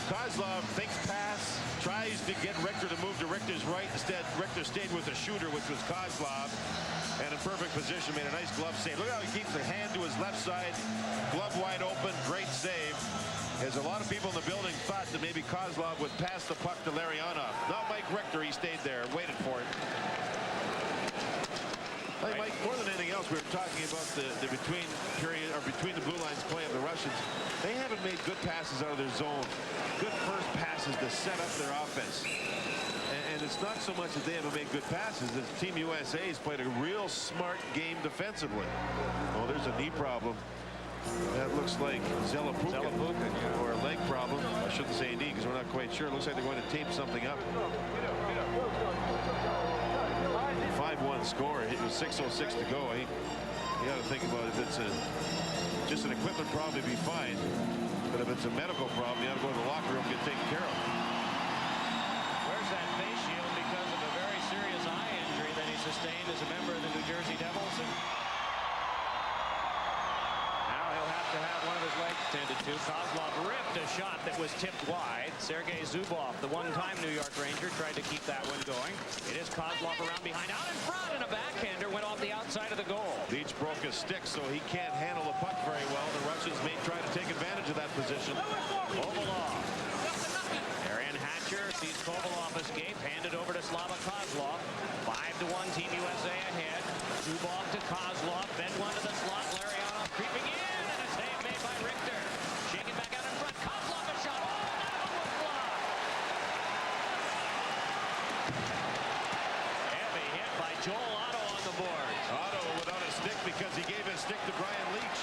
Kozlov thinks pass, tries to get Richter to move to Richter's right. Instead, Richter stayed with the shooter, which was Kozlov. And in perfect position, made a nice glove save. Look how he keeps the hand to his left side. Glove wide open, great save. As a lot of people in the building thought that maybe Kozlov would pass the puck to Larionov. Not Mike Richter, he stayed there, waited for it. we were talking about the between period or between the blue lines play of the Russians. They haven't made good passes out of their zone. Good first passes to set up their offense. And it's not so much that they haven't made good passes as Team USA has played a real smart game defensively. Oh, there's a knee problem. That looks like Zelapukin, yeah. Or a leg problem. I shouldn't say knee because we're not quite sure. It looks like they're going to tape something up. 5-1 score. It was 6:06 to go. You got to think about it. If it's just an equipment problem, it'd be fine. But if it's a medical problem, you got to go to the locker room and get taken care of. Where's that face shield because of a very serious eye injury that he sustained as a member of the New Jersey Devils? And now he'll have to have one of his legs tended to. Kozlov ripped a shot that was tipped wide. Sergei Zubov, the one-time New York Ranger, tried to keep that one going. It is Kozlov around behind, out in front, and a backhander went off the outside of the goal. Leach broke his stick, so he can't handle the puck very well. The Russians may try to take advantage of that position. Kovalov. Darian Hatcher sees Kovalov escape, handed over to Slava Kozlov. 5-1, Team USA ahead. Zubov to Kozlov, then one to the slot. Larionov creeping in, and a save made by Richter. Shaking back out in front. Kozlov a shot. Oh, that one was blocked. Heavy hit by Joel Otto on the boards. Otto without a stick because he gave his stick to Brian Leach.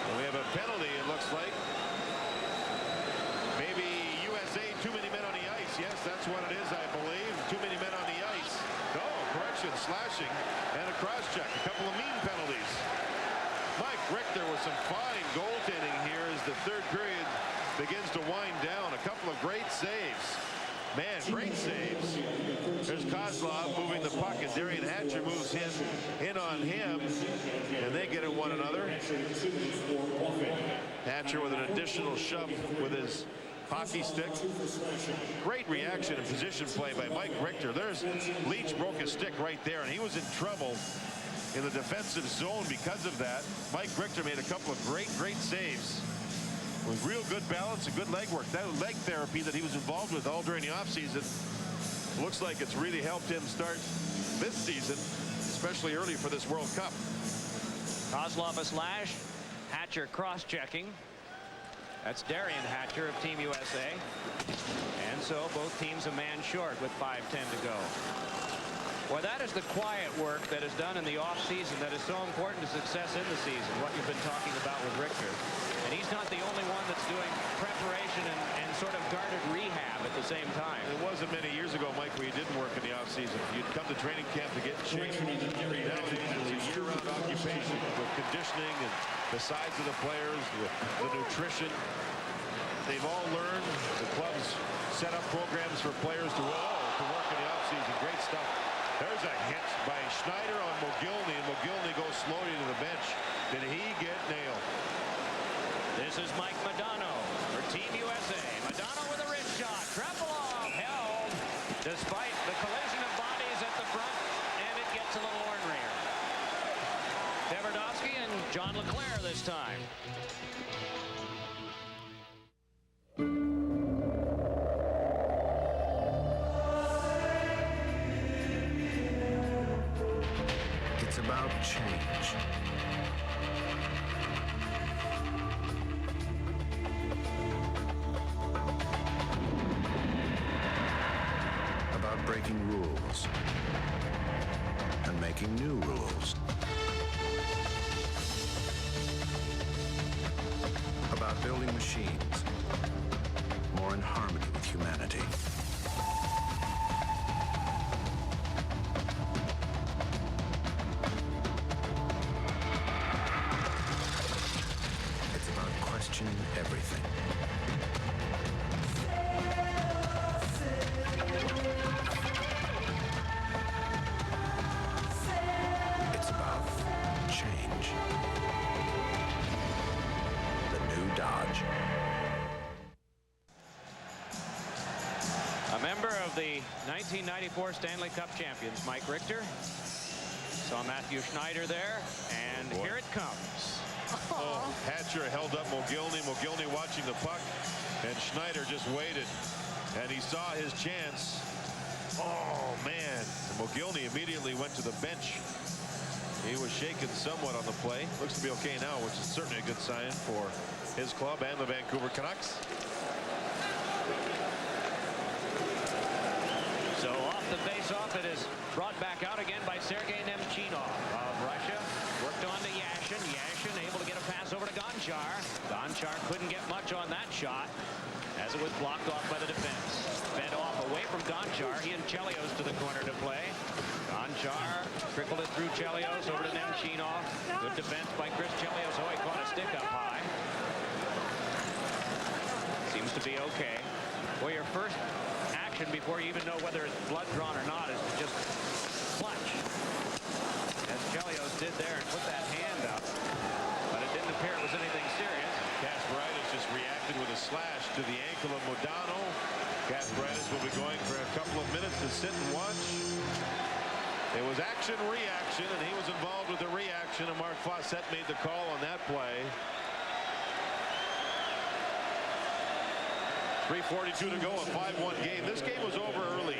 And we have a penalty, it looks like. Maybe USA, too many men on the ice. Yes, that's what it is, I believe. Too many men on the ice. No, correction, slashing, and a cross-check. A couple of mean penalties. Mike Richter with some fine goaltending here as the third period begins to wind down. A couple of great saves. Man, great saves. There's Kozlov moving the puck, and Darian Hatcher moves in on him, and they get at one another. Hatcher with an additional shove with his hockey stick. Great reaction and position play by Mike Richter. There's Leach broke his stick right there, and he was in trouble in the defensive zone because of that. Mike Richter made a couple of great saves with real good balance and good leg work. That leg therapy that he was involved with all during the offseason looks like it's really helped him start this season, especially early for this World Cup. Kozlov a slash. Hatcher cross-checking. That's Darian Hatcher of Team USA. And so both teams a man short with 5:10 to go. Well, that is the quiet work that is done in the offseason that is so important to success in the season, what you've been talking about with Richter. And he's not the only one that's doing preparation and sort of guarded rehab at the same time. It wasn't many years ago, Mike, where you didn't work in the offseason. You'd come to training camp to get in shape. Nowadays, it's a year-round occupation with conditioning and the size of the players, the nutrition. They've all learned. The clubs set up programs for players to work in the offseason. Great stuff. There's a hit by Schneider on Mogilny, and Mogilny goes slowly to the bench. Did he get nailed? This is Mike Modano for Team USA. Modano with a wrist shot. Trepalov held despite the collision of bodies at the front, and it gets a little ornery. Tverdovsky and John LeClaire this time. It's about change. About breaking rules and making new rules. About building machines more in harmony with humanity. Questioning everything. It's about change. The new Dodge. A member of the 1994 Stanley Cup champions, Mike Richter. Saw Matthew Schneider there, and here it comes. Oh, Hatcher held up Mogilny. Mogilny watching the puck, and Schneider just waited, and he saw his chance. Oh, man. Mogilny immediately went to the bench. He was shaken somewhat on the play. Looks to be okay now, which is certainly a good sign for his club and the Vancouver Canucks. So off the face-off, it is brought back out again by Sergei Nemchinov of Russia. Worked on to Yashin. Yashin able to get a pass over to Gonchar. Gonchar couldn't get much on that shot as it was blocked off by the defense. Fed off away from Gonchar. He and Chelios to the corner to play. Gonchar trickled it through Chelios over to Nemchinov. Good defense by Chris Chelios. Oh, he caught a stick up high. Seems to be okay. Well, your first action before you even know whether it's blood drawn or not is to just clutch, as Chelios did there, and put that hand up. But it didn't appear it was anything serious. Kasparaitis just reacted with a slash to the ankle of Modano. Kasparaitis will be going for a couple of minutes to sit and watch. It was action-reaction, and he was involved with the reaction, and Mark Fawcett made the call on that play. 3:42 to go, a 5-1 game. This game was over early.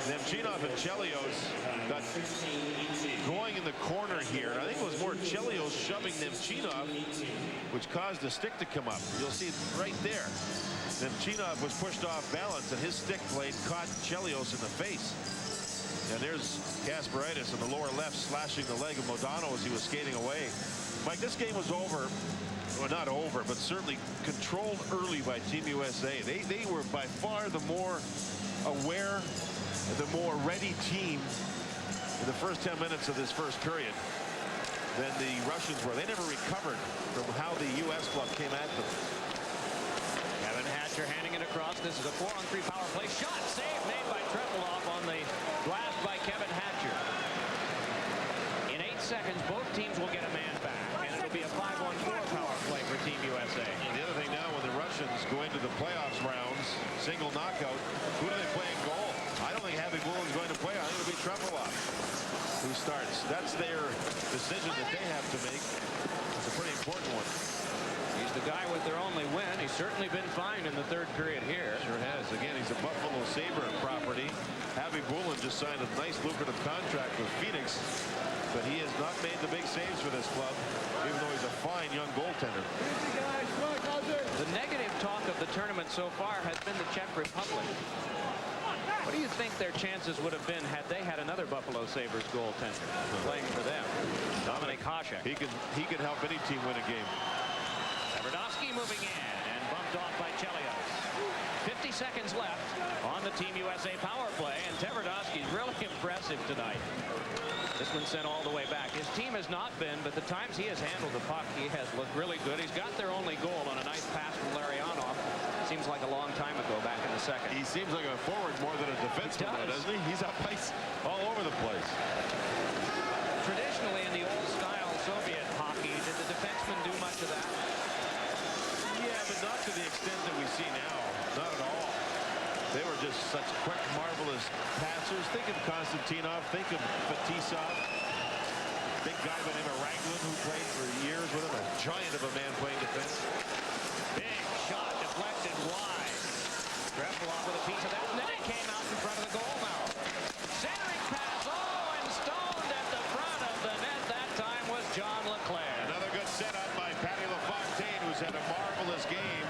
Nemchinov and Chelios got going in the corner here. I think it was more Chelios shoving Nemchinov, which caused the stick to come up. You'll see it right there. Nemchinov was pushed off balance, and his stick blade caught Chelios in the face. And there's Kasparaitis in the lower left slashing the leg of Modano as he was skating away. Mike, this game was over. Well, not over, but certainly controlled early by Team USA. They were by far the more aware, the more ready team in the first 10 minutes of this first period than the Russians were. They never recovered from how the U.S. club came at them. Kevin Hatcher handing it across. This is a 4-on-3 power play. Shot save made by Trepilov on the glass by Kevin Hatcher. In 8 seconds, both teams will get a man back, and it'll be a 5-on-4 power play for Team USA. And the other thing now, when the Russians go into the playoffs rounds, single knockout, who do they play in goal? I don't think Happy Bull's going to play. I think it'll be Trepilov who starts. That's their decision that they have to make. It's a pretty important one. He's the guy with their only win. He's certainly been fine in the third period here. Sure has. Again, he's a Buffalo Sabre property. Happy Bullen just signed a nice lucrative contract with Phoenix, but he has not made the big saves for this club, even though he's a fine young goaltender. The negative talk of the tournament so far has been the Czech Republic. What do you think their chances would have been had they had another Buffalo Sabres goaltender playing for them? Dominic Hasek. He can help any team win a game. Tverdovsky moving in and bumped off by Chelios. 50 seconds left on the Team USA power play, and Tverdovsky's really impressive tonight. This one sent all the way back. His team has not been, but the times he has handled the puck, he has looked really good. He's got their only goal on a nice pass from Larionov. Seems like a long time ago back in the second. He seems like a forward more than a defenseman, doesn't he? He's up ice all over the place. Traditionally, in the old-style Soviet hockey, did the defensemen do much of that? Yeah, but not to the extent that we see now. Not at all. They were just such quick, marvelous passers. Think of Konstantinov. Think of Fetisov. Big guy by the name of Raglan who played for years with him. A giant of a man playing defense. Big shot deflected wide. Trepilov with a piece of that, and then it came out in front of the goal now. Centering pass, oh, and stoned at the front of the net. That time was John Leclerc. Another good setup by Patty LaFontaine, who's had a marvelous game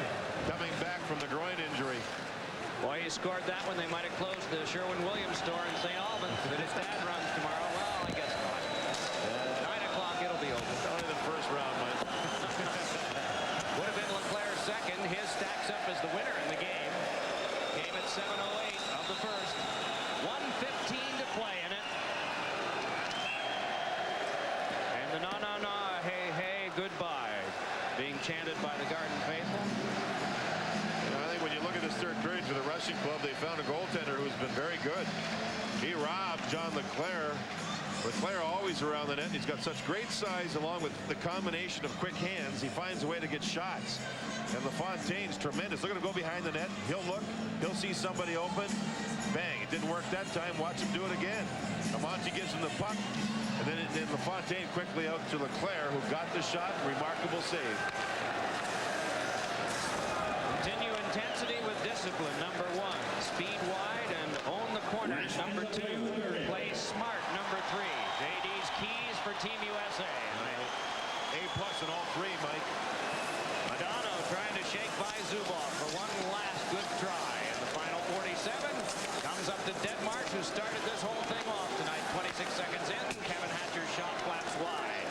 coming back from the groin injury. Boy, he scored that one. They might have closed the Sherwin-Williams store in St. Albans that his dad runs tomorrow. Well, I guess not. 9 o'clock, it'll be open. Only the first round, Mike. Would have been Leclerc's second. His stacks up as the winner in the game. Came at 7:08 of the first. 1:15 to play in it. And the na-na-na, hey, goodbye being chanted by the Garden faithful. I think when you look at this third period for the Russian club, they found a goaltender who's been very good. He robbed John Leclerc. Leclerc always around the net. He's got such great size along with the combination of quick hands. He finds a way to get shots. And LaFontaine's tremendous. Look at him go behind the net. He'll look. He'll see somebody open. Bang. It didn't work that time. Watch him do it again. Amonte gives him the puck. And then LaFontaine quickly out to Leclerc, who got the shot. Remarkable save. Continue intensity with discipline. Number 1. Speed wide and own the corners, number 2. Play smart, number 3. JD's keys for Team USA. A+ in all 3, Mike. Madonna trying to shake by Zubov for one last good try. And the final 47 comes up to Deadmarsh, who started this whole thing off tonight. 26 seconds in, Kevin Hatcher's shot flaps wide.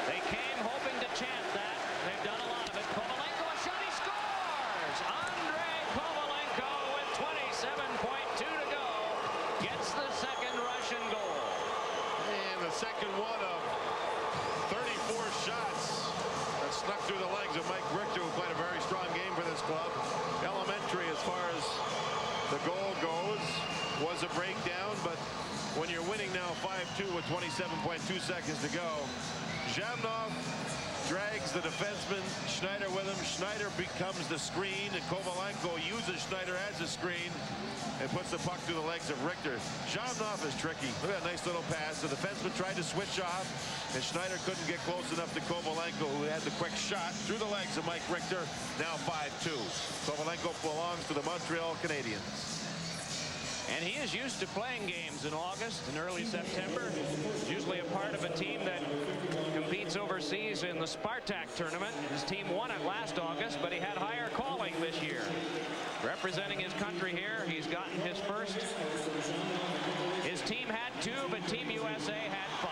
They came hoping to chant that. They've done a lot of it. Kovalenko, a shot, he scores! Andrei Kovalenko with 27.2 to go gets the second Russian goal. And the second one of 34 shots that snuck through the legs of Mike Richter, who played a very strong game for this club. Elementary as far as the goal goes. Was a breakdown, but when you're winning now 5-2 with 27.2 seconds to go, Zhamnov drags the defenseman Schneider with him. Schneider becomes the screen, and Kovalenko uses Schneider as a screen and puts the puck through the legs of Richter. Zhamnov is tricky. Look at that nice little pass. The defenseman tried to switch off, and Schneider couldn't get close enough to Kovalenko, who had the quick shot through the legs of Mike Richter. Now 5-2. Kovalenko belongs to the Montreal Canadiens. And he is used to playing games in August and early September. He's usually a part of a team that competes overseas in the Spartak tournament. His team won it last August, but he had higher calling this year. Representing his country here, he's gotten his first. His team had 2, but Team USA had 5.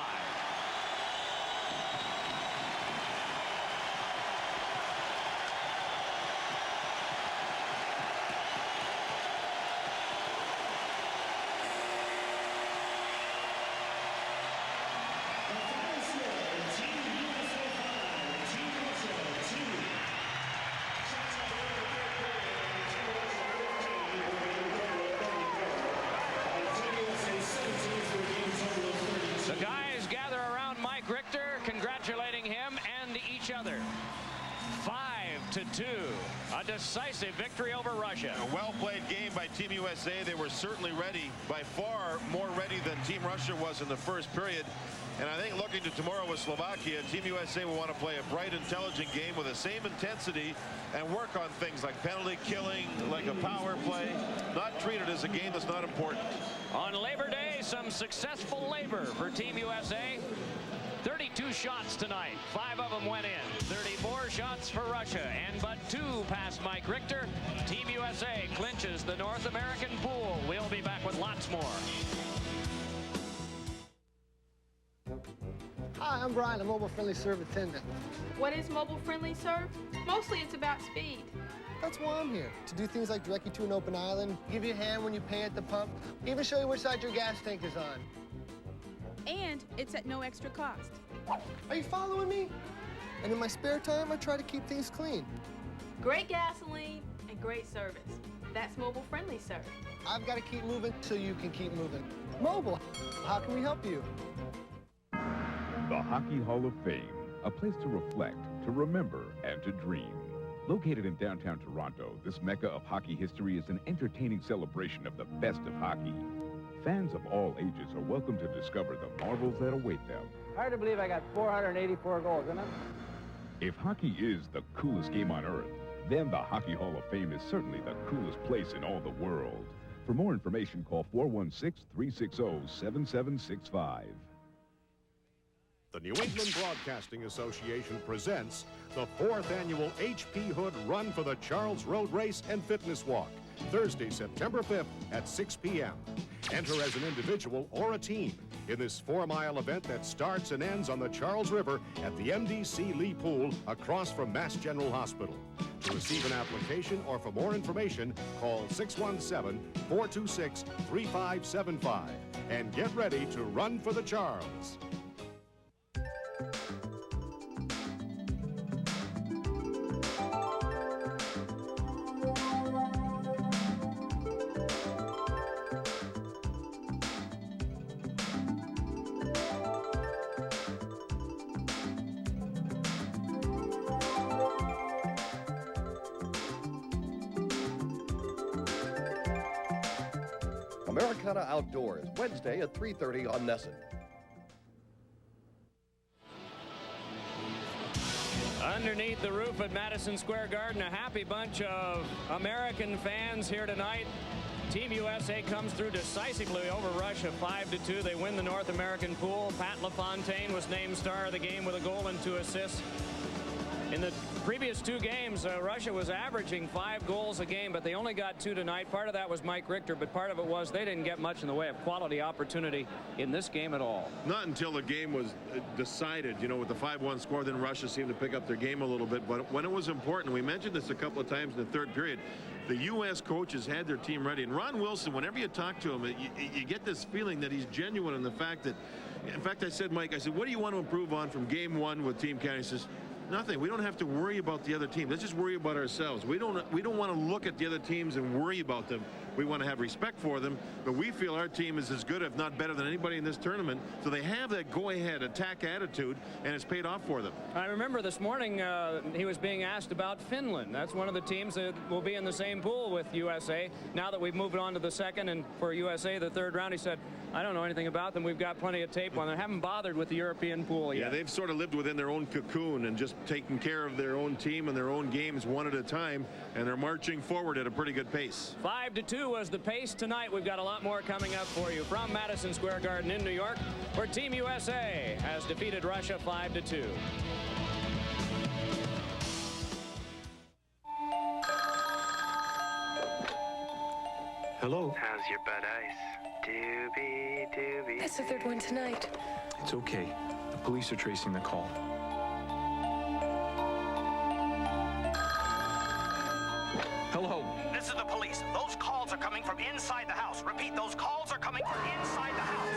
Congratulating him and each other. 5-2. A decisive victory over Russia. A well-played game by Team USA. They were certainly ready, by far more ready than Team Russia was in the first period. And I think looking to tomorrow with Slovakia, Team USA will want to play a bright, intelligent game with the same intensity and work on things like penalty killing, like a power play, not treat it as a game that's not important. On Labor Day, some successful labor for Team USA. 32 shots tonight. 5 of them went in. 34 shots for Russia, and but 2 past Mike Richter. Team USA clinches the North American pool. We'll be back with lots more. Hi, I'm Brian, a mobile-friendly serve attendant. What is mobile-friendly serve? Mostly it's about speed. That's why I'm here, to do things like direct you to an open island, give you a hand when you pay at the pump, even show you which side your gas tank is on. And it's at no extra cost. Are you following me? And in my spare time, I try to keep things clean. Great gasoline and great service. That's mobile-friendly serve. I've got to keep moving so you can keep moving. Mobile, how can we help you? The Hockey Hall of Fame, a place to reflect, to remember, and to dream. Located in downtown Toronto, this mecca of hockey history is an entertaining celebration of the best of hockey. Fans of all ages are welcome to discover the marvels that await them. Hard to believe I got 484 goals, isn't it? If hockey is the coolest game on earth, then the Hockey Hall of Fame is certainly the coolest place in all the world. For more information, call 416-360-7765. The New England Broadcasting Association presents the 4th annual H.P. Hood Run for the Charles Road Race and Fitness Walk, Thursday, September 5th at 6 p.m. Enter as an individual or a team in this 4-mile event that starts and ends on the Charles River at the MDC Lee Pool across from Mass General Hospital. To receive an application or for more information, call 617-426-3575 and get ready to run for the Charles. Americana Outdoors, Wednesday at 3:30 on Nesson. Underneath the roof at Madison Square Garden, a happy bunch of American fans here tonight. Team USA comes through decisively over Russia, 5-2. They win the North American pool. Pat LaFontaine was named star of the game with a goal and 2 assists. In the previous 2 games, Russia was averaging 5 goals a game, but they only got 2 tonight. Part of that was Mike Richter, but part of it was they didn't get much in the way of quality opportunity in this game at all. Not until the game was decided, you know, with the 5-1 score, then Russia seemed to pick up their game a little bit. But when it was important, we mentioned this a couple of times in the third period, the U.S. coaches had their team ready. And Ron Wilson, whenever you talk to him, you get this feeling that he's genuine in the fact that, in fact, I said, Mike, I said, what do you want to improve on from game 1 with Team Canada? He says, nothing. We don't have to worry about the other team. Let's just worry about ourselves. We don't want to look at the other teams and worry about them. We want to have respect for them, but we feel our team is as good, if not better, than anybody in this tournament. So they have that go-ahead attack attitude, and it's paid off for them. I remember this morning he was being asked about Finland. That's one of the teams that will be in the same pool with USA. Now that we've moved on to the second, and for USA the third round, he said, I don't know anything about them. We've got plenty of tape on them. I haven't bothered with the European pool yet. Yeah, they've sort of lived within their own cocoon and just taking care of their own team and their own games one at a time, and they're marching forward at a pretty good pace. 5-2 was the pace tonight. We've got a lot more coming up for you from Madison Square Garden in New York, where Team USA has defeated Russia 5-2. Hello. How's your bud ice? Doobie, doobie. That's the third one tonight. It's okay. The police are tracing the call. Hello. This is the police. Those calls are coming from inside the house. Repeat, those calls are coming from inside the house.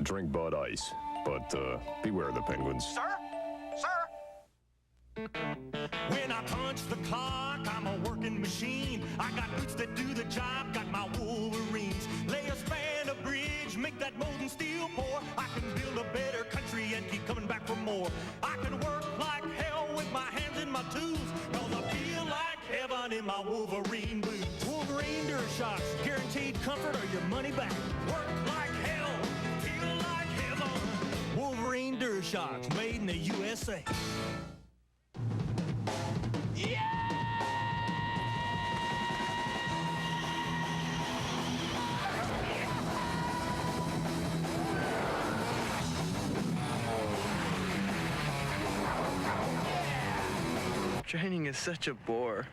Drink Bud Ice, but beware of the penguins. Sir? Sir? When I punch the clock, I'm a working machine. I got boots that do the job, got my Wolverines. Lay a span, a bridge, make that molten steel pour. I can build a better country and keep coming back for more. I can work like hell with my hands and my tools, cause I feel like heaven in my Wolverine boots. Wolverine Durashocks, guaranteed comfort or your money back. Work like hell, feel like heaven. Wolverine Durashocks, made in the USA. Training is such a bore.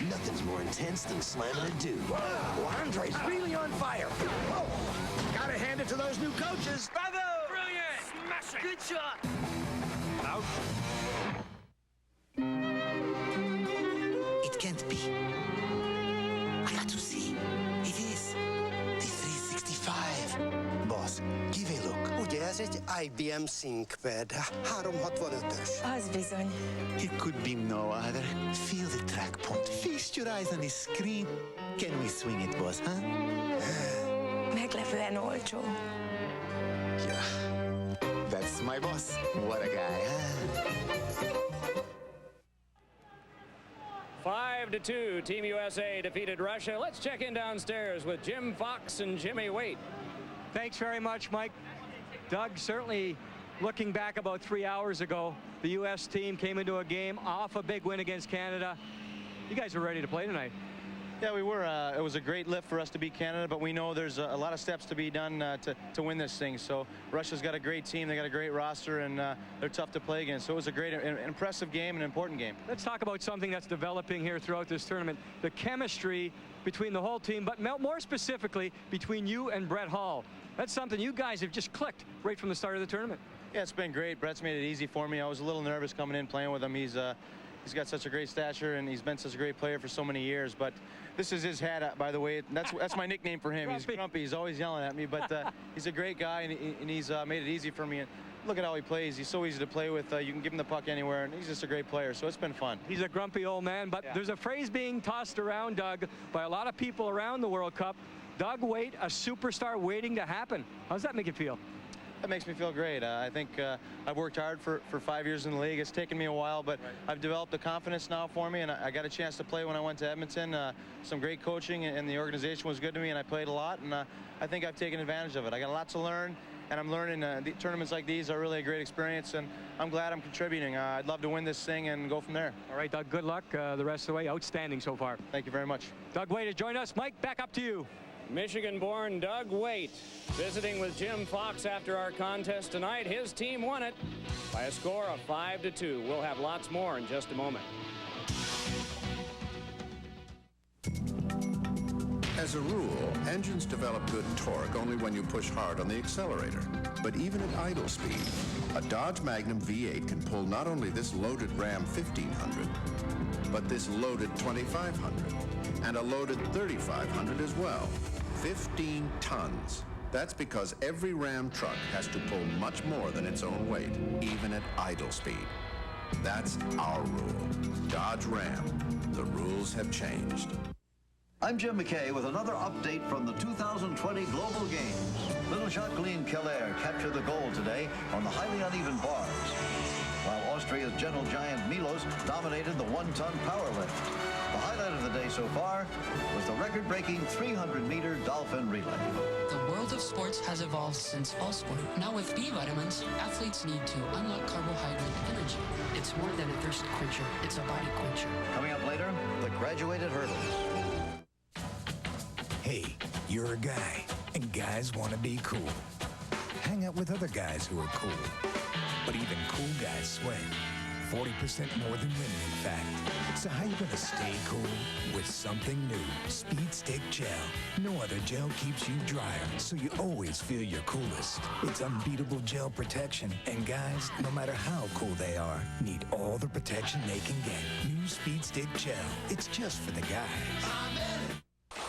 Nothing's more intense than slamming a dude. Well, Andre's really on fire. Whoa. Gotta hand it to those new coaches. Bravo! Brilliant! Smash it! Good shot! Out. It can't be. I got to see. It is the 365. Boss, give a look. Ugye ez egy IBM ThinkPad 365-ös. Az bizony. It could be no other. Feel the track point. Feast your eyes on the screen. Can we swing it, boss, huh? Meglepően olcsó. Yeah. That's my boss. What a guy, huh? 5-2, Team USA defeated Russia. Let's check in downstairs with Jim Fox and Jimmy Waite. Thanks very much, Mike. Doug, certainly looking back about 3 hours ago, the U.S. team came into a game off a big win against Canada. You guys are ready to play tonight. Yeah, we were. It was a great lift for us to beat Canada, but we know there's a lot of steps to be done to win this thing. So Russia's got a great team. They got a great roster, and they're tough to play against. So it was a great, impressive game, an important game. Let's talk about something that's developing here throughout this tournament, the chemistry between the whole team, but more specifically between you and Brett Hall. That's something you guys have just clicked right from the start of the tournament. Yeah, it's been great. Brett's made it easy for me. I was a little nervous coming in playing with him. He's got such a great stature, and he's been such a great player for so many years. But this is his hat, by the way. That's my nickname for him. He's grumpy. He's always yelling at me, but he's a great guy, and he's made it easy for me. And look at how he plays. He's so easy to play with. You can give him the puck anywhere, and he's just a great player. So it's been fun. He's a grumpy old man, but there's a phrase being tossed around, Doug, by a lot of people around the World Cup. Doug Waite, a superstar waiting to happen. How does that make you feel? That makes me feel great. I think I've worked hard for 5 years in the league. It's taken me a while, but I've developed the confidence now for me, and I got a chance to play when I went to Edmonton. Some great coaching, and the organization was good to me, and I played a lot, and I think I've taken advantage of it. I got a lot to learn, and I'm learning. The tournaments like these are really a great experience, and I'm glad I'm contributing. I'd love to win this thing and go from there. All right, Doug, good luck the rest of the way. Outstanding so far. Thank you very much. Doug Waite has joined us. Mike, back up to you. Michigan-born Doug Waite visiting with Jim Fox after our contest tonight. His team won it by a score of 5-2. We'll have lots more in just a moment. As a rule, engines develop good torque only when you push hard on the accelerator. But even at idle speed, a Dodge Magnum V8 can pull not only this loaded Ram 1500, but this loaded 2500 and a loaded 3500 as well. 15 tons. That's because every Ram truck has to pull much more than its own weight, even at idle speed. That's our rule. Dodge Ram. The rules have changed. I'm Jim McKay with another update from the 2020 Global Games. Little Jacqueline Keller captured the gold today on the highly uneven bars, while Austria's gentle giant Milos dominated the one-ton power lift. The highlight of the day so far was the record-breaking 300-meter dolphin relay. The world of sports has evolved since all sport. Now with B vitamins, athletes need to unlock carbohydrate energy. It's more than a thirst quencher, it's a body quencher. Coming up later, the graduated hurdles. Hey, you're a guy, and guys want to be cool. Hang out with other guys who are cool. But even cool guys sweat. 40% more than women, in fact. So how you gonna stay cool? With something new, Speed Stick Gel. No other gel keeps you drier, so you always feel your coolest. It's unbeatable gel protection, and guys, no matter how cool they are, need all the protection they can get. New Speed Stick Gel. It's just for the guys.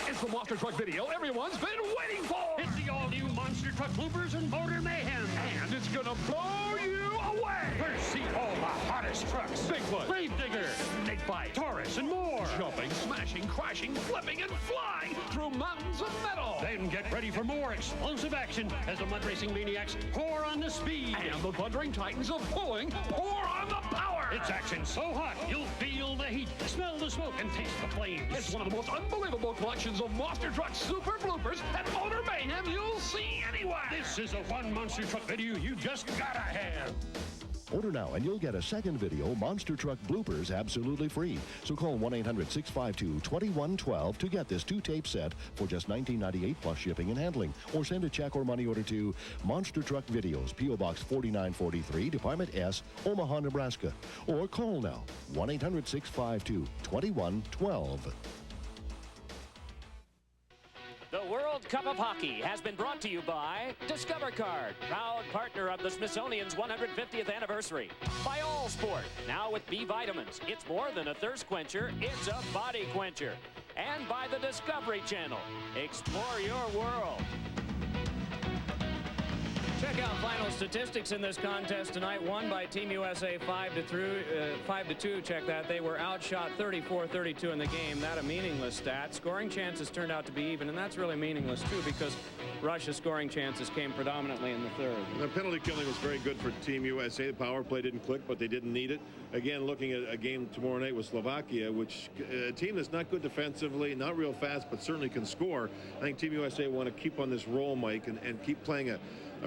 It's the Monster Truck video everyone's been waiting for. It's the all-new Monster Truck bloopers and motor mayhem. And it's gonna blow you away. First, see all the hottest trucks. Bigfoot, Gravedigger, Snakebite, Taurus, and more. Jumping, smashing, crashing, flipping, and flying through mountains of metal. Then get ready for more explosive action as the mud racing maniacs pour on the speed. And the thundering titans of pulling pour on the power. It's action so hot, you'll feel the heat, smell the smoke, and taste the flames. It's one of the most unbelievable collections of Monster Truck super bloopers and motor mayhem you'll see anywhere. This is the one Monster Truck video you just gotta have. Order now and you'll get a second video, Monster Truck Bloopers, absolutely free. So call 1-800-652-2112 to get this 2-tape set for just $19.98 plus shipping and handling. Or send a check or money order to Monster Truck Videos, P.O. Box 4943, Department S, Omaha, Nebraska. Or call now, 1-800-652-2112. The World Cup of Hockey has been brought to you by Discover Card, proud partner of the Smithsonian's 150th anniversary. By All Sport, now with B vitamins. It's more than a thirst quencher, it's a body quencher. And by the Discovery Channel. Explore your world. Check out final statistics in this contest tonight. Won by Team USA 5-2. Check that. They were outshot 34-32 in the game. That a meaningless stat. Scoring chances turned out to be even, and that's really meaningless too because Russia's scoring chances came predominantly in the third. The penalty killing was very good for Team USA. The power play didn't click, but they didn't need it. Again, looking at a game tomorrow night with Slovakia, which a team that's not good defensively, not real fast, but certainly can score. I think Team USA want to keep on this roll, Mike, and keep playing a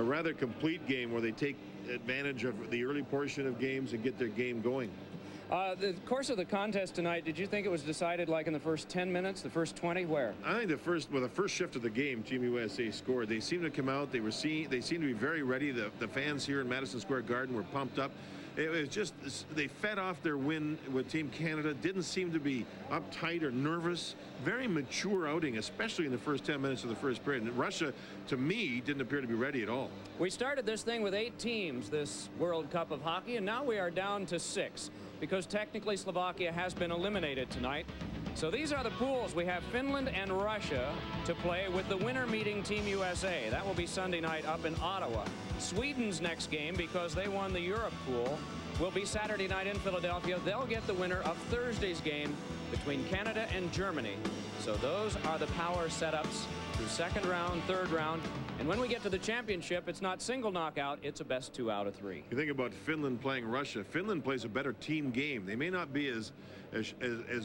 rather complete game where they take advantage of the early portion of games and get their game going. The course of the contest tonight, did you think it was decided like in the first 10 minutes, the first 20, where? I think the first shift of the game, Team USA scored. They seemed to come out. They seemed to be very ready. The fans here in Madison Square Garden were pumped up. It was just, they fed off their win with Team Canada. Didn't seem to be uptight or nervous. Very mature outing, especially in the first 10 minutes of the first period. And Russia, to me, didn't appear to be ready at all. We started this thing with 8 teams, this World Cup of Hockey, and now we are down to 6 because technically Slovakia has been eliminated tonight. So these are the pools. We have Finland and Russia to play with the winner meeting Team USA. That will be Sunday night up in Ottawa. Sweden's next game, because they won the Europe pool, will be Saturday night in Philadelphia. They'll get the winner of Thursday's game between Canada and Germany. So those are the power setups through second round, third round. And when we get to the championship, it's not single knockout, it's a best 2 out of 3. You think about Finland playing Russia. Finland plays a better team game. They may not be as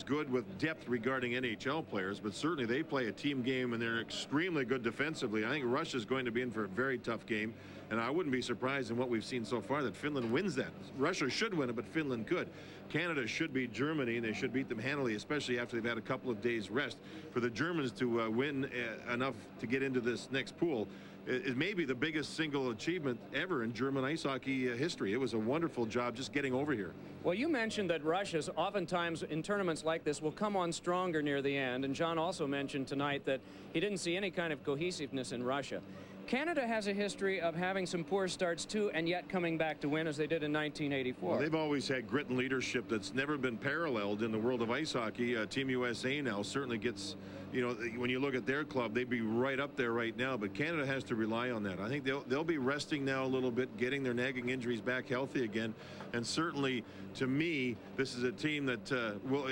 good with depth regarding NHL players, but certainly they play a team game and they're extremely good defensively. I think Russia's going to be in for a very tough game. And I wouldn't be surprised in what we've seen so far that Finland wins that. Russia should win it, but Finland could. Canada should beat Germany, and they should beat them handily, especially after they've had a couple of days rest. For the Germans to win enough to get into this next pool is maybe the biggest single achievement ever in German ice hockey history. It was a wonderful job just getting over here. Well, you mentioned that Russia's oftentimes in tournaments like this will come on stronger near the end, and John also mentioned tonight that he didn't see any kind of cohesiveness in Russia. Canada has a history of having some poor starts too, and yet coming back to win as they did in 1984. Well, they've always had grit and leadership that's never been paralleled in the world of ice hockey. Team USA now certainly gets, you know, when you look at their club, they'd be right up there right now, but Canada has to rely on that. I think they'll be resting now a little bit, getting their nagging injuries back healthy again, and certainly to me this is a team that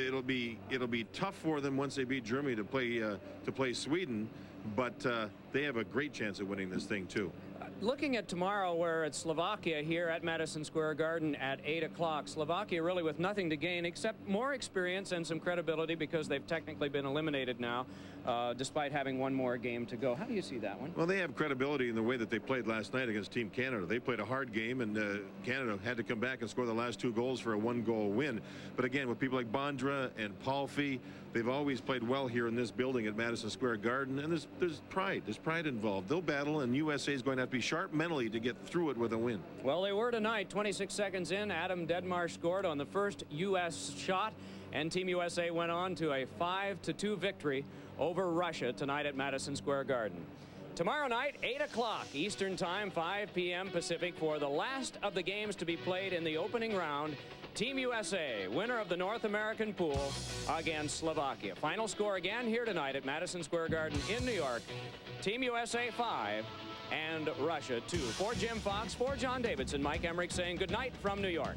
it'll be tough for them once they beat Germany to play Sweden, but they have a great chance of winning this thing too. Looking at tomorrow, where it's Slovakia here at Madison Square Garden at 8 o'clock. Slovakia really with nothing to gain except more experience and some credibility because they've technically been eliminated now, despite having one more game to go. How do you see that one? Well, they have credibility in the way that they played last night against Team Canada. They played a hard game, and Canada had to come back and score the last 2 goals for a 1-goal win. But again, with people like Bondra and Palfi, they've always played well here in this building at Madison Square Garden, and there's pride. There's pride involved. They'll battle, and USA is going to have to be sharp mentally to get through it with a win. Well, they were tonight. 26 seconds in, Adam Dedmarsh scored on the first U.S. shot, and Team USA went on to a 5-2 victory over Russia tonight at Madison Square Garden. Tomorrow night, 8 o'clock Eastern Time, 5 p.m. Pacific, for the last of the games to be played in the opening round. Team USA, winner of the North American pool, against Slovakia. Final score again here tonight at Madison Square Garden in New York. Team USA 5 and Russia 2. For Jim Fox, for John Davidson, Mike Emmerich saying good night from New York.